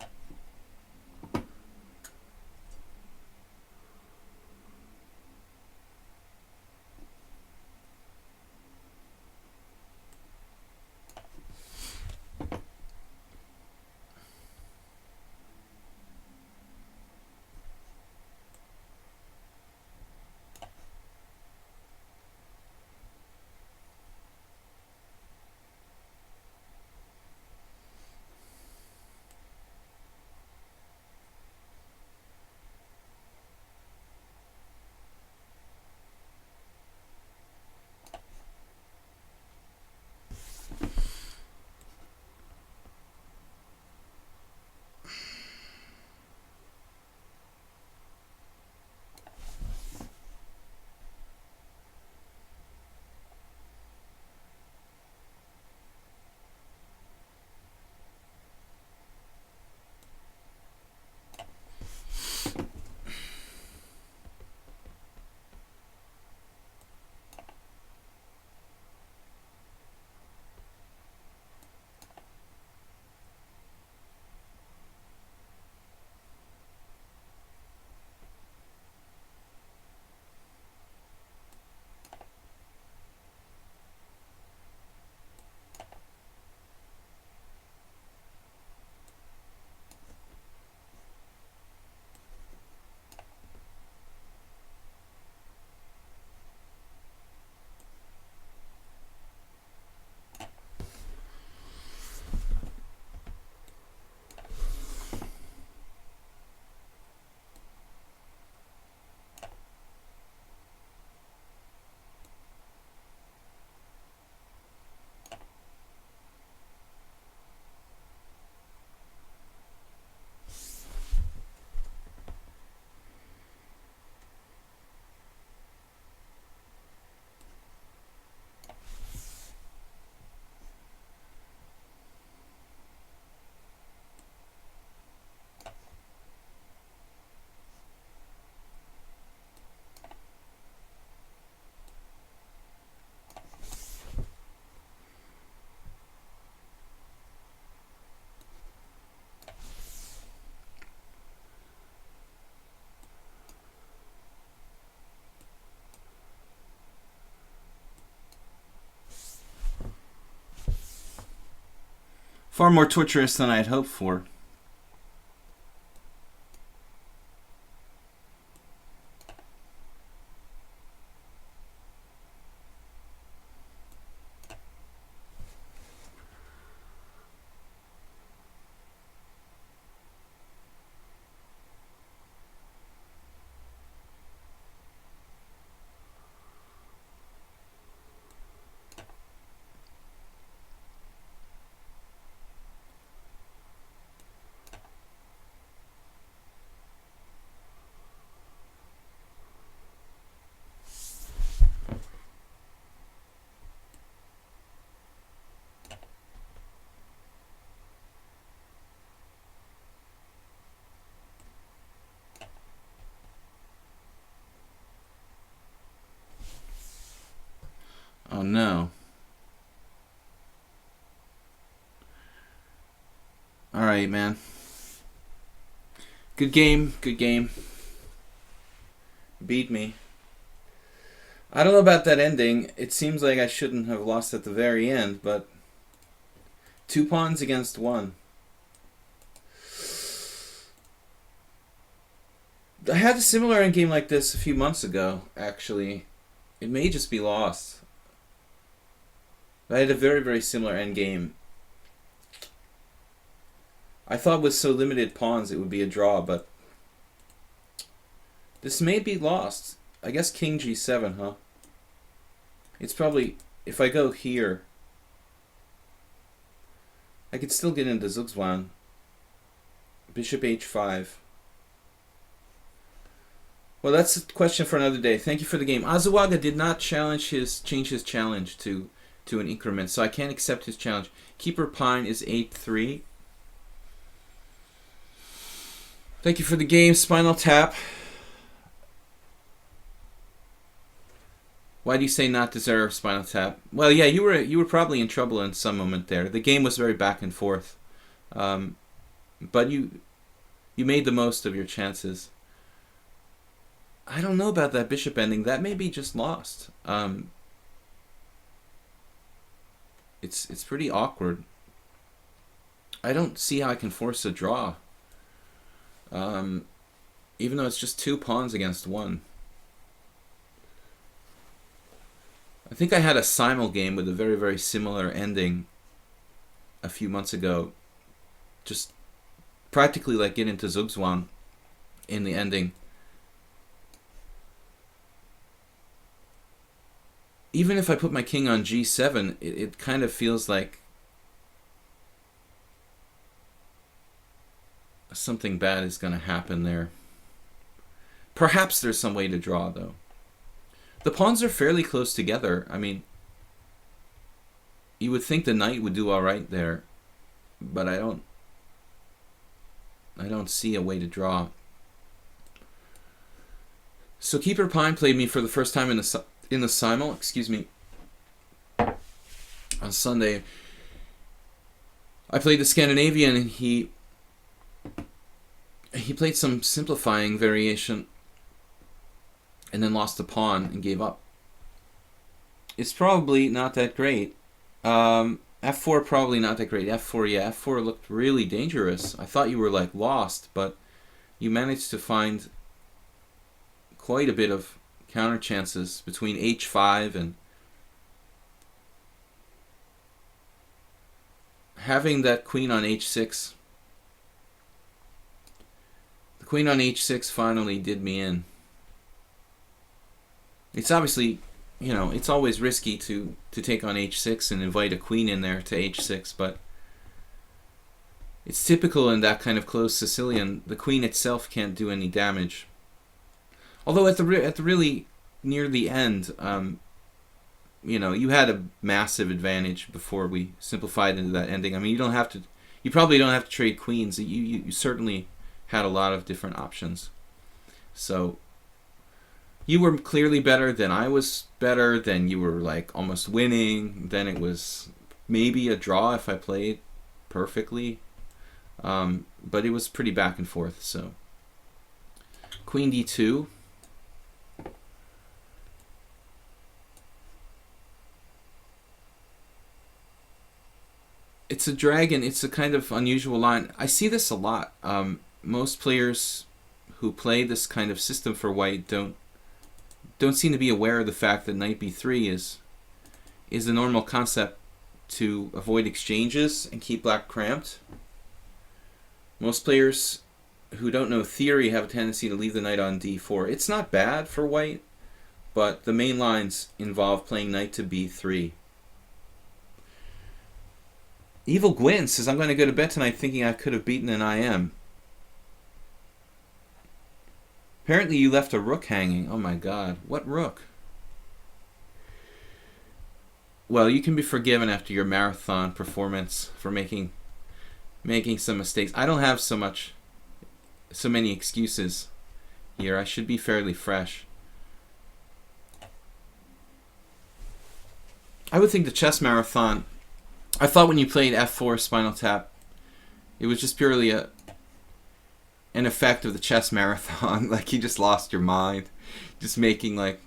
Far more torturous than I had hoped for. Oh no. Alright, man. Good game, good game. Beat me. I don't know about that ending. It seems like I shouldn't have lost at the very end, but 2 pawns against 1. I had a similar endgame like this a few months ago, actually. It may just be lost. I had a very, very similar endgame. I thought with so limited pawns it would be a draw, but this may be lost. I guess king g7, huh? It's probably, if I go here, I could still get into Zugzwang. Bishop h5. Well, that's a question for another day. Thank you for the game. Azuaga did not change his challenge to an increment, so I can't accept his challenge. Keeper Pine is 8-3. Thank you for the game. Spinal Tap. Why do you say not deserve Spinal Tap? Well, yeah, you were probably in trouble in some moment there. The game was very back and forth, but you made the most of your chances. I don't know about that bishop ending. That may be just lost. It's pretty awkward. I don't see how I can force a draw. Even though it's just 2 pawns against 1. I think I had a simul game with a very, very similar ending a few months ago. Just practically like get into Zugzwang in the ending. Even if I put my king on g7, it kind of feels like something bad is going to happen there. Perhaps there's some way to draw, though. The pawns are fairly close together. I mean, you would think the knight would do all right there, but I don't see a way to draw. So Keeper Pine played me for the first time in the simul, excuse me, on Sunday. I played the Scandinavian, and he played some simplifying variation and then lost the pawn and gave up. It's probably not that great. F4 probably not that great. F4, yeah, F4 looked really dangerous. I thought you were like lost, but you managed to find quite a bit of counter chances between h5 and having that queen on h6. The queen on h6 finally did me in. It's obviously, you know, it's always risky to take on h6 and invite a queen in there to h6, but it's typical in that kind of closed Sicilian. The queen itself can't do any damage. Although at the really near the end, you know, you had a massive advantage before we simplified into that ending. I mean, you probably don't have to trade queens. You certainly had a lot of different options. So you were clearly better, then I was better, then you were like almost winning, then it was maybe a draw if I played perfectly, but it was pretty back and forth. So queen d2. it's a dragon. It's a kind of unusual line. I see this a lot. Most players who play this kind of system for white don't seem to be aware of the fact that knight b3 is the normal concept to avoid exchanges and keep black cramped. Most players who don't know theory have a tendency to leave the knight on d4. It's not bad for white, but the main lines involve playing knight to b3. Evil Gwyn says, I'm going to go to bed tonight thinking I could have beaten an IM. Apparently you left a rook hanging. Oh my god. What rook? Well, you can be forgiven after your marathon performance for making some mistakes. I don't have so many excuses here. I should be fairly fresh. I would think the chess marathon, I thought when you played f4 Spinal Tap, it was just purely an effect of the chess marathon. Like you just lost your mind, just making like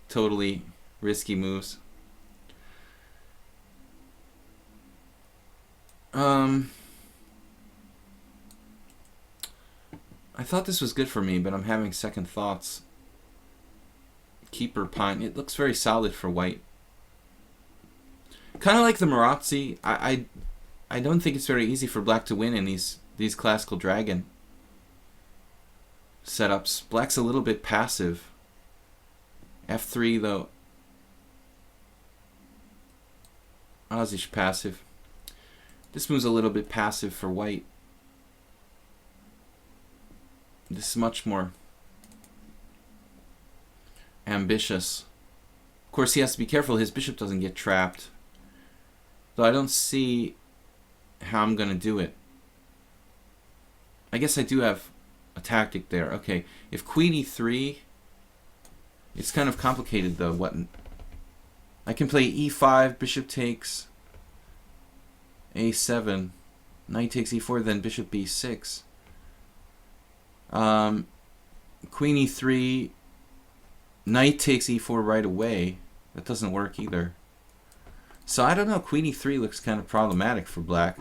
totally risky moves. I thought this was good for me, but I'm having second thoughts. Keeper Pine, it looks very solid for white. Kind of like the Marazzi, I don't think it's very easy for black to win in these classical dragon setups. Black's a little bit passive. f3 though. Ozzy's passive. This move's a little bit passive for white. This is much more ambitious. Of course, he has to be careful his bishop doesn't get trapped. Though I don't see how I'm going to do it. I guess I do have a tactic there. Okay, if queen e3, it's kind of complicated though. What? I can play e5, bishop takes a7, knight takes e4, then bishop b6. Queen e3, knight takes e4 right away. That doesn't work either. So I don't know, queen e3 looks kind of problematic for black.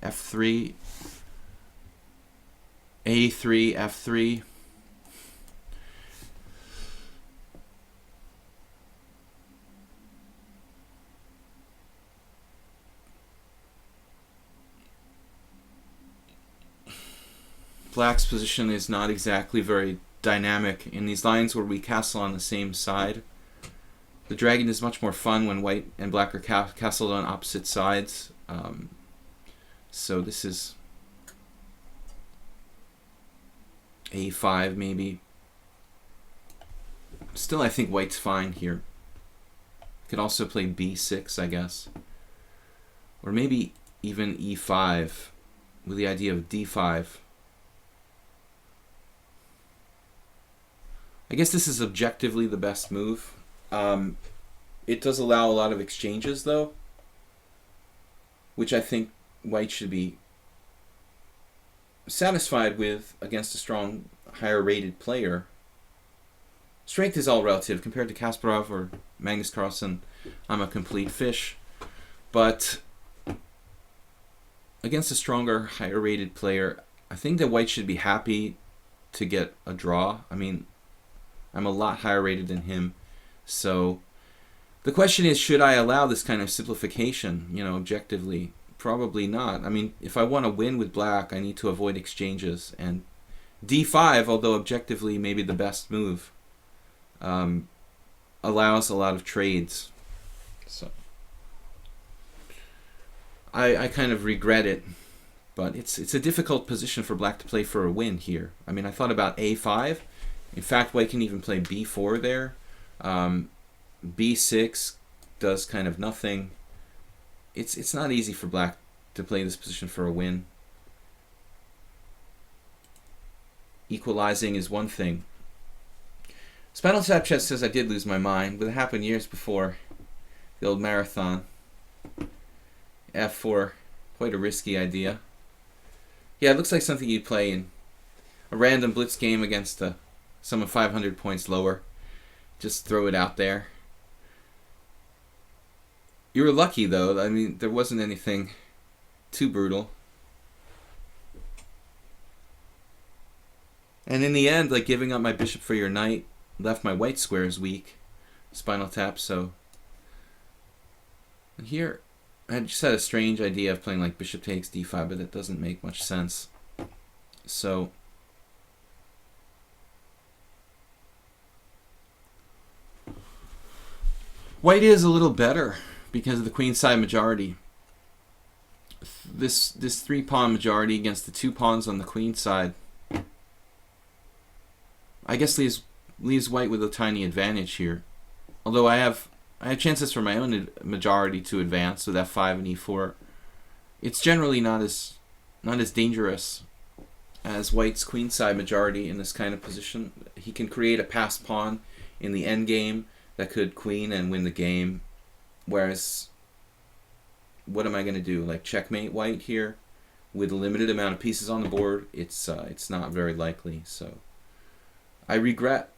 f3, a3, f3. Black's position is not exactly very dynamic in these lines where we castle on the same side. The dragon is much more fun when white and black are castled on opposite sides. So this is a5 maybe. Still, I think white's fine here. Could also play b6, I guess. Or maybe even e5 with the idea of d5. I guess this is objectively the best move. It does allow a lot of exchanges, though, which I think white should be satisfied with against a strong, higher-rated player. Strength is all relative. Compared to Kasparov or Magnus Carlsen, I'm a complete fish. But against a stronger, higher-rated player, I think that white should be happy to get a draw. I mean, I'm a lot higher rated than him. So the question is, should I allow this kind of simplification, objectively? Probably not. I mean, if I want to win with black, I need to avoid exchanges. And d5, although objectively maybe the best move, allows a lot of trades. So I kind of regret it. But it's a difficult position for black to play for a win here. I mean, I thought about a5. In fact, white can even play b4 there. b6 does kind of nothing. It's not easy for black to play this position for a win. Equalizing is one thing. Spinal Tap Chess says I did lose my mind, but it happened years before the old marathon. f4, quite a risky idea. Yeah, it looks like something you'd play in a random blitz game against someone 500 points lower. Just throw it out there. You were lucky, though. I mean, there wasn't anything too brutal. And in the end, like, giving up my bishop for your knight left my white squares weak. Spinal tap, so... And here, I just had a strange idea of playing like bishop takes d5, but it doesn't make much sense. So... White is a little better because of the queenside majority. This 3-pawn majority against the 2 pawns on the queen side, I guess leaves white with a tiny advantage here. Although I have chances for my own majority to advance with f5 and e4. It's generally not as dangerous as white's queenside majority in this kind of position. He can create a passed pawn in the endgame that could queen and win the game, whereas what am I going to do? Like checkmate white here with a limited amount of pieces on the board? It's not very likely. So I regret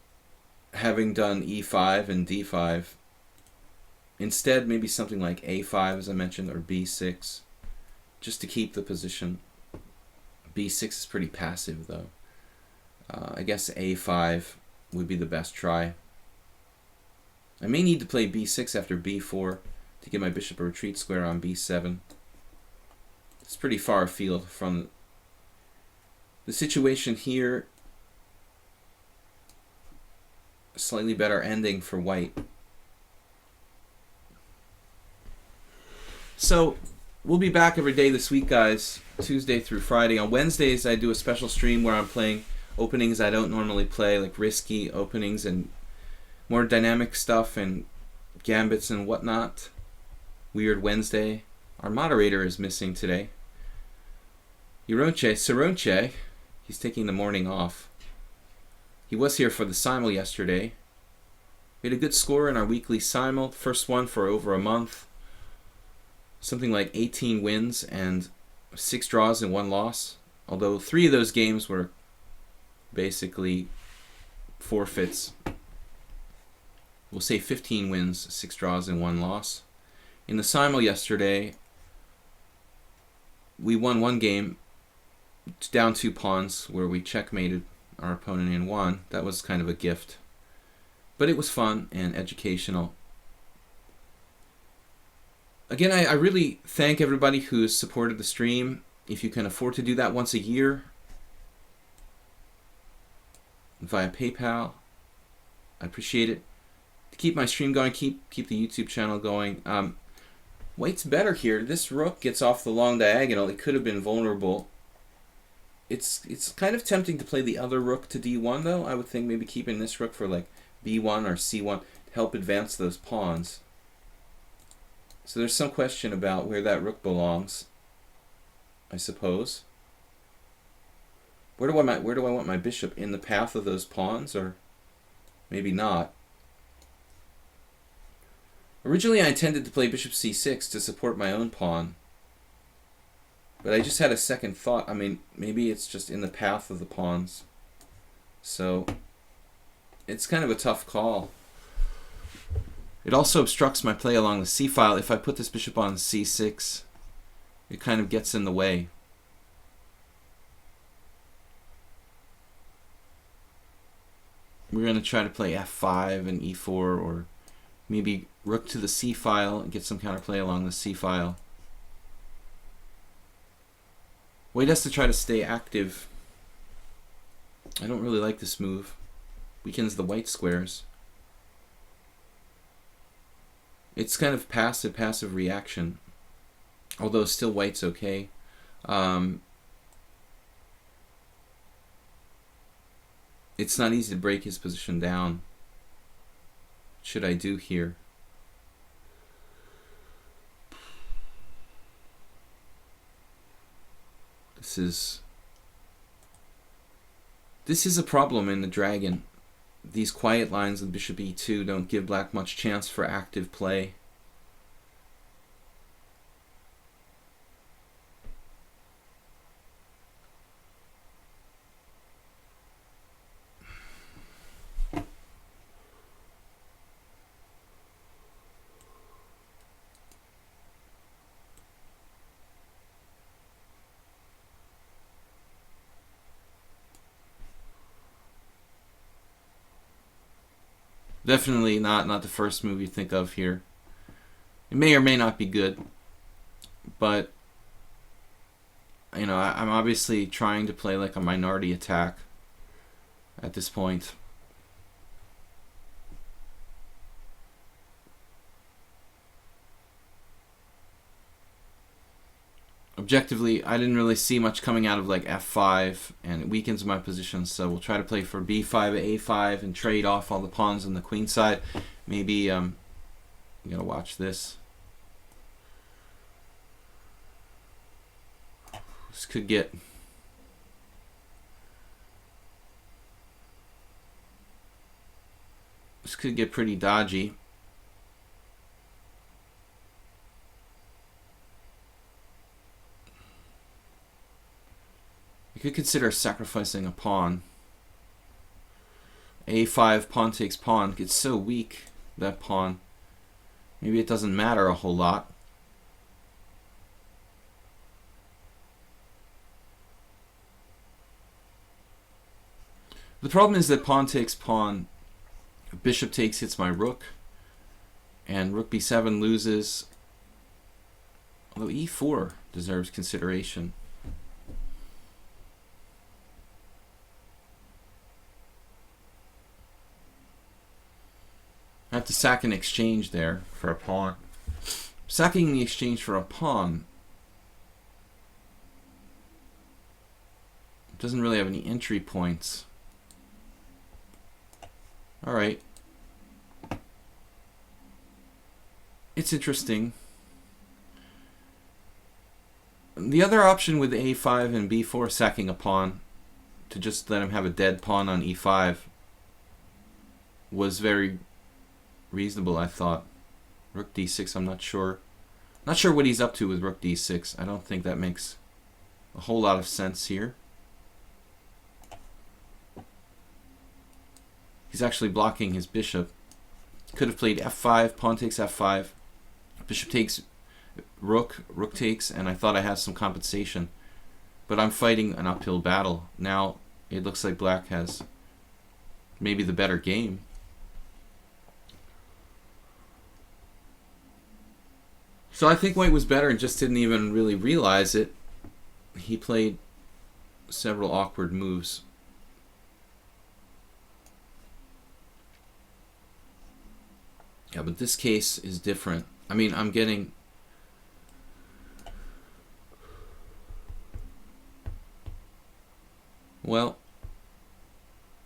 having done e5 and d5. Instead, maybe something like a5, as I mentioned, or b6, just to keep the position. b6 is pretty passive, though. I guess a5 would be the best try. I may need to play b6 after b4 to get my bishop a retreat square on b7. It's pretty far afield from the situation here. A slightly better ending for white. So we'll be back every day this week, guys, Tuesday through Friday. On Wednesdays, I do a special stream where I'm playing openings I don't normally play, like risky openings and more dynamic stuff and gambits and whatnot. Weird Wednesday. Our moderator is missing today. Saronche, he's taking the morning off. He was here for the simul yesterday. We had a good score in our weekly simul, first one for over a month. Something like 18 wins and 6 draws and 1 loss. Although 3 of those games were basically forfeits. We'll say 15 wins, 6 draws, and 1 loss. In the simul yesterday, we won 1 game, down 2 pawns, where we checkmated our opponent and won. That was kind of a gift. But it was fun and educational. Again, I really thank everybody who's supported the stream. If you can afford to do that once a year via PayPal, I appreciate it. To keep my stream going, keep the YouTube channel going. White's better here. This rook gets off the long diagonal. It could have been vulnerable. It's kind of tempting to play the other rook to d1, though. I would think maybe keeping this rook for like b1 or c1 to help advance those pawns. So there's some question about where that rook belongs, I suppose. Where do I want my bishop? In the path of those pawns, or maybe not? Originally, I intended to play bishop c6 to support my own pawn. But I just had a second thought. I mean, maybe it's just in the path of the pawns. So it's kind of a tough call. It also obstructs my play along the c-file. If I put this bishop on c6, it kind of gets in the way. We're going to try to play f5 and e4, or maybe rook to the c-file and get some counterplay along the c-file. White has to try to stay active. I don't really like this move. Weakens the white squares. It's kind of passive reaction. Although still white's okay. It's not easy to break his position down. What should I do here? This is a problem in the dragon. These quiet lines of bishop e2 don't give black much chance for active play. Definitely not the first move you think of here. It may or may not be good, but you know, I'm obviously trying to play like a minority attack at this point. Objectively, I didn't really see much coming out of like f5, and it weakens my position, so we'll try to play for b5, a5, and trade off all the pawns on the queen side. Maybe you gotta watch this. This could get pretty dodgy. You could consider sacrificing a pawn. a5, pawn takes pawn. It's so weak, that pawn. Maybe it doesn't matter a whole lot. The problem is that pawn takes pawn, bishop takes hits my rook, and rook b7 loses. Although e4 deserves consideration. I have to sack an exchange there for a pawn. Sacking the exchange for a pawn doesn't really have any entry points. Alright. It's interesting. The other option with a5 and b4 sacking a pawn to just let him have a dead pawn on e5 was very reasonable, I thought. Rook d6, I'm not sure. Not sure what he's up to with rook d6. I don't think that makes a whole lot of sense here. He's actually blocking his bishop. Could have played f5, pawn takes f5, bishop takes rook, rook takes, and I thought I had some compensation. But I'm fighting an uphill battle. Now it looks like black has maybe the better game. So I think white was better and just didn't even really realize it. He played several awkward moves. Yeah, but this case is different. I mean, I'm getting... Well,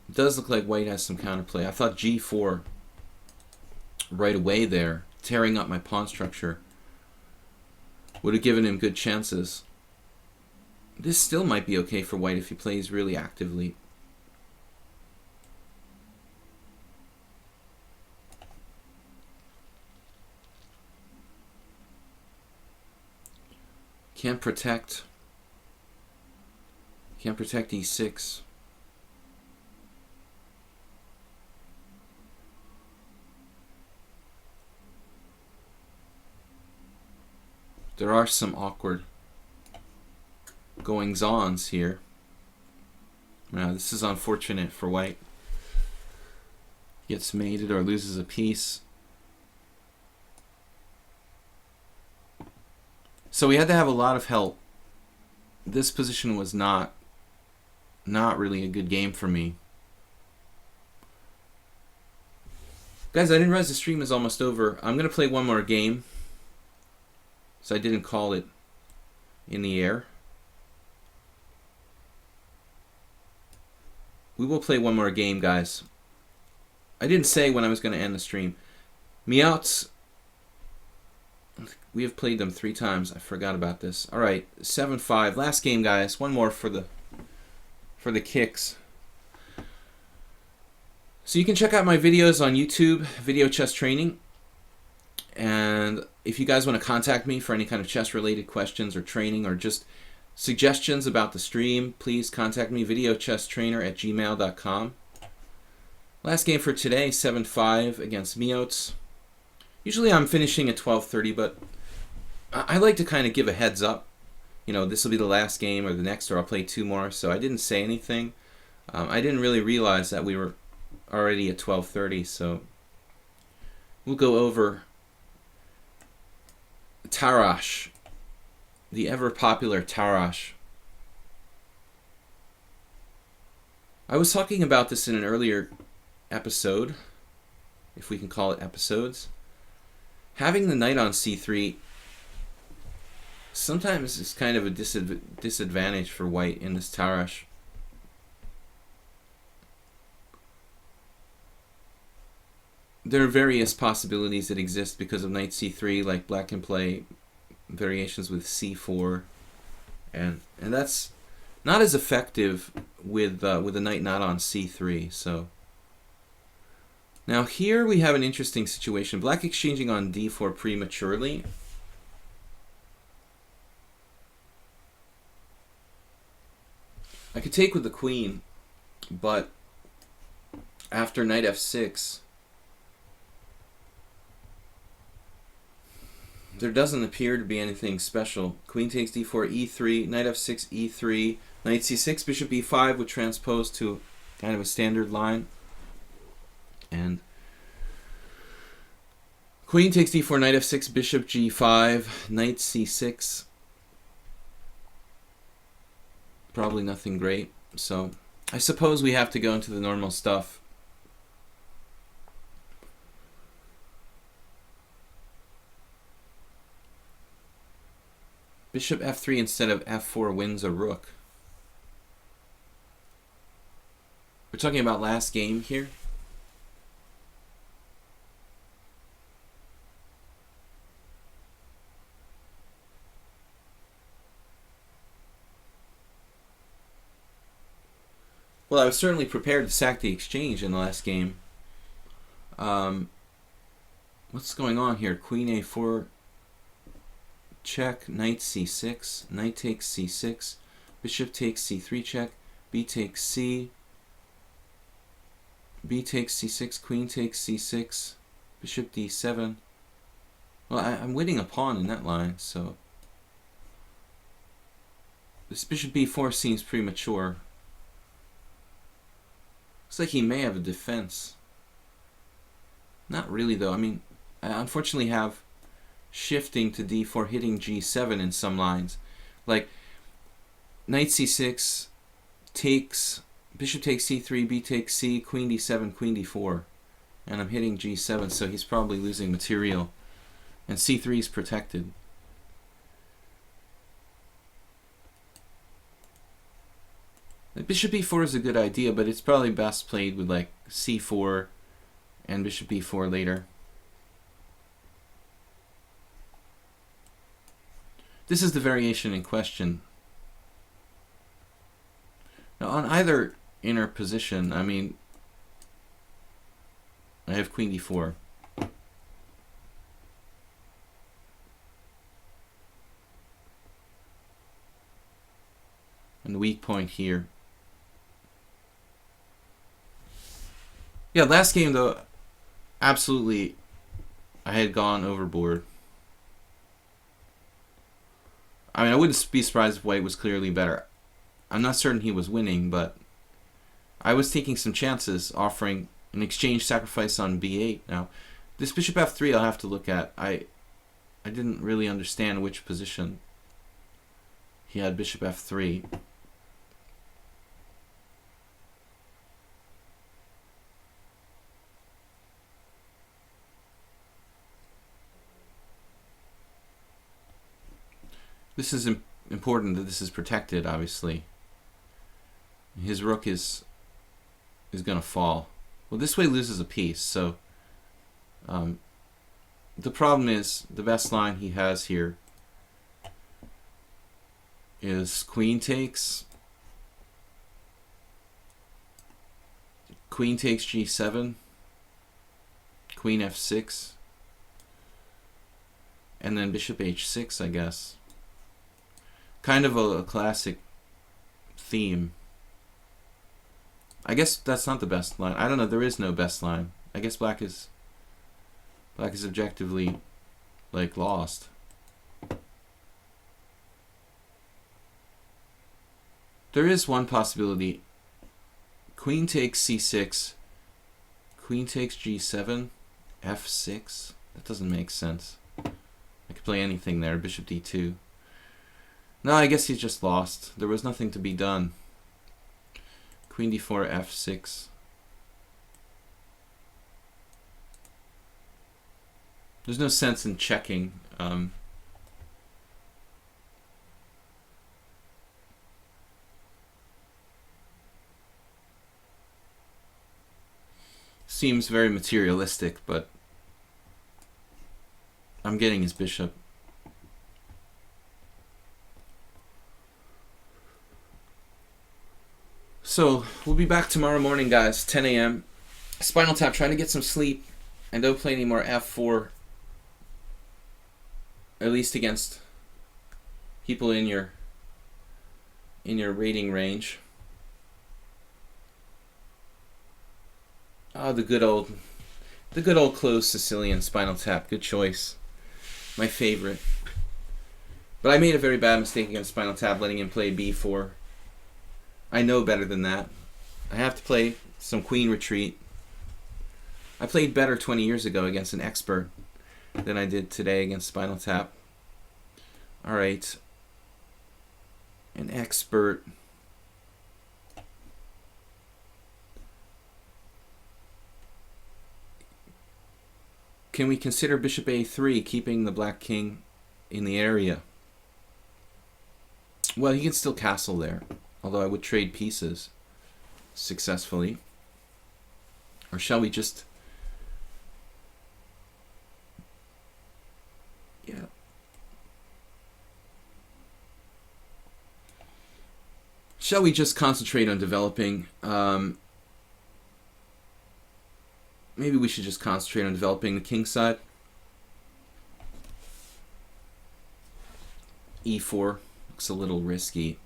it does look like white has some counterplay. I thought g4 right away there, tearing up my pawn structure, would have given him good chances. This still might be okay for white if he plays really actively. Can't protect e6. There are some awkward goings-ons here. Now, this is unfortunate for white. Gets mated or loses a piece. So we had to have a lot of help. This position was not really a good game for me. Guys, I didn't realize the stream is almost over. I'm going to play one more game. So I didn't call it in the air. We will play one more game, guys. I didn't say when I was going to end the stream. Meowts, we have played them 3 times. I forgot about this. All right, 7-5. Last game, guys. One more for the kicks. So you can check out my videos on YouTube, Video Chess Training. And if you guys want to contact me for any kind of chess-related questions or training or just suggestions about the stream, please contact me, videochesstrainer@gmail.com. Last game for today, 7-5 against Meowts. Usually I'm finishing at 12:30, but I like to kind of give a heads up. You know, this will be the last game or the next, or I'll play 2 more, so I didn't say anything. I didn't really realize that we were already at 12:30, so we'll go over Tarrasch, the ever popular Tarrasch. I was talking about this in an earlier episode, if we can call it episodes. Having the knight on c3 sometimes is kind of a disadvantage for white in this Tarrasch. There are various possibilities that exist because of knight c3, like black can play variations with c4, and that's not as effective with a knight not on c3. So now here we have an interesting situation. Black exchanging on d4 prematurely. I could take with the queen, but after knight f6, there doesn't appear to be anything special. Queen takes d4, e3, knight f6, e3, knight c6, bishop e5 would transpose to kind of a standard line. And queen takes d4, knight f6, bishop g5, knight c6. Probably nothing great. So I suppose we have to go into the normal stuff. Bishop f3 instead of f4 wins a rook. We're talking about last game here. Well, I was certainly prepared to sack the exchange in the last game. What's going on here? Queen a4 check, knight c6, knight takes c6, bishop takes c3 check, b takes c, b takes c6, queen takes c6, bishop d7. Well, I'm winning a pawn in that line, so this bishop b4 seems premature. Looks like he may have a defense. Not really, though. I mean, I unfortunately have shifting to d4 hitting g7 in some lines. Like, knight c6 takes, bishop takes c3, b takes c, queen d7, queen d4. And I'm hitting g7, so he's probably losing material. And c3 is protected. Bishop e4 is a good idea, but it's probably best played with like c4 and bishop e4 later. This is the variation in question. Now on either inner position, I mean, I have queen d4. And the weak point here. Yeah, last game though, absolutely, I had gone overboard. I mean, I wouldn't be surprised if white was clearly better. I'm not certain he was winning, but I was taking some chances, offering an exchange sacrifice on b8. Now, this bishop f3 I'll have to look at. I didn't really understand which position he had bishop f3. This is important that this is protected, obviously. His rook is going to fall. Well, this way loses a piece, so the problem is the best line he has here is queen takes g7, queen f6, and then bishop h6, I guess. Kind of a classic theme. I guess that's not the best line. I don't know. There is no best line. I guess black is objectively like lost. There is one possibility. Queen takes c6, queen takes g7, f6? That doesn't make sense. I could play anything there. Bishop d2. No, I guess he's just lost. There was nothing to be done. Queen d4, f6. There's no sense in checking. Seems very materialistic, but I'm getting his bishop. So we'll be back tomorrow morning, guys, 10 a.m. Spinal Tap, trying to get some sleep, and don't play any more f4. At least against people in your rating range. Oh, the good old closed Sicilian Spinal Tap. Good choice. My favorite. But I made a very bad mistake against Spinal Tap, letting him play b4. I know better than that. I have to play some queen retreat. I played better 20 years ago against an expert than I did today against Spinal Tap. Alright. An expert. Can we consider bishop a3, keeping the black king in the area? Well, he can still castle there, although I would trade pieces successfully. Or shall we just... Yeah. Shall we just concentrate on developing... Maybe we should just concentrate on developing the king side. e4 looks a little risky.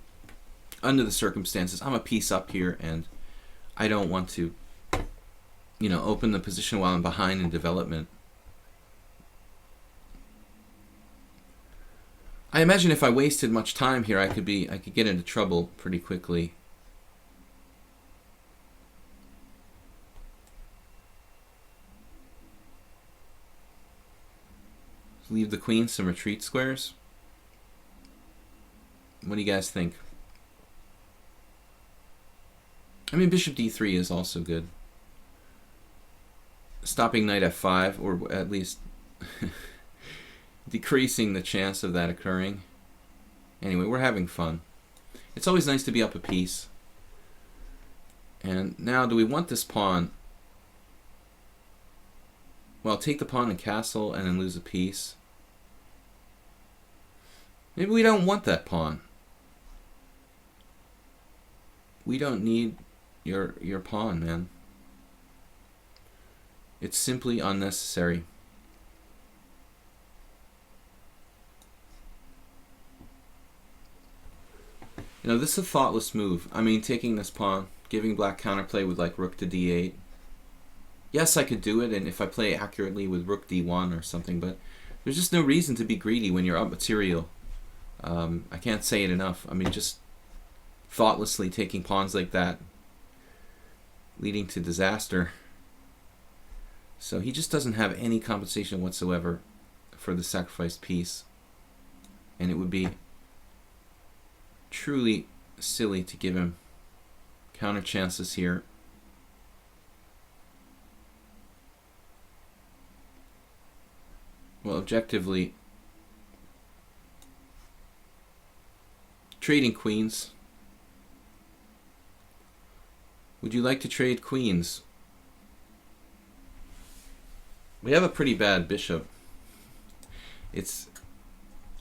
Under the circumstances, I'm a piece up here, and I don't want to, open the position while I'm behind in development. I imagine if I wasted much time here, I could get into trouble pretty quickly. Leave the queen some retreat squares. What do you guys think? I mean, bishop d3 is also good. Stopping knight f5, or at least decreasing the chance of that occurring. Anyway, we're having fun. It's always nice to be up a piece. And now, do we want this pawn? Well, take the pawn and castle and then lose a piece. Maybe we don't want that pawn. We don't need your pawn, man. It's simply unnecessary. This is a thoughtless move. I mean, taking this pawn, giving black counterplay with like rook to d8. Yes, I could do it, and if I play accurately with rook d1 or something, but there's just no reason to be greedy when you're up material. I can't say it enough. I mean, just thoughtlessly taking pawns like that, leading to disaster. So he just doesn't have any compensation whatsoever for the sacrificed piece. And it would be truly silly to give him counter chances here. Well, objectively, trading queens. Would you like to trade queens? We have a pretty bad bishop.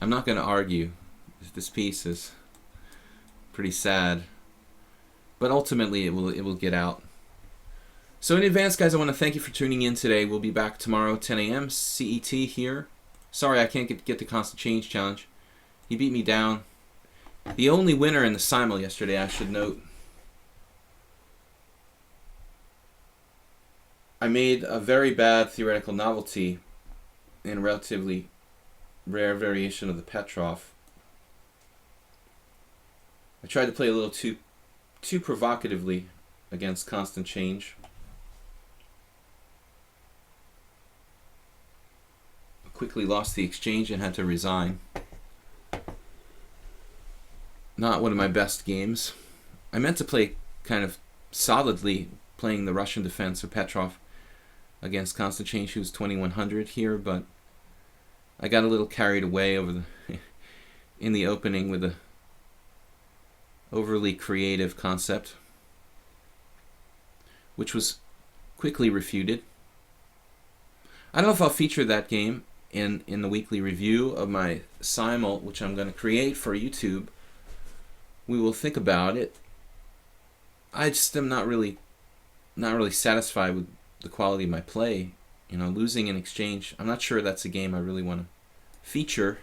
I'm not going to argue. This piece is pretty sad, but ultimately it will get out. So in advance, guys, I want to thank you for tuning in today. We'll be back tomorrow, 10 a.m. CET here. Sorry, I can't get the constant change challenge. He beat me down. The only winner in the simul yesterday, I should note. I made a very bad theoretical novelty in a relatively rare variation of the Petrov. I tried to play a little too provocatively against constant change. quickly lost the exchange and had to resign. Not one of my best games. I meant to play kind of solidly playing the Russian defense or Petrov against Konstantin, who's 2100 here, but I got a little carried away over in the opening with a overly creative concept, which was quickly refuted. I don't know if I'll feature that game in the weekly review of my simul, which I'm going to create for YouTube. We will think about it. I just am not really satisfied with the quality of my play. You know, losing an exchange, I'm not sure that's a game I really want to feature.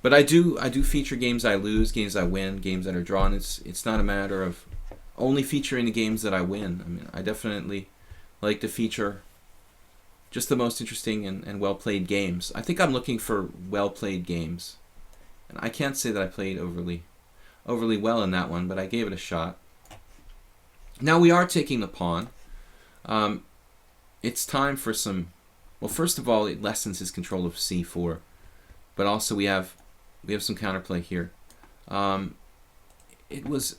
But I do feature games I lose, games I win, games that are drawn. It's not a matter of only featuring the games that I win. I mean, I definitely like to feature just the most interesting and well-played games. I think I'm looking for well-played games. And I can't say that I played overly well in that one, but I gave it a shot. Now we are taking the pawn. It's time for some... Well, first of all, it lessens his control of c4. But also we have some counterplay here. It was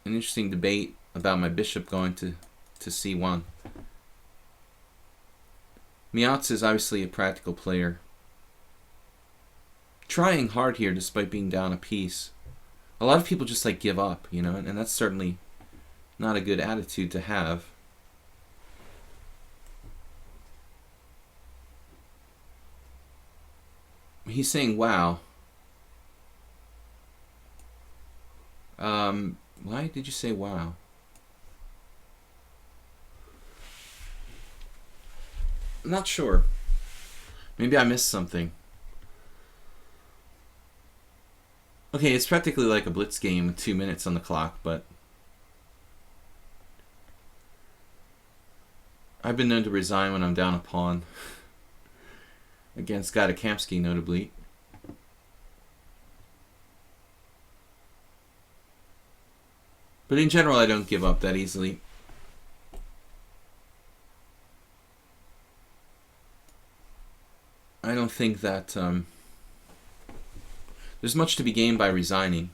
an interesting debate about my bishop going to c1. Miatz is obviously a practical player, trying hard here despite being down a piece. A lot of people just like give up, you know, and that's certainly not a good attitude to have. He's saying, wow. Why did you say wow? I'm not sure. Maybe I missed something. Okay, it's practically like a blitz game with 2 minutes on the clock, but I've been known to resign when I'm down a pawn. Against Gadakamsky, notably. But in general, I don't give up that easily. I don't think that there's much to be gained by resigning.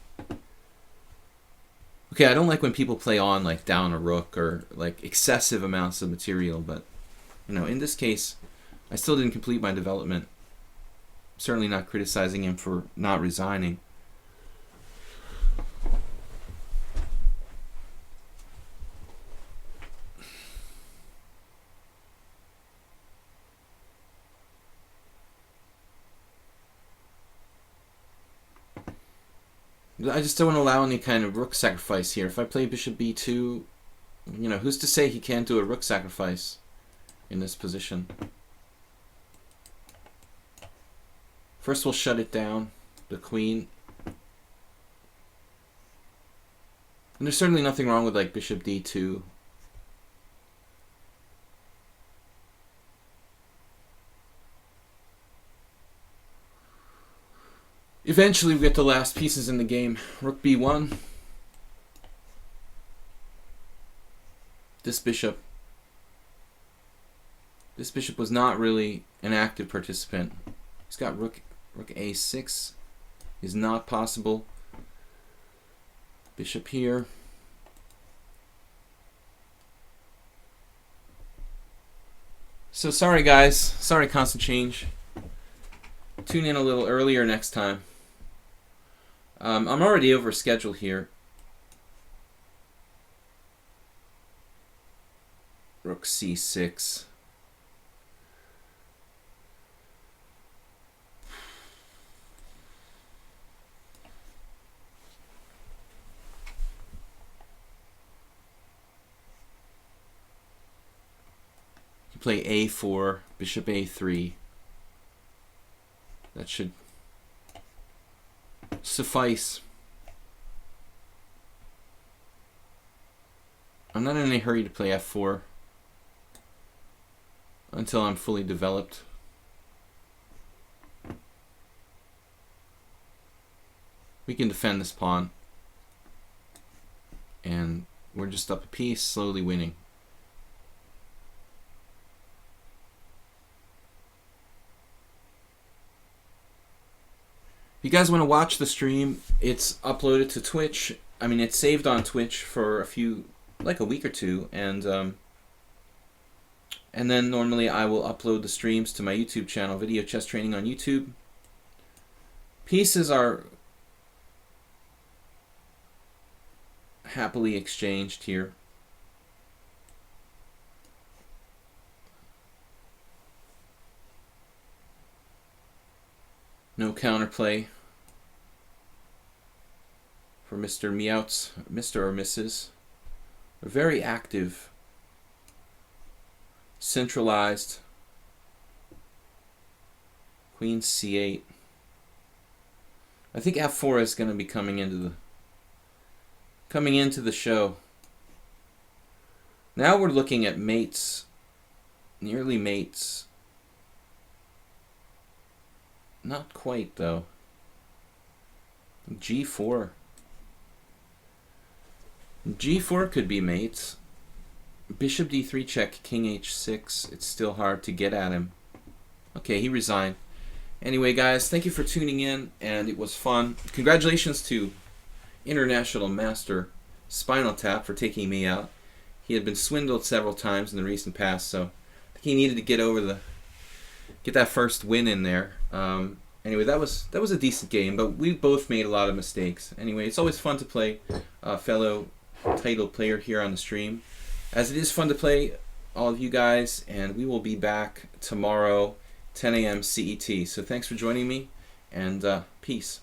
Okay, I don't like when people play on like down a rook or like excessive amounts of material, but you know, in this case, I still didn't complete my development. Certainly not criticizing him for not resigning. I just don't want to allow any kind of rook sacrifice here. If I play bishop b2, you know, who's to say he can't do a rook sacrifice in this position? First we'll shut it down, the queen. And there's certainly nothing wrong with like bishop d2. Eventually we get the last pieces in the game. Rook b1. This bishop was not really an active participant. He's got rook a6 is not possible. Bishop here. So sorry guys, sorry constant change. Tune in a little earlier next time. I'm already over schedule here. Rook c6. You play a4, bishop a3. That should suffice. I'm not in any hurry to play f4 until I'm fully developed. We can defend this pawn, and we're just up a piece, slowly winning. you guys want to watch the stream, it's uploaded to Twitch. I mean, it's saved on Twitch for a week or two, and then normally I will upload the streams to my YouTube channel, Video Chess Training on YouTube. Pieces are happily exchanged here. No counterplay for Mr. Meowts, Mr. or Mrs. A very active, centralized Queen C8. I think F4 is going to be coming into the show. Now we're looking at mates, nearly mates. Not quite, though. G4. G4 could be mates. Bishop D3 check, King H6. It's still hard to get at him. Okay, he resigned. Anyway, guys, thank you for tuning in, and it was fun. Congratulations to International Master Spinal Tap for taking me out. He had been swindled several times in the recent past, so I think he needed to get that first win in there. Anyway, that was a decent game, but we both made a lot of mistakes. Anyway, it's always fun to play a fellow title player here on the stream, as it is fun to play all of you guys, and we will be back tomorrow, 10 a.m. CET. So thanks for joining me, and peace.